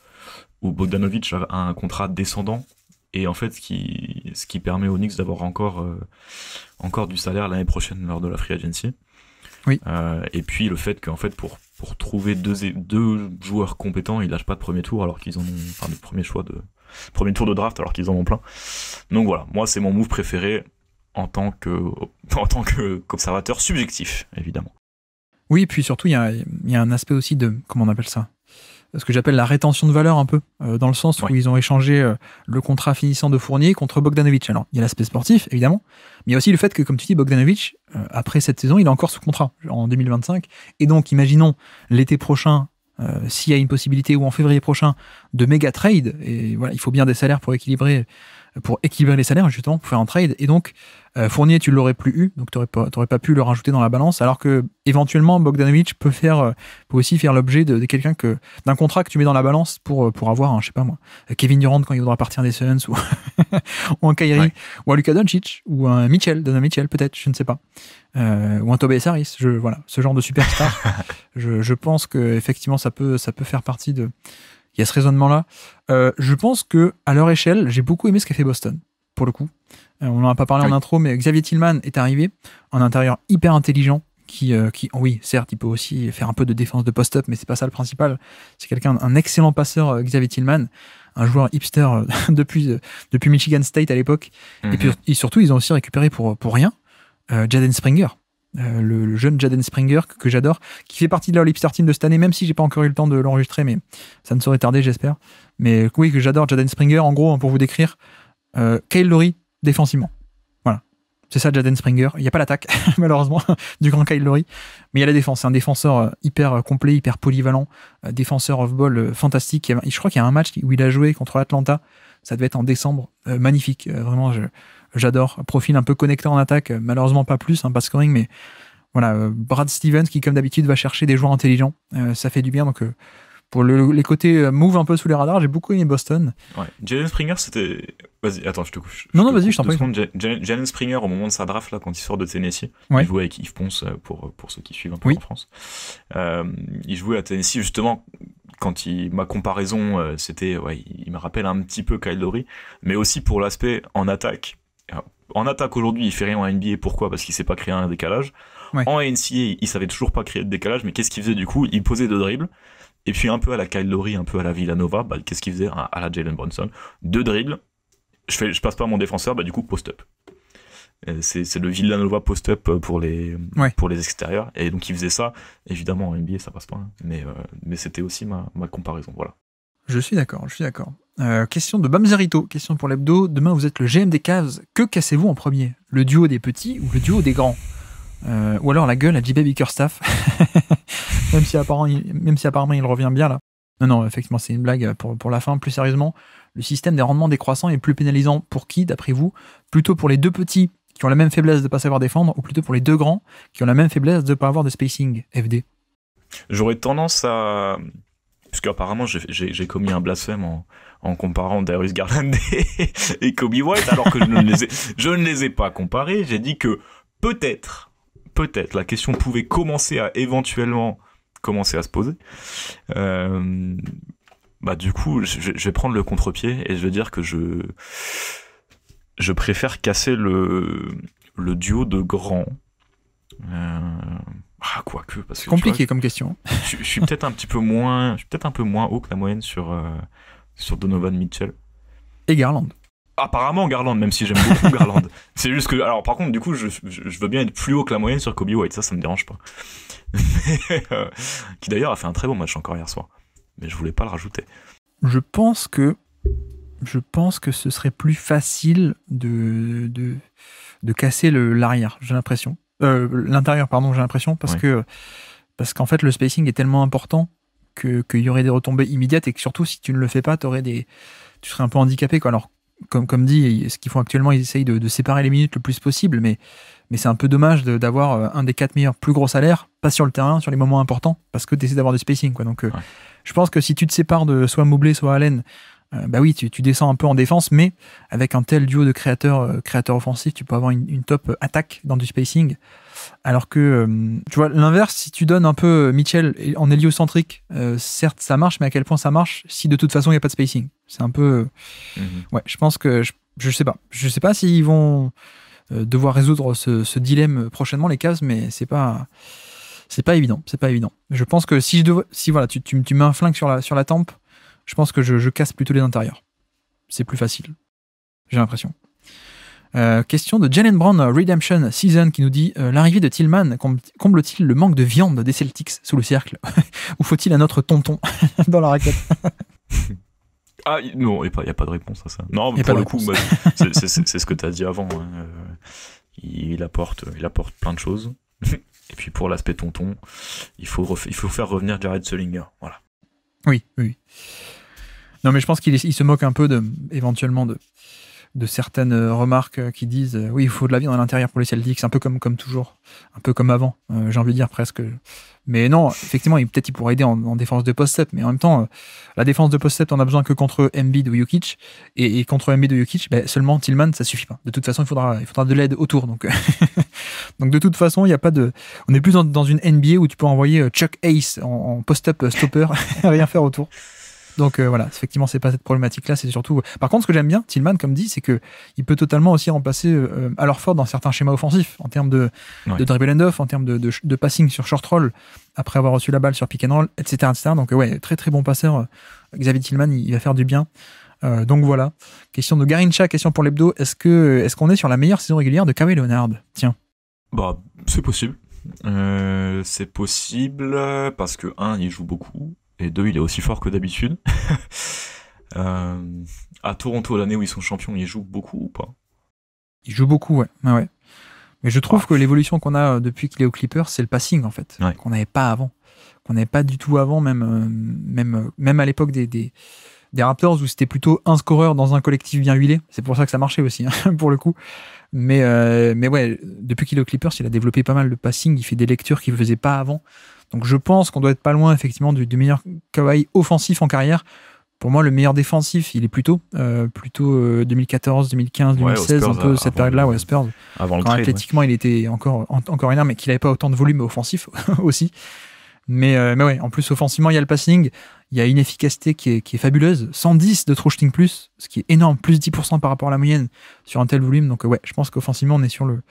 où Bogdanovic a un contrat descendant, et en fait ce qui permet aux Knicks d'avoir encore du salaire l'année prochaine lors de la free agency. Oui. Et puis le fait qu'en fait pour trouver deux joueurs compétents, ils lâchent pas de premier tour alors qu'ils en ont, enfin de premier tour de draft alors qu'ils en ont plein. Donc voilà, moi c'est mon move préféré en tant qu'observateur subjectif, évidemment. Oui, et puis surtout il y a un aspect aussi de, comment on appelle ça, ce que j'appelle la rétention de valeur un peu, dans le sens où ils ont échangé le contrat finissant de Fournier contre Bogdanovic. Alors il y a l'aspect sportif évidemment, mais il y a aussi le fait que, comme tu dis, Bogdanovic, après cette saison, il est encore sous contrat en 2025, et donc imaginons l'été prochain, s'il y a une possibilité, ou en février prochain, de méga trade, et voilà, il faut bien des salaires pour équilibrer les salaires, justement, pour faire un trade. Et donc, Fournier, tu l'aurais plus eu, donc t'aurais pas pu le rajouter dans la balance, alors que éventuellement Bogdanovic peut aussi faire l'objet de quelqu'un d'un contrat que tu mets dans la balance pour avoir je sais pas moi, Kevin Durant quand il voudra partir des Suns, ou ou un Kyrie, ouais, ou un Luka Doncic, ou un Donovan Mitchell peut-être, je ne sais pas, ou un Tobias Harris, voilà, ce genre de superstar. je pense que effectivement ça peut faire partie de. Il y a ce raisonnement-là. Je pense que à leur échelle, j'ai beaucoup aimé ce qu'a fait Boston, pour le coup. On n'en a pas parlé en intro, mais Xavier Tillman est arrivé, un intérieur hyper intelligent, qui, oui, certes, il peut aussi faire un peu de défense de post-up, mais c'est pas ça le principal. C'est un excellent passeur, Xavier Tillman, un joueur hipster depuis Michigan State à l'époque. Mm-hmm. Et puis surtout, ils ont aussi récupéré pour rien Jaden Springer. Le jeune Jaden Springer que j'adore, qui fait partie de leur Hipster Team de cette année, même si j'ai pas encore eu le temps de l'enregistrer, mais ça ne saurait tarder, j'espère. Mais oui, que j'adore Jaden Springer. En gros, pour vous décrire, Kyle Lowry défensivement. Voilà. C'est ça, Jaden Springer. Il n'y a pas l'attaque, malheureusement, du grand Kyle Lowry, mais il y a la défense. C'est un défenseur hyper complet, hyper polyvalent, défenseur off-ball fantastique. Je crois qu'il y a un match où il a joué contre Atlanta. Ça devait être en décembre. Magnifique. Vraiment, j'adore. Profil un peu connecté en attaque. Malheureusement, pas plus, pas scoring, mais voilà. Brad Stevens qui, comme d'habitude, va chercher des joueurs intelligents. Ça fait du bien. Donc, pour les côtés move un peu sous les radars, j'ai beaucoup aimé Boston. Ouais. Jalen Springer, c'était. Vas-y, attends, je te couche. Non, vas-y, je t'en prie. Jalen Springer, au moment de sa draft, là, quand il sort de Tennessee, ouais. Il jouait avec Yves Ponce, pour ceux qui suivent un peu en France. Il jouait à Tennessee, justement. Quand ma comparaison, c'était, ouais, il me rappelle un petit peu Kyle Lowry, mais aussi pour l'aspect en attaque. En attaque aujourd'hui, il fait rien en NBA. Pourquoi? Parce qu'il sait pas créer un décalage. Ouais. En NCAA, il savait toujours pas créer de décalage, mais qu'est-ce qu'il faisait du coup? Il posait 2 dribbles. Et puis un peu à la Kyle Lowry, un peu à la Villanova, qu'est-ce qu'il faisait? À la Jalen Brunson, 2 dribbles. Je passe pas mon défenseur, du coup post-up. C'est le Villanova post-up pour les extérieurs, et donc il faisait ça. Évidemment en NBA ça passe pas, mais c'était aussi ma comparaison, voilà. Je suis d'accord. Question de Bamzerito, question pour l'hebdo. Demain, vous êtes le GM des Cavs. Que cassez-vous en premier? Le duo des petits ou le duo des grands? Ou alors la gueule à JB Bickerstaff. même si apparemment il revient bien là. Non, effectivement, c'est une blague pour la fin. Plus sérieusement, le système des rendements décroissants est plus pénalisant pour qui, d'après vous? Plutôt pour les deux petits qui ont la même faiblesse de ne pas savoir défendre, ou plutôt pour les deux grands qui ont la même faiblesse de ne pas avoir de spacing, FD? J'aurais tendance à... Parce qu'apparemment, j'ai commis un blasphème en comparant Darius Garland et Kobe White, alors que je ne les ai pas comparés. J'ai dit que peut-être, la question pouvait éventuellement commencer à se poser. Du coup, je vais prendre le contre-pied et je vais dire que je préfère casser le duo de grands. Quoique, parce que c'est compliqué comme question. Je suis peut-être un peu moins haut que la moyenne sur Donovan Mitchell. Et Garland. Apparemment Garland, même si j'aime beaucoup Garland. C'est juste que, alors par contre, du coup, je veux bien être plus haut que la moyenne sur Kobe White, ça me dérange pas. Qui d'ailleurs a fait un très bon match encore hier soir. Mais je voulais pas le rajouter. Je pense que ce serait plus facile de casser l'arrière, j'ai l'impression. L'intérieur, pardon, j'ai l'impression, parce qu'en fait, le spacing est tellement important qu'il y aurait des retombées immédiates et que surtout, si tu ne le fais pas, tu serais un peu handicapé, quoi. Alors, comme dit, ce qu'ils font actuellement, ils essayent de séparer les minutes le plus possible, mais c'est un peu dommage d'avoir un des 4 meilleurs plus gros salaires, pas sur le terrain, sur les moments importants, parce que tu essaies d'avoir du spacing, quoi. Donc, je pense que si tu te sépares de soit Mobley, soit Allen, oui, tu descends un peu en défense, mais avec un tel duo de créateurs offensifs, tu peux avoir une top attaque dans du spacing. Alors que, tu vois, l'inverse, si tu donnes un peu Mitchell en héliocentrique, certes ça marche, mais à quel point ça marche si de toute façon il n'y a pas de spacing? C'est un peu... Ouais, je pense que... Je sais pas. Je sais pas s'ils vont devoir résoudre ce dilemme prochainement, les Cavs, mais c'est pas évident. Je pense que si voilà, tu mets un flingue sur la tempe, je pense que je casse plutôt les intérieurs. C'est plus facile. J'ai l'impression. Question de Jalen Brown Redemption Season qui nous dit l'arrivée de Tillman comble-t-il le manque de viande des Celtics sous le cercle? Ou faut-il un autre tonton dans la raquette? Non, il n'y a pas de réponse à ça. Non, pour le coup, c'est ce que tu as dit avant. Hein. Il apporte plein de choses. Et puis pour l'aspect tonton, il faut faire revenir Jared Sullinger. Voilà. Oui. Non, mais je pense qu'il se moque un peu éventuellement de certaines remarques qui disent oui, il faut de la viande à l'intérieur pour les Celtics, un peu comme toujours, un peu comme avant, j'ai envie de dire presque. Mais non, effectivement, peut-être il pourrait aider en défense de post-up, mais en même temps, la défense de post-up, on a besoin que contre Embiid ou Jokic, et contre Embiid ou Jokic, seulement Tillman, ça suffit pas. De toute façon, il faudra de l'aide autour. Donc, donc de toute façon, il y a pas de. On est plus dans une NBA où tu peux envoyer Chuck Hayes en post-up stopper et rien faire autour. Donc voilà, effectivement, c'est pas cette problématique-là, c'est surtout... Par contre, ce que j'aime bien, Tillman, comme dit, c'est qu'il peut totalement aussi remplacer Al Horford dans certains schémas offensifs, en termes de dribble and off, en termes de passing sur short roll, après avoir reçu la balle sur pick and roll, etc. Donc ouais, très très bon passeur. Xavier Tillman, il va faire du bien. Donc voilà. Question de Garincha, question pour l'hebdo. Est-ce qu'on est sur la meilleure saison régulière de Kawhi Leonard? Tiens. C'est possible. C'est possible parce que, il joue beaucoup. Et 2, il est aussi fort que d'habitude. À Toronto, l'année où ils sont champions, il joue beaucoup ou pas? Il joue beaucoup, ouais. Mais je trouve que l'évolution qu'on a depuis qu'il est aux Clippers, c'est le passing, en fait. Ouais. Qu'on n'avait pas avant. Qu'on n'avait pas du tout avant, même à l'époque des Raptors, où c'était plutôt un scoreur dans un collectif bien huilé. C'est pour ça que ça marchait aussi, pour le coup. Mais ouais, depuis qu'il est aux Clippers, il a développé pas mal de passing. Il fait des lectures qu'il ne faisait pas avant. Donc je pense qu'on doit être pas loin effectivement du meilleur Kawhi offensif en carrière. Pour moi, le meilleur défensif, il est plutôt 2014, 2015, 2016, un peu cette période-là, Spurs. Avant quand athlétiquement, il était encore énorme, mais qu'il n'avait pas autant de volume offensif aussi. Mais ouais, en plus offensivement, il y a le passing, il y a une efficacité qui est fabuleuse, 110 de true shooting plus, ce qui est énorme, plus 10% par rapport à la moyenne sur un tel volume. Donc ouais, je pense qu'offensivement, on est sur le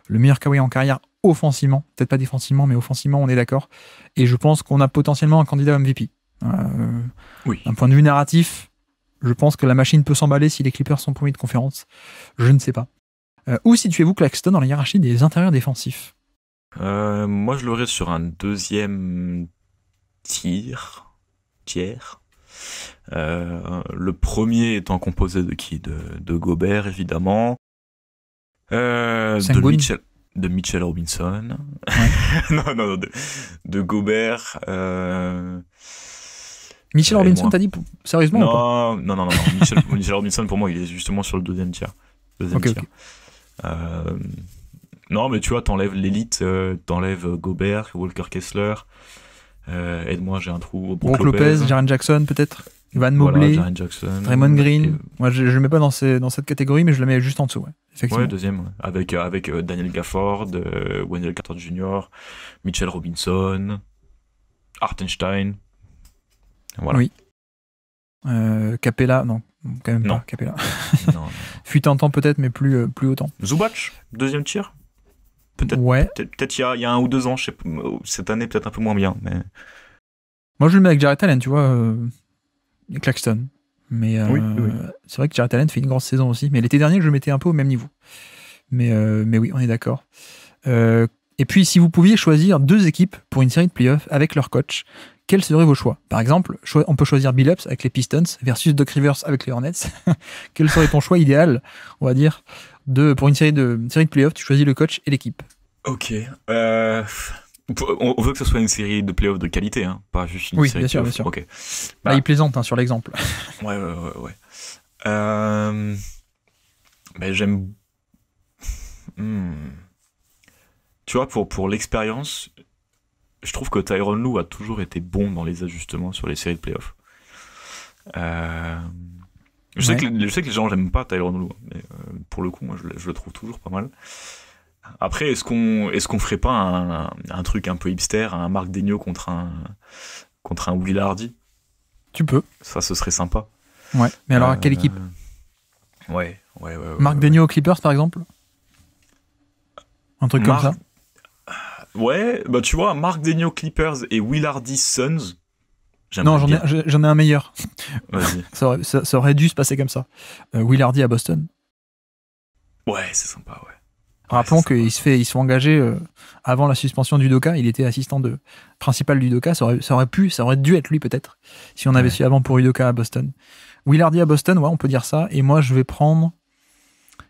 meilleur Kawhi en carrière offensivement, peut-être pas défensivement, mais offensivement, on est d'accord. Et je pense qu'on a potentiellement un candidat MVP. Oui. D'un point de vue narratif, je pense que la machine peut s'emballer si les Clippers sont premiers de conférence. Je ne sais pas. Où situez-vous Claxton dans la hiérarchie des intérieurs défensifs? Moi, je l'aurais sur un deuxième tiers. Le premier étant composé de qui? De Gobert, évidemment. Sengun. De Mitchell Robinson. Ouais. non, de Gobert. Mitchell Robinson, t'as dit sérieusement ou pas? Non. Mitchell Robinson, pour moi, il est justement sur le deuxième tiers. Ok. Non, mais tu vois, t'enlèves l'élite, t'enlèves Gobert, Walker Kessler. Aide-moi, j'ai un trou. Brook Lopez, Jaren Jackson, peut-être. Van Mobley, Jaren Jackson, Draymond Green. Moi, je le mets pas dans cette catégorie, mais je le mets juste en dessous. Ouais, effectivement. Ouais, deuxième. Ouais. Avec Daniel Gafford, Wendell Carter Jr., Mitchell Robinson, Hartenstein. Voilà. Oui. Capella, non, quand même Non. pas Capella. non. Fut un temps peut-être, mais plus autant. Zubac, deuxième tir. Peut-être. Ouais. Peut-être il y a 1 ou 2 ans. Je sais, cette année peut-être un peu moins bien, mais. Moi, je le mets avec Jarrett Allen, tu vois, et Claxton. Mais Oui. c'est vrai que Jarrett Allen fait une grosse saison aussi. Mais l'été dernier, je le mettais un peu au même niveau. Mais oui, on est d'accord. Et puis, si vous pouviez choisir 2 équipes pour une série de playoffs avec leur coach, quels seraient vos choix? Par exemple, on peut choisir Billups avec les Pistons versus Doc Rivers avec les Hornets. Quel serait ton choix idéal, on va dire, pour une série de playoffs? Tu choisis le coach et l'équipe. Ok. On veut que ce soit une série de playoffs de qualité, hein, pas juste une série de playoffs. Oui, bien sûr. Okay. Là, il plaisante sur l'exemple. Ouais. Mais j'aime. Tu vois, pour l'expérience, je trouve que Tyronn Lue a toujours été bon dans les ajustements sur les séries de playoffs. Je sais que les gens n'aiment pas Tyronn Lue, mais pour le coup, moi, je le trouve toujours pas mal. Après, est-ce qu'on ferait pas un truc un peu hipster, un Marc Daigneault contre un Will Hardy? Tu peux. Ça, ce serait sympa. Ouais, mais alors à quelle équipe? Ouais. Marc Daigneault aux Clippers, par exemple? Un truc comme ça? Ouais, bah tu vois, Marc Daigneault Clippers et Will Hardy Suns. Non, j'en ai un meilleur. Vas-y. ça aurait dû se passer comme ça. Will Hardy à Boston. Ouais, c'est sympa, ouais. Rappelons qu'ils se sont engagés avant la suspension du Doka. Il était assistant principal du Doka. Ça aurait dû être lui peut-être si on avait su avant pour Udoka à Boston. Will Hardy à Boston, ouais, on peut dire ça. Et moi, je vais prendre.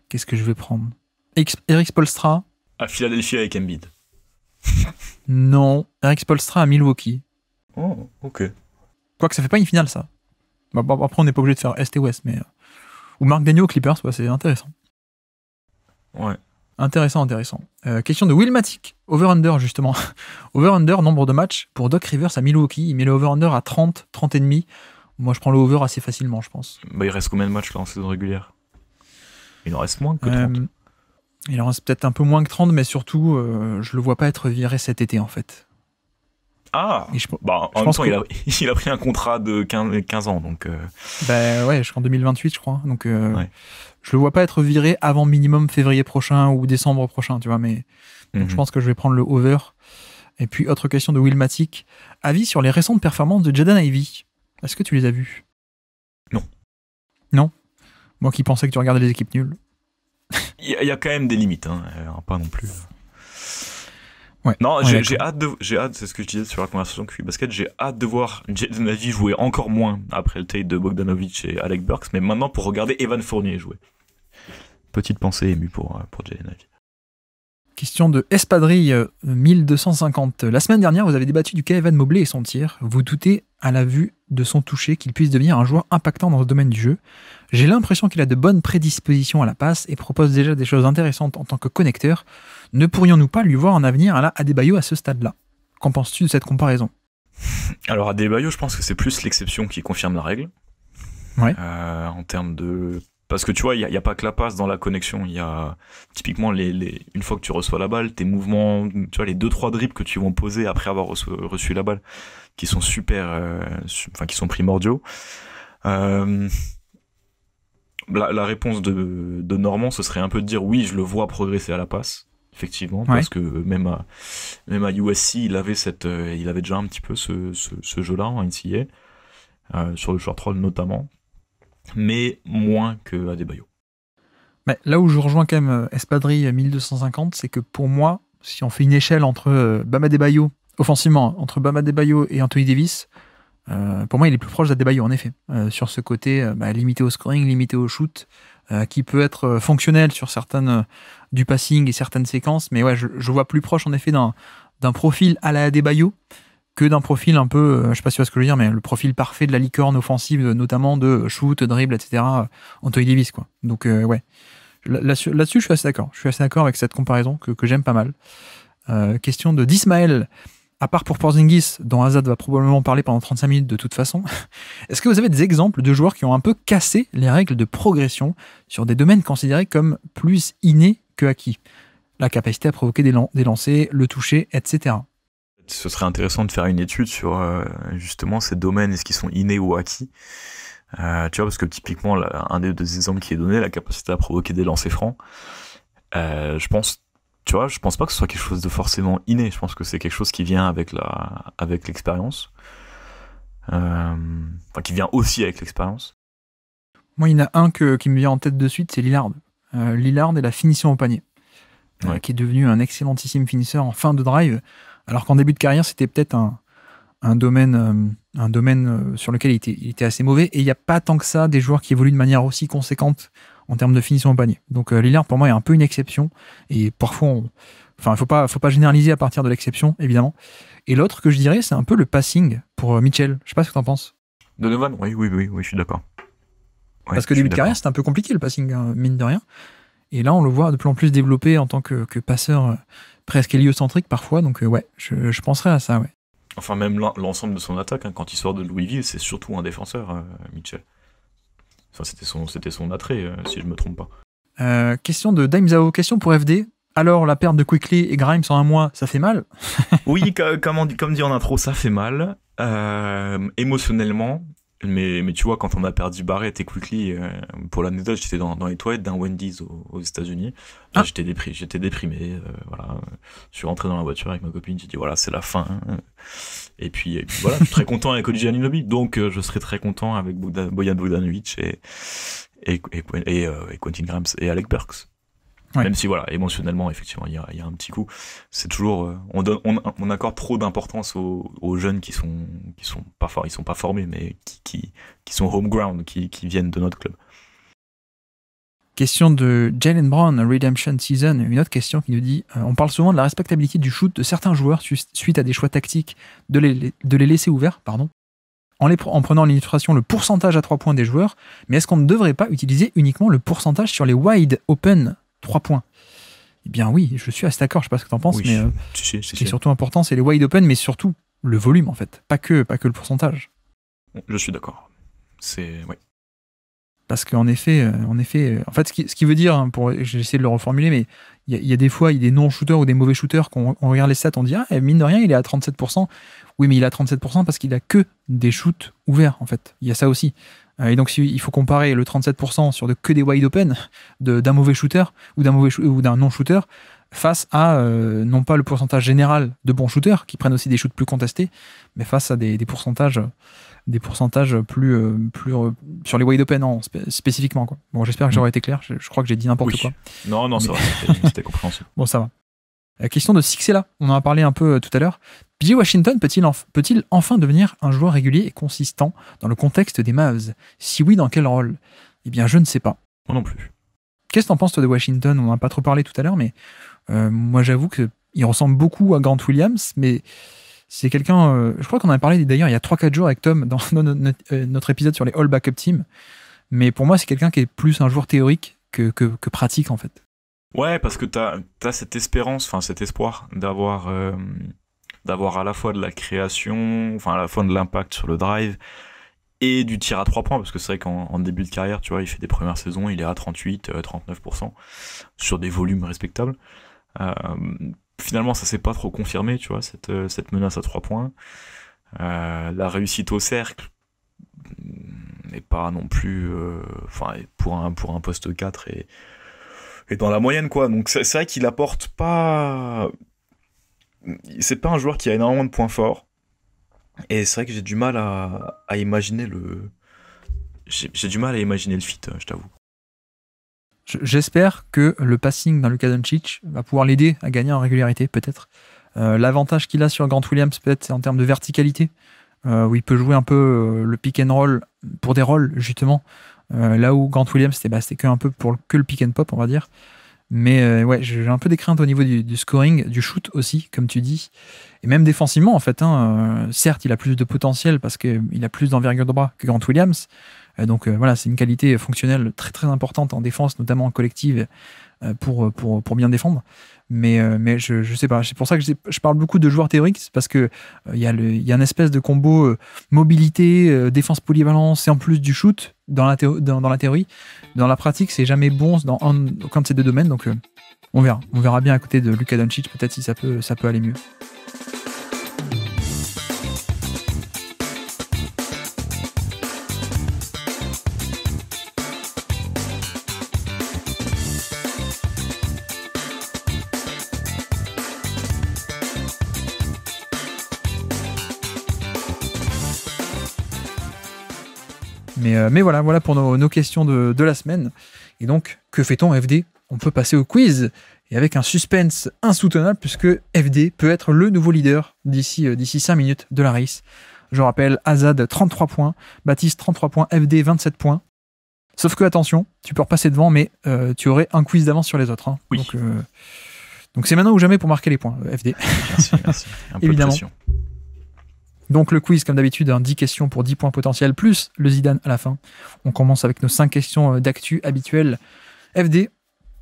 Qu'est-ce que je vais prendre? Eric Spoelstra. À Philadelphie avec Embiid. Non, Eric Spoelstra à Milwaukee. Oh, ok. Quoique ça fait pas une finale, ça. Après, on n'est pas obligé de faire Est et Ouest, mais. Ou Marc Daigneault aux Clippers, ouais, c'est intéressant. Ouais. Intéressant. Question de Willmatic. Over-under, justement. Over-under, nombre de matchs pour Doc Rivers à Milwaukee. Il met le over-under à 30 et demi. Moi, je prends le over assez facilement, je pense. Bah, il reste combien de matchs là en saison régulière? Il en reste moins que 30. Il en reste peut-être un peu moins que 30, mais surtout, je le vois pas être viré cet été, en fait. Ah, en même temps, il a pris un contrat de 15 ans, donc... ouais, jusqu'en 2028, je crois. Donc, je le vois pas être viré avant minimum février prochain ou décembre prochain, tu vois, mais donc, je pense que je vais prendre le over. Et puis, autre question de Willmatic. Avis sur les récentes performances de Jaden Ivey. Est-ce que tu les as vues? Non? Moi qui pensais que tu regardais les équipes nulles. Il y a quand même des limites, hein, pas non plus... Ouais, non, j'ai hâte, c'est ce que je disais sur la conversation QI Basket, j'ai hâte de voir Jaden Ivey jouer encore moins après le trade de Bogdanovic et Alec Burks, mais maintenant pour regarder Evan Fournier jouer. Petite pensée émue pour Jaden Ivey. Question de Espadrille 1250. La semaine dernière, vous avez débattu du cas Evan Mobley et son tir. Vous doutez, à la vue de son toucher, qu'il puisse devenir un joueur impactant dans ce domaine du jeu. J'ai l'impression qu'il a de bonnes prédispositions à la passe et propose déjà des choses intéressantes en tant que connecteur. Ne pourrions-nous pas lui voir un avenir à la Adebayo à ce stade-là? Qu'en penses-tu de cette comparaison? Alors Adebayo, je pense que c'est plus l'exception qui confirme la règle. Ouais. En termes de... Parce que tu vois, il n'y a pas que la passe dans la connexion. Il y a typiquement, une fois que tu reçois la balle, tes mouvements, tu vois, les 2-3 dribbles que tu vas poser après avoir reçu la balle, qui sont qui sont primordiaux. La réponse de Normand, ce serait un peu de dire oui, je le vois progresser à la passe, effectivement, parce que même à USC, il avait déjà un petit peu ce jeu-là en NCAA, sur le short roll notamment, mais moins que Adebayo. Mais là où je rejoins quand même Espadrille 1250, c'est que pour moi, si on fait une échelle entre Bam Adebayo, offensivement, entre Bam Adebayo et Anthony Davis, Pour moi, il est plus proche d'Adebayo, en effet, sur ce côté limité au scoring, limité au shoot, qui peut être fonctionnel sur certaines du passing et certaines séquences, mais ouais, je vois plus proche, en effet, d'un profil à la Adebayo que d'un profil un peu, je sais pas si tu vois ce que je veux dire, mais le profil parfait de la licorne offensive, notamment de shoot, dribble, etc., Anthony Davis, quoi. Donc, ouais. Là-dessus, je suis assez d'accord. Je suis assez d'accord avec cette comparaison que j'aime pas mal. Question de d'Ismaël. À part pour Porzingis, dont Hazard va probablement parler pendant 35 minutes de toute façon, est-ce que vous avez des exemples de joueurs qui ont un peu cassé les règles de progression sur des domaines considérés comme plus innés que acquis? La capacité à provoquer des lancers, le toucher, etc. Ce serait intéressant de faire une étude sur justement ces domaines, est-ce qu'ils sont innés ou acquis. Tu vois, parce que typiquement, un des deux exemples qui est donné, la capacité à provoquer des lancers francs, je pense pas que ce soit quelque chose de forcément inné. Je pense que c'est quelque chose qui vient avec l'expérience. Qui vient aussi avec l'expérience. Moi, il y en a un qui me vient en tête de suite, c'est Lillard. Lillard et la finition au panier, qui est devenu un excellentissime finisseur en fin de drive, alors qu'en début de carrière, c'était peut-être un domaine sur lequel il était assez mauvais, et il n'y a pas tant que ça des joueurs qui évoluent de manière aussi conséquente en termes de finition au panier. Donc Lillard, pour moi, est un peu une exception, et parfois, il faut pas généraliser à partir de l'exception, évidemment. Et l'autre que je dirais, c'est un peu le passing pour Mitchell. Je sais pas ce que tu en penses. Donovan, oui, je suis d'accord. Ouais, parce que début de carrière, c'était un peu compliqué le passing, mine de rien. Et là, on le voit de plus en plus développé en tant que passeur presque héliocentrique parfois. Donc ouais, je penserais à ça, ouais. Enfin, même l'ensemble de son attaque, quand il sort de Louisville, c'est surtout un défenseur, Mitchell. Enfin, c'était son attrait, si je me trompe pas. Question de Daimzao, question pour FD. Alors, la perte de Quickley et Grimes en un mois, ça fait mal? Oui, comme dit en intro, ça fait mal. Émotionnellement. Mais tu vois, quand on a perdu Barrett et Quickley, pour l'anecdote, j'étais dans les toilettes d'un Wendy's aux États-Unis. J'étais déprimé. Voilà. Je suis rentré dans la voiture avec ma copine, j'ai dit voilà, c'est la fin. Et puis voilà, je suis très content avec OG Anunoby, donc je serai très content avec Bojan Bogdanovic et Quentin Grimes et Alec Burks. Ouais. Même si voilà, émotionnellement, effectivement, il y a un petit coup. C'est toujours, on accorde trop d'importance aux jeunes qui sont pas forts, ils sont pas formés, mais qui sont homeground, qui viennent de notre club. Question de Jalen Brown, Redemption Season. Une autre question qui nous dit on parle souvent de la respectabilité du shoot de certains joueurs suite à des choix tactiques de les laisser ouverts, en prenant l'illustration le pourcentage à 3 points des joueurs, mais est-ce qu'on ne devrait pas utiliser uniquement le pourcentage sur les wide open 3 points? Eh bien oui, je suis assez d'accord, je sais pas ce que tu en penses, mais ce qui est surtout important, c'est les wide open, mais surtout le volume en fait, pas que le pourcentage. Je suis d'accord. Ouais. Parce qu'en effet, en fait, ce qui veut dire, j'ai essayé de le reformuler, mais il y a des fois, il y a des non-shooters ou des mauvais shooters, qu'on regarde les stats, on dit mine de rien, il est à 37%. Oui, mais il est à 37% parce qu'il a que des shoots ouverts, en fait. Il y a ça aussi. Et donc, il faut comparer le 37% sur que des wide open d'un mauvais shooter ou d'un non-shooter face à, non pas le pourcentage général de bons shooters qui prennent aussi des shoots plus contestés, mais face à des pourcentages plus sur les wide open spécifiquement, quoi. Bon, j'espère que j'aurai été clair. Je crois que j'ai dit n'importe quoi. Non, ça va, c'était compréhensible. Bon, ça va. La question de Sixela, on en a parlé un peu tout à l'heure. PJ Washington peut-il enfin devenir un joueur régulier et consistant dans le contexte des Mavs? Si oui, dans quel rôle? Eh bien, je ne sais pas. Moi non plus. Qu'est-ce que t'en penses, toi, de Washington? On n'en a pas trop parlé tout à l'heure, mais moi, j'avoue qu'il ressemble beaucoup à Grant Williams, mais c'est quelqu'un... je crois qu'on en a parlé d'ailleurs il y a 3-4 jours avec Tom dans notre épisode sur les All Backup Team, mais pour moi, c'est quelqu'un qui est plus un joueur théorique que pratique, en fait. Ouais, parce que t'as cette espérance, enfin cet espoir d'avoir à la fois de la création, enfin à la fois de l'impact sur le drive et du tir à 3 points, parce que c'est vrai qu'en début de carrière, tu vois, il fait des premières saisons, il est à 38-39% sur des volumes respectables. Finalement, ça s'est pas trop confirmé, tu vois, cette menace à 3 points. La réussite au cercle n'est pas non plus, pour un poste 4 et dans la moyenne, quoi. Donc c'est vrai qu'il apporte pas... C'est pas un joueur qui a énormément de points forts. Et c'est vrai que j'ai du mal à imaginer J'ai du mal à imaginer le fit, je t'avoue. J'espère que le passing d'un Luka Doncic va pouvoir l'aider à gagner en régularité, peut-être. L'avantage qu'il a sur Grant Williams, peut-être, c'est en termes de verticalité. où il peut jouer un peu le pick and roll pour des rôles, justement. Là où Grant Williams, c'était que un peu que le pick and pop, on va dire. Mais ouais, j'ai un peu des craintes au niveau du scoring, du shoot aussi, comme tu dis. Et même défensivement, en fait. Certes, il a plus de potentiel parce qu'il a plus d'envergure de bras que Grant Williams. Donc voilà, c'est une qualité fonctionnelle très très importante en défense, notamment en collective, pour bien défendre. Mais je sais pas, c'est pour ça que je parle beaucoup de joueurs théoriques, c'est parce que il y a une espèce de combo mobilité, défense polyvalence et en plus du shoot dans la théorie. Dans la pratique, c'est jamais bon dans aucun de ces deux domaines, donc on verra bien à côté de Luka Doncic, peut-être si ça peut aller mieux. Mais voilà pour nos questions de la semaine. Et donc, que fait-on FD? On peut passer au quiz, et avec un suspense insoutenable, puisque FD peut être le nouveau leader d'ici 5 minutes de la race. Je rappelle, Azad 33 points, Baptiste 33 points, FD 27 points. Sauf que, attention, tu peux repasser devant, mais tu aurais un quiz d'avance sur les autres. Hein. Oui. Donc c'est maintenant ou jamais pour marquer les points, FD. Merci. Un peu Évidemment. de pression. Donc le quiz, comme d'habitude, 10 questions pour 10 points potentiels, plus le Zidane à la fin. On commence avec nos 5 questions d'actu habituelles. FD,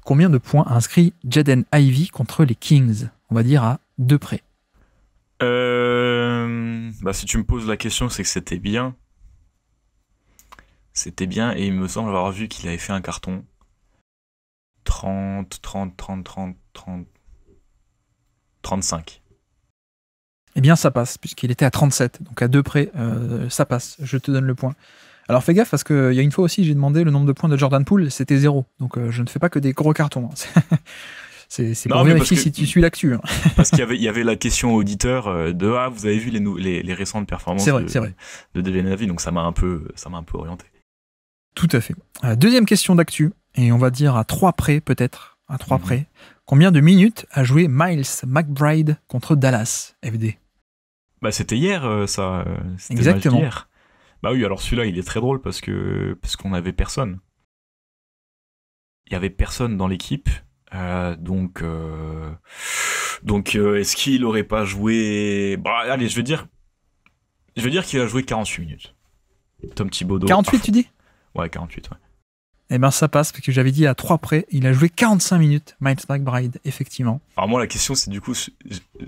combien de points a inscrit Jaden Ivey contre les Kings? On va dire à 2 près. Si tu me poses la question, c'est que c'était bien. C'était bien, et il me semble avoir vu qu'il avait fait un carton. 35. Eh bien, ça passe, puisqu'il était à 37. Donc à 2 près, ça passe. Je te donne le point. Alors fais gaffe, parce qu'il y a une fois aussi, j'ai demandé le nombre de points de Jordan Poole, c'était 0. Donc je ne fais pas que des gros cartons. Hein. C'est pour vérifier si tu suis l'actu. Hein. Parce qu'il y avait la question auditeur de « Ah, vous avez vu les récentes performances de Jaden Ivey ?» Donc ça m'a un peu orienté. Tout à fait. Deuxième question d'actu, et on va dire à 3 près peut-être, à 3 près. Combien de minutes a joué Miles McBride contre Dallas, FD? C'était hier, ça. C'était exactement. Hier. Bah oui, alors celui-là, il est très drôle parce qu'on n'avait personne. Il y avait personne dans l'équipe, donc est-ce qu'il aurait pas joué? Allez, je vais dire qu'il a joué 48 minutes. Tom Thibodeau. 48, tu dis? Ouais, 48, ouais. Eh bien, ça passe, parce que j'avais dit à 3 près, il a joué 45 minutes, Miles McBride, effectivement. Alors moi, la question, c'est du coup,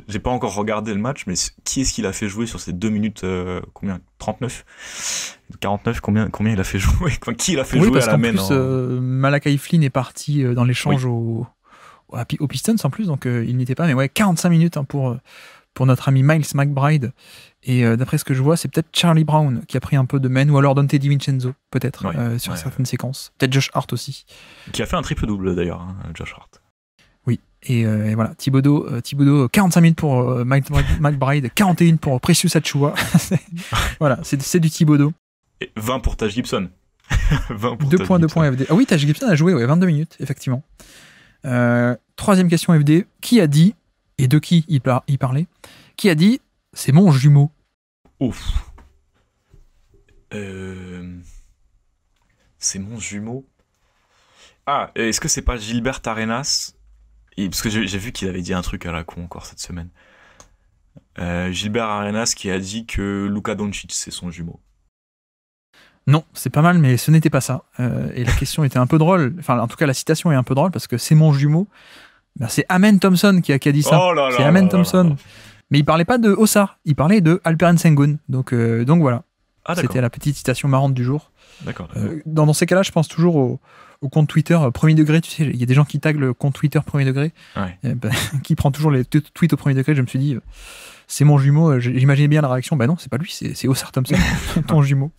j'ai pas encore regardé le match, mais qui est-ce qu'il a fait jouer sur ces 2 minutes, combien? 39? 49, combien il a fait jouer? Qui il a fait jouer à la main? Oui, parce qu'en plus, Malachi Flynn est parti dans l'échange aux Pistons, en plus, donc il n'était pas, mais ouais, 45 minutes pour notre ami Miles McBride. Et d'après ce que je vois, c'est peut-être Charlie Brown qui a pris un peu de main, ou alors Dante DiVincenzo, peut-être, sur certaines séquences. Peut-être Josh Hart aussi. Qui a fait un triple-double, d'ailleurs, Josh Hart. Oui, et voilà, Thibodeau, 45 minutes pour McBride, 41 pour Precious Achiuwa. Voilà, c'est du Thibodeau. Et 20 pour Taj Gibson. 2 points FD. Ah oui, Taj Gibson a joué 22 minutes, effectivement. Troisième question FD. Qui a dit, et de qui il parlait, qui a dit « c'est mon jumeau » ? Ouf. C'est mon jumeau. Ah, est-ce que c'est pas Gilbert Arenas? Parce que j'ai vu qu'il avait dit un truc à la con encore cette semaine. Gilbert Arenas qui a dit que Luka Doncic c'est son jumeau. Non, c'est pas mal, mais ce n'était pas ça. Et la question était un peu drôle. Enfin, en tout cas, la citation est un peu drôle parce que c'est mon jumeau. C'est Amen Thompson qui a dit ça. C'est Amen Thompson. Mais il parlait pas de Ossar, il parlait de Alperen Sengun. Donc voilà. C'était la petite citation marrante du jour. D'accord. Dans ces cas-là, je pense toujours au compte Twitter premier degré. Tu sais, il y a des gens qui taguent le compte Twitter premier degré, qui prend toujours les tweets au premier degré. Je me suis dit, c'est mon jumeau. J'imaginais bien la réaction. Non, c'est pas lui, c'est Ossar Thompson, ton jumeau.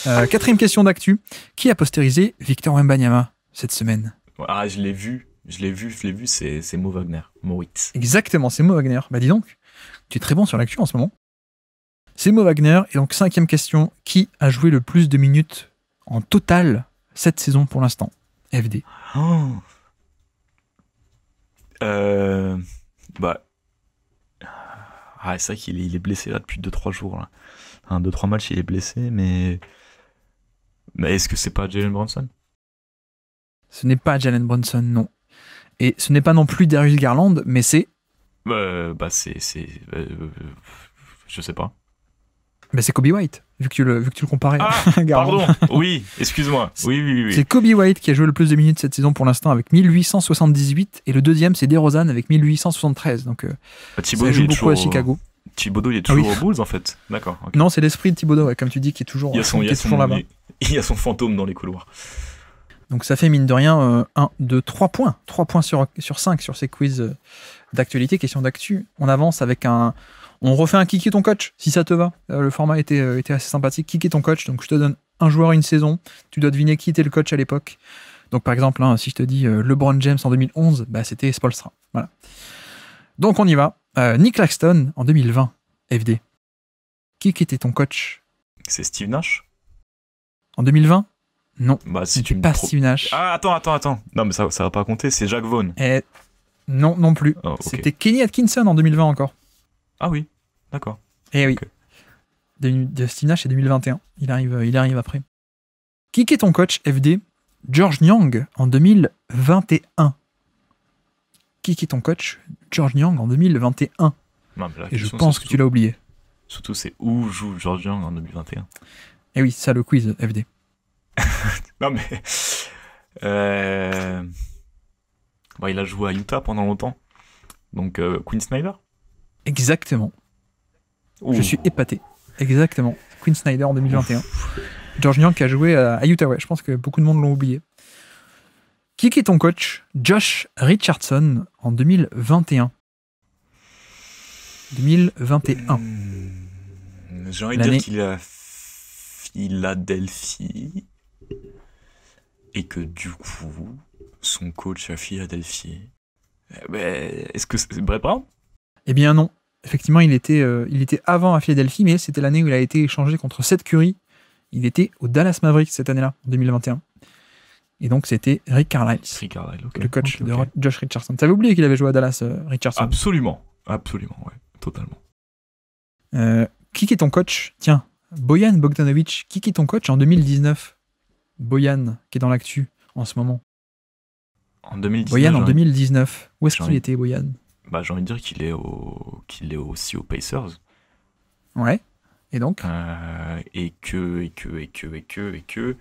Quatrième question d'actu. Qui a postérisé Victor Wembanyama cette semaine? Je l'ai vu, c'est Mo Wagner, Moritz. Exactement, c'est Mo Wagner. Dis donc, tu es très bon sur l'actu en ce moment. C'est Mo Wagner. Et donc, cinquième question. Qui a joué le plus de minutes en total cette saison pour l'instant? FD. Ah, c'est vrai il est blessé là depuis 2-3 jours. Là. 2-3 matchs, il est blessé, mais est-ce que c'est pas Jalen Brunson? Ce n'est pas Jalen Brunson, non. Et ce n'est pas non plus Darius Garland, mais c'est... Je sais pas. Mais c'est Kobe White, vu que tu le comparais à Garland. Pardon, oui, excuse-moi. Oui. C'est Kobe White qui a joué le plus de minutes cette saison pour l'instant avec 1878, et le deuxième c'est DeRozan avec 1873. Donc ça joue beaucoup à Chicago. Thibodeau, il est toujours aux Bulls en fait. D'accord. Okay. Non, c'est l'esprit de Thibodeau, ouais, comme tu dis, qui est toujours là-bas. Il y a son fantôme dans les couloirs. Donc ça fait mine de rien 3 points. 3 points sur 5 sur ces quiz d'actualité, questions d'actu. On avance avec on refait un kicker ton coach, si ça te va. Le format était assez sympathique. Kicker ton coach, donc je te donne un joueur et une saison. Tu dois deviner qui était le coach à l'époque. Donc par exemple, si je te dis LeBron James en 2011, c'était Spoelstra. Voilà. Donc on y va. Nick Claxton en 2020, FD. Qui était ton coach? C'est Steve Nash. En 2020? Non. C'est Steve Nash. Ah, attends. Non, mais ça va pas compter, c'est Jacques Vaughn. Non plus. Oh, okay. C'était Kenny Atkinson en 2020 encore. Ah oui, d'accord. Eh oui. De Steve Nash, c'est 2021. Il arrive après. Qui est ton coach, FD? George Niang en 2021. Qui est ton coach? George Niang en 2021. Non, et je pense que tu l'as oublié. Surtout, c'est où joue George Niang en 2021? Eh oui, c'est ça le quiz, FD. Non, mais... il a joué à Utah pendant longtemps. Donc, Quinn Snyder? Exactement. Ouh. Je suis épaté. Exactement. Quinn Snyder en 2021. Ouf. George Niang qui a joué à Utah, ouais. Je pense que beaucoup de monde l'ont oublié. Qui est ton coach? Josh Richardson en 2021. 2021. J'ai envie de dire qu'il a Philadelphie et que du coup, son coach à Philadelphie. Est-ce que c'est Brett Brown? Eh bien non. Effectivement, il était avant à Philadelphie, mais c'était l'année où il a été échangé contre Seth Curry. Il était au Dallas Mavericks cette année-là, en 2021. Et donc, c'était Rick Carlisle, okay. Le coach de Josh Richardson. T'avais oublié qu'il avait joué à Dallas, Richardson? Absolument, ouais, totalement. Qui est ton coach? Tiens, Bojan Bogdanovic. Qui est ton coach en 2019? Bojan, qui est dans l'actu en ce moment. En 2019. Bojan en 2019. Où est-ce qu'il était, Bojan? J'ai envie de dire qu'il est aussi aux Pacers. Ouais. Et donc et que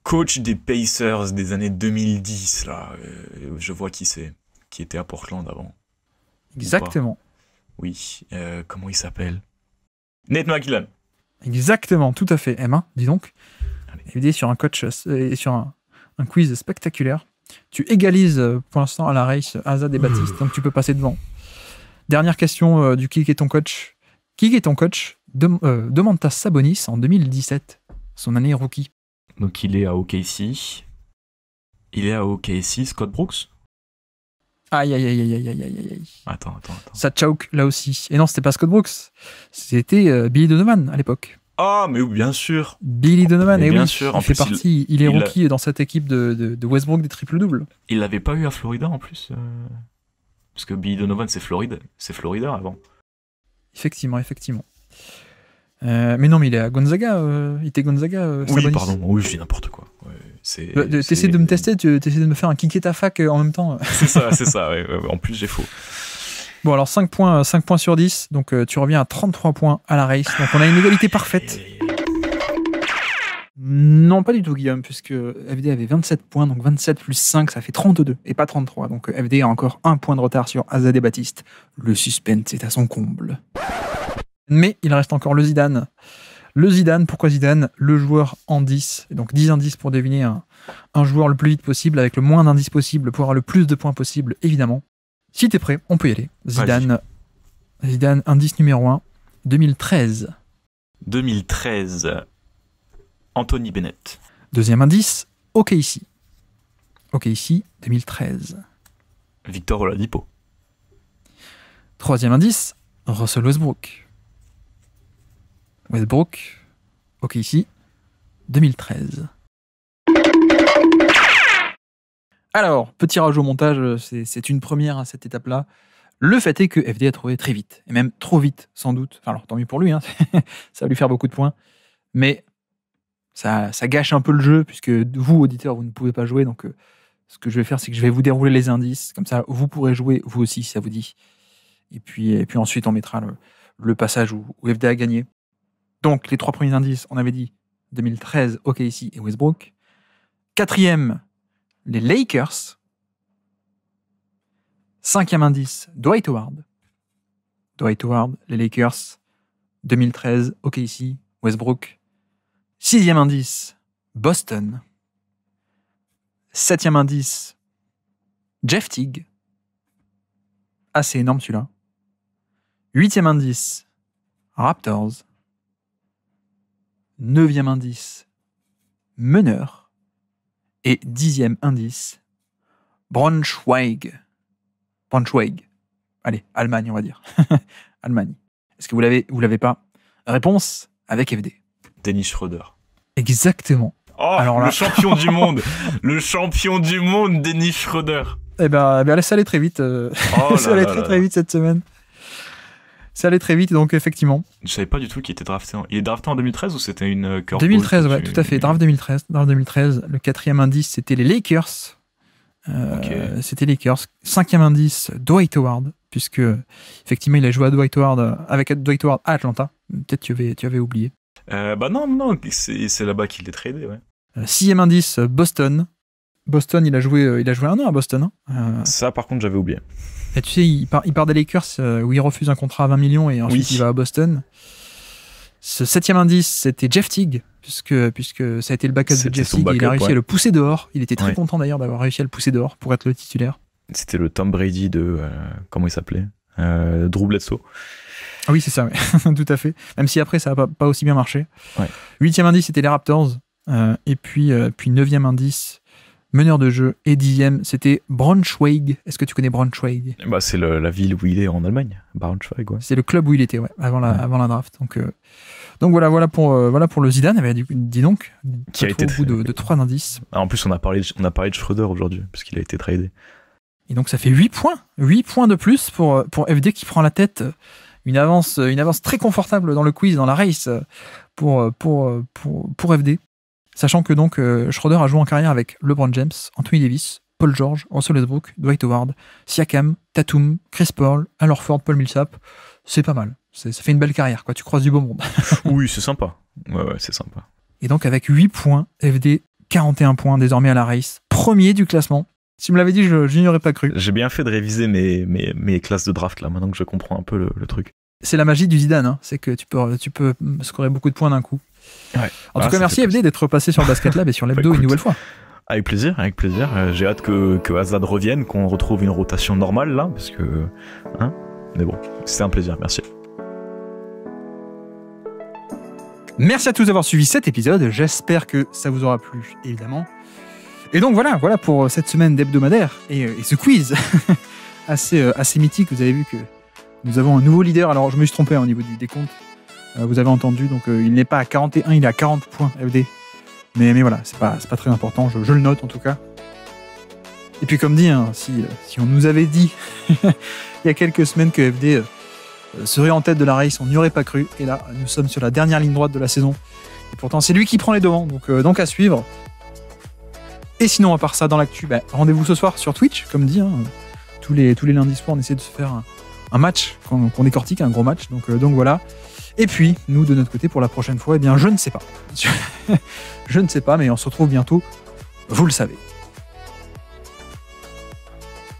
coach des Pacers des années 2010 là, je vois qui c'est, qui était à Portland avant. Exactement. Oui. Comment il s'appelle? Nate McMillan. Exactement, tout à fait. Dis donc. Allez. Sur un coach et sur un quiz spectaculaire. Tu égalises pour l'instant à la race Azad et Baptiste, donc tu peux passer devant. Dernière question du qui est ton coach. Qui est ton coach? Domantas Sabonis en 2017, son année rookie. Donc il est à OKC. Scott Brooks. Aïe. Attends. Ça choke là aussi. Et non, c'était pas Scott Brooks. C'était Billy Donovan à l'époque. Ah, mais oui, bien sûr. Billy Donovan, bien oui, sûr. Il fait partie. Il est rookie dans cette équipe de Westbrook des triples-doubles. Il l'avait pas eu à Florida en plus. Parce que Billy Donovan, c'est Florida avant. Effectivement. Mais non, mais il est à Gonzaga. Il était Gonzaga. Oui, Sabonis. pardon. Oui, je dis n'importe quoi. Ouais, t'essaies de me tester, t'essaies de me faire un kicker ta fac en même temps. C'est ça. Ouais. En plus, j'ai faux. Bon, alors 5 points sur 10. Donc, tu reviens à 33 points à la race. Donc, on a une égalité parfaite. Non, pas du tout, Guillaume, puisque FD avait 27 points. Donc, 27 plus 5, ça fait 32 et pas 33. Donc, FD a encore un point de retard sur Azad et Baptiste. Le suspense est à son comble. Mais il reste encore le Zidane. Le Zidane, pourquoi Zidane? Le joueur en 10. Et donc 10 indices pour deviner un joueur le plus vite possible, avec le moins d'indices possible, pour avoir le plus de points possible, évidemment. Si t'es prêt, on peut y aller. Zidane, indice numéro 1, 2013. 2013, Anthony Bennett. Deuxième indice, OKC. OKC, 2013. Victor Oladipo. Troisième indice, Russell Westbrook. OKC, 2013. Alors, petit tirage au montage, c'est une première à cette étape-là. Le fait est que FD a trouvé très vite, et même trop vite, sans doute. Enfin, alors, tant mieux pour lui, hein. Ça va lui faire beaucoup de points. Mais ça gâche un peu le jeu, puisque vous, auditeurs, vous ne pouvez pas jouer. Donc, ce que je vais faire, c'est que je vais vous dérouler les indices. Comme ça, vous pourrez jouer, vous aussi, si ça vous dit. Et puis ensuite, on mettra le passage où FD a gagné. Donc, les 3 premiers indices, on avait dit 2013, OKC et Westbrook. 4e, les Lakers. 5e indice, Dwight Howard. Dwight Howard, les Lakers. 2013, OKC, Westbrook. 6e indice, Boston. 7e indice, Jeff Teague. Assez énorme celui-là. 8e indice, Raptors. 9e indice, meneur. Et 10e indice, Braunschweig. Braunschweig. Allez, Allemagne, on va dire. Allemagne. Est-ce que vous l'avez pas? Réponse avec FD. Dennis Schroeder. Exactement. Oh, alors là... le champion du monde. Le champion du monde, Dennis Schroeder. Eh ben, ça allait très vite. Ça allait très vite cette semaine. Ça allait très vite, donc effectivement. Je savais pas du tout qu'il était drafté. Il est drafté en 2013 ou c'était une curveball? 2013, ouais, tout à fait. Draft 2013. Draft 2013. Le 4e indice, c'était les Lakers. Okay. C'était les Lakers. 5e indice, Dwight Howard, puisque effectivement, il a joué à Dwight Howard, avec Dwight Howard à Atlanta. Peut-être tu avais oublié. Non, c'est là-bas qu'il est tradé, ouais. 6e indice, Boston. Boston, il a joué 1 an à Boston. Hein. Ça, par contre, j'avais oublié. Et tu sais, il part des Lakers où il refuse un contrat à 20 millions et ensuite il va à Boston. Ce 7e indice, c'était Jeff Teague, puisque ça a été le backup de Jeff Teague. Il a réussi à le pousser dehors. Il était très content d'ailleurs d'avoir réussi à le pousser dehors pour être le titulaire. C'était le Tom Brady de... comment il s'appelait Drew Bledsoe. Ah oui, c'est ça, ouais. Tout à fait. Même si après, ça n'a pas aussi bien marché. Ouais. 8e indice, c'était les Raptors. Et puis 9e indice, meneur de jeu. Et 10e, c'était Braunschweig. Est-ce que tu connais Braunschweig? C'est la ville où il est en Allemagne. Braunschweig, ouais. C'est le club où il était, ouais, avant la draft. Donc voilà pour le Zidane. Dis donc, qui a été au bout de 3 indices. En plus, on a parlé de Schroeder aujourd'hui, parce qu'il a été tradé. Et donc ça fait 8 points. 8 points de plus pour FD qui prend la tête. Une avance très confortable dans le quiz, dans la race pour FD. Sachant que donc Schroeder a joué en carrière avec LeBron James, Anthony Davis, Paul George, Russell Westbrook, Dwight Howard, Siakam, Tatum, Chris Paul, Al Horford, Paul Millsap. C'est pas mal. Ça fait une belle carrière, quoi. Tu croises du beau monde. Oui, c'est sympa. Ouais, c'est sympa. Et donc avec 8 points, FD 41 points désormais à la race. Premier du classement. Si tu me l'avais dit, je n'y aurais pas cru. J'ai bien fait de réviser mes classes de draft là, maintenant que je comprends un peu le truc. C'est la magie du Zidane, hein. C'est que tu peux scorer beaucoup de points d'un coup. Ouais. En tout cas, merci FD d'être passé sur Basket Lab et sur l'hebdo une nouvelle fois. Avec plaisir. J'ai hâte que Azad revienne, qu'on retrouve une rotation normale là, parce que... Hein, mais bon, c'était un plaisir, merci. Merci à tous d'avoir suivi cet épisode, j'espère que ça vous aura plu, évidemment. Et donc voilà pour cette semaine d'hebdomadaire et ce quiz assez mythique. Vous avez vu que nous avons un nouveau leader. Alors je me suis trompé au niveau du décompte. Vous avez entendu, donc il n'est pas à 41, il est à 40 points FD. Mais voilà, c'est pas très important, je le note en tout cas. Et puis comme dit, hein, si on nous avait dit il y a quelques semaines que FD serait en tête de la race, on n'y aurait pas cru. Et là, nous sommes sur la dernière ligne droite de la saison. Et pourtant, c'est lui qui prend les devants, donc à suivre. Et sinon, à part ça, dans l'actu, rendez-vous ce soir sur Twitch, comme dit. Hein, tous les lundis soirs, on essaie de se faire un match qu'on décortique, un gros match. Donc voilà. Et puis, nous, de notre côté, pour la prochaine fois, je ne sais pas. Je ne sais pas, mais on se retrouve bientôt. Vous le savez.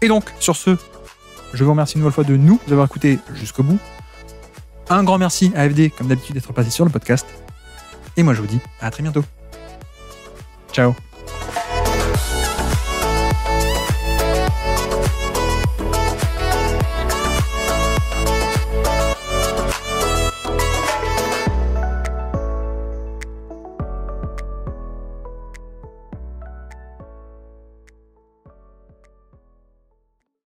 Et donc, sur ce, je vous remercie une nouvelle fois de nous avoir écouté jusqu'au bout. Un grand merci à FD, comme d'habitude, d'être passé sur le podcast. Et moi, je vous dis à très bientôt. Ciao.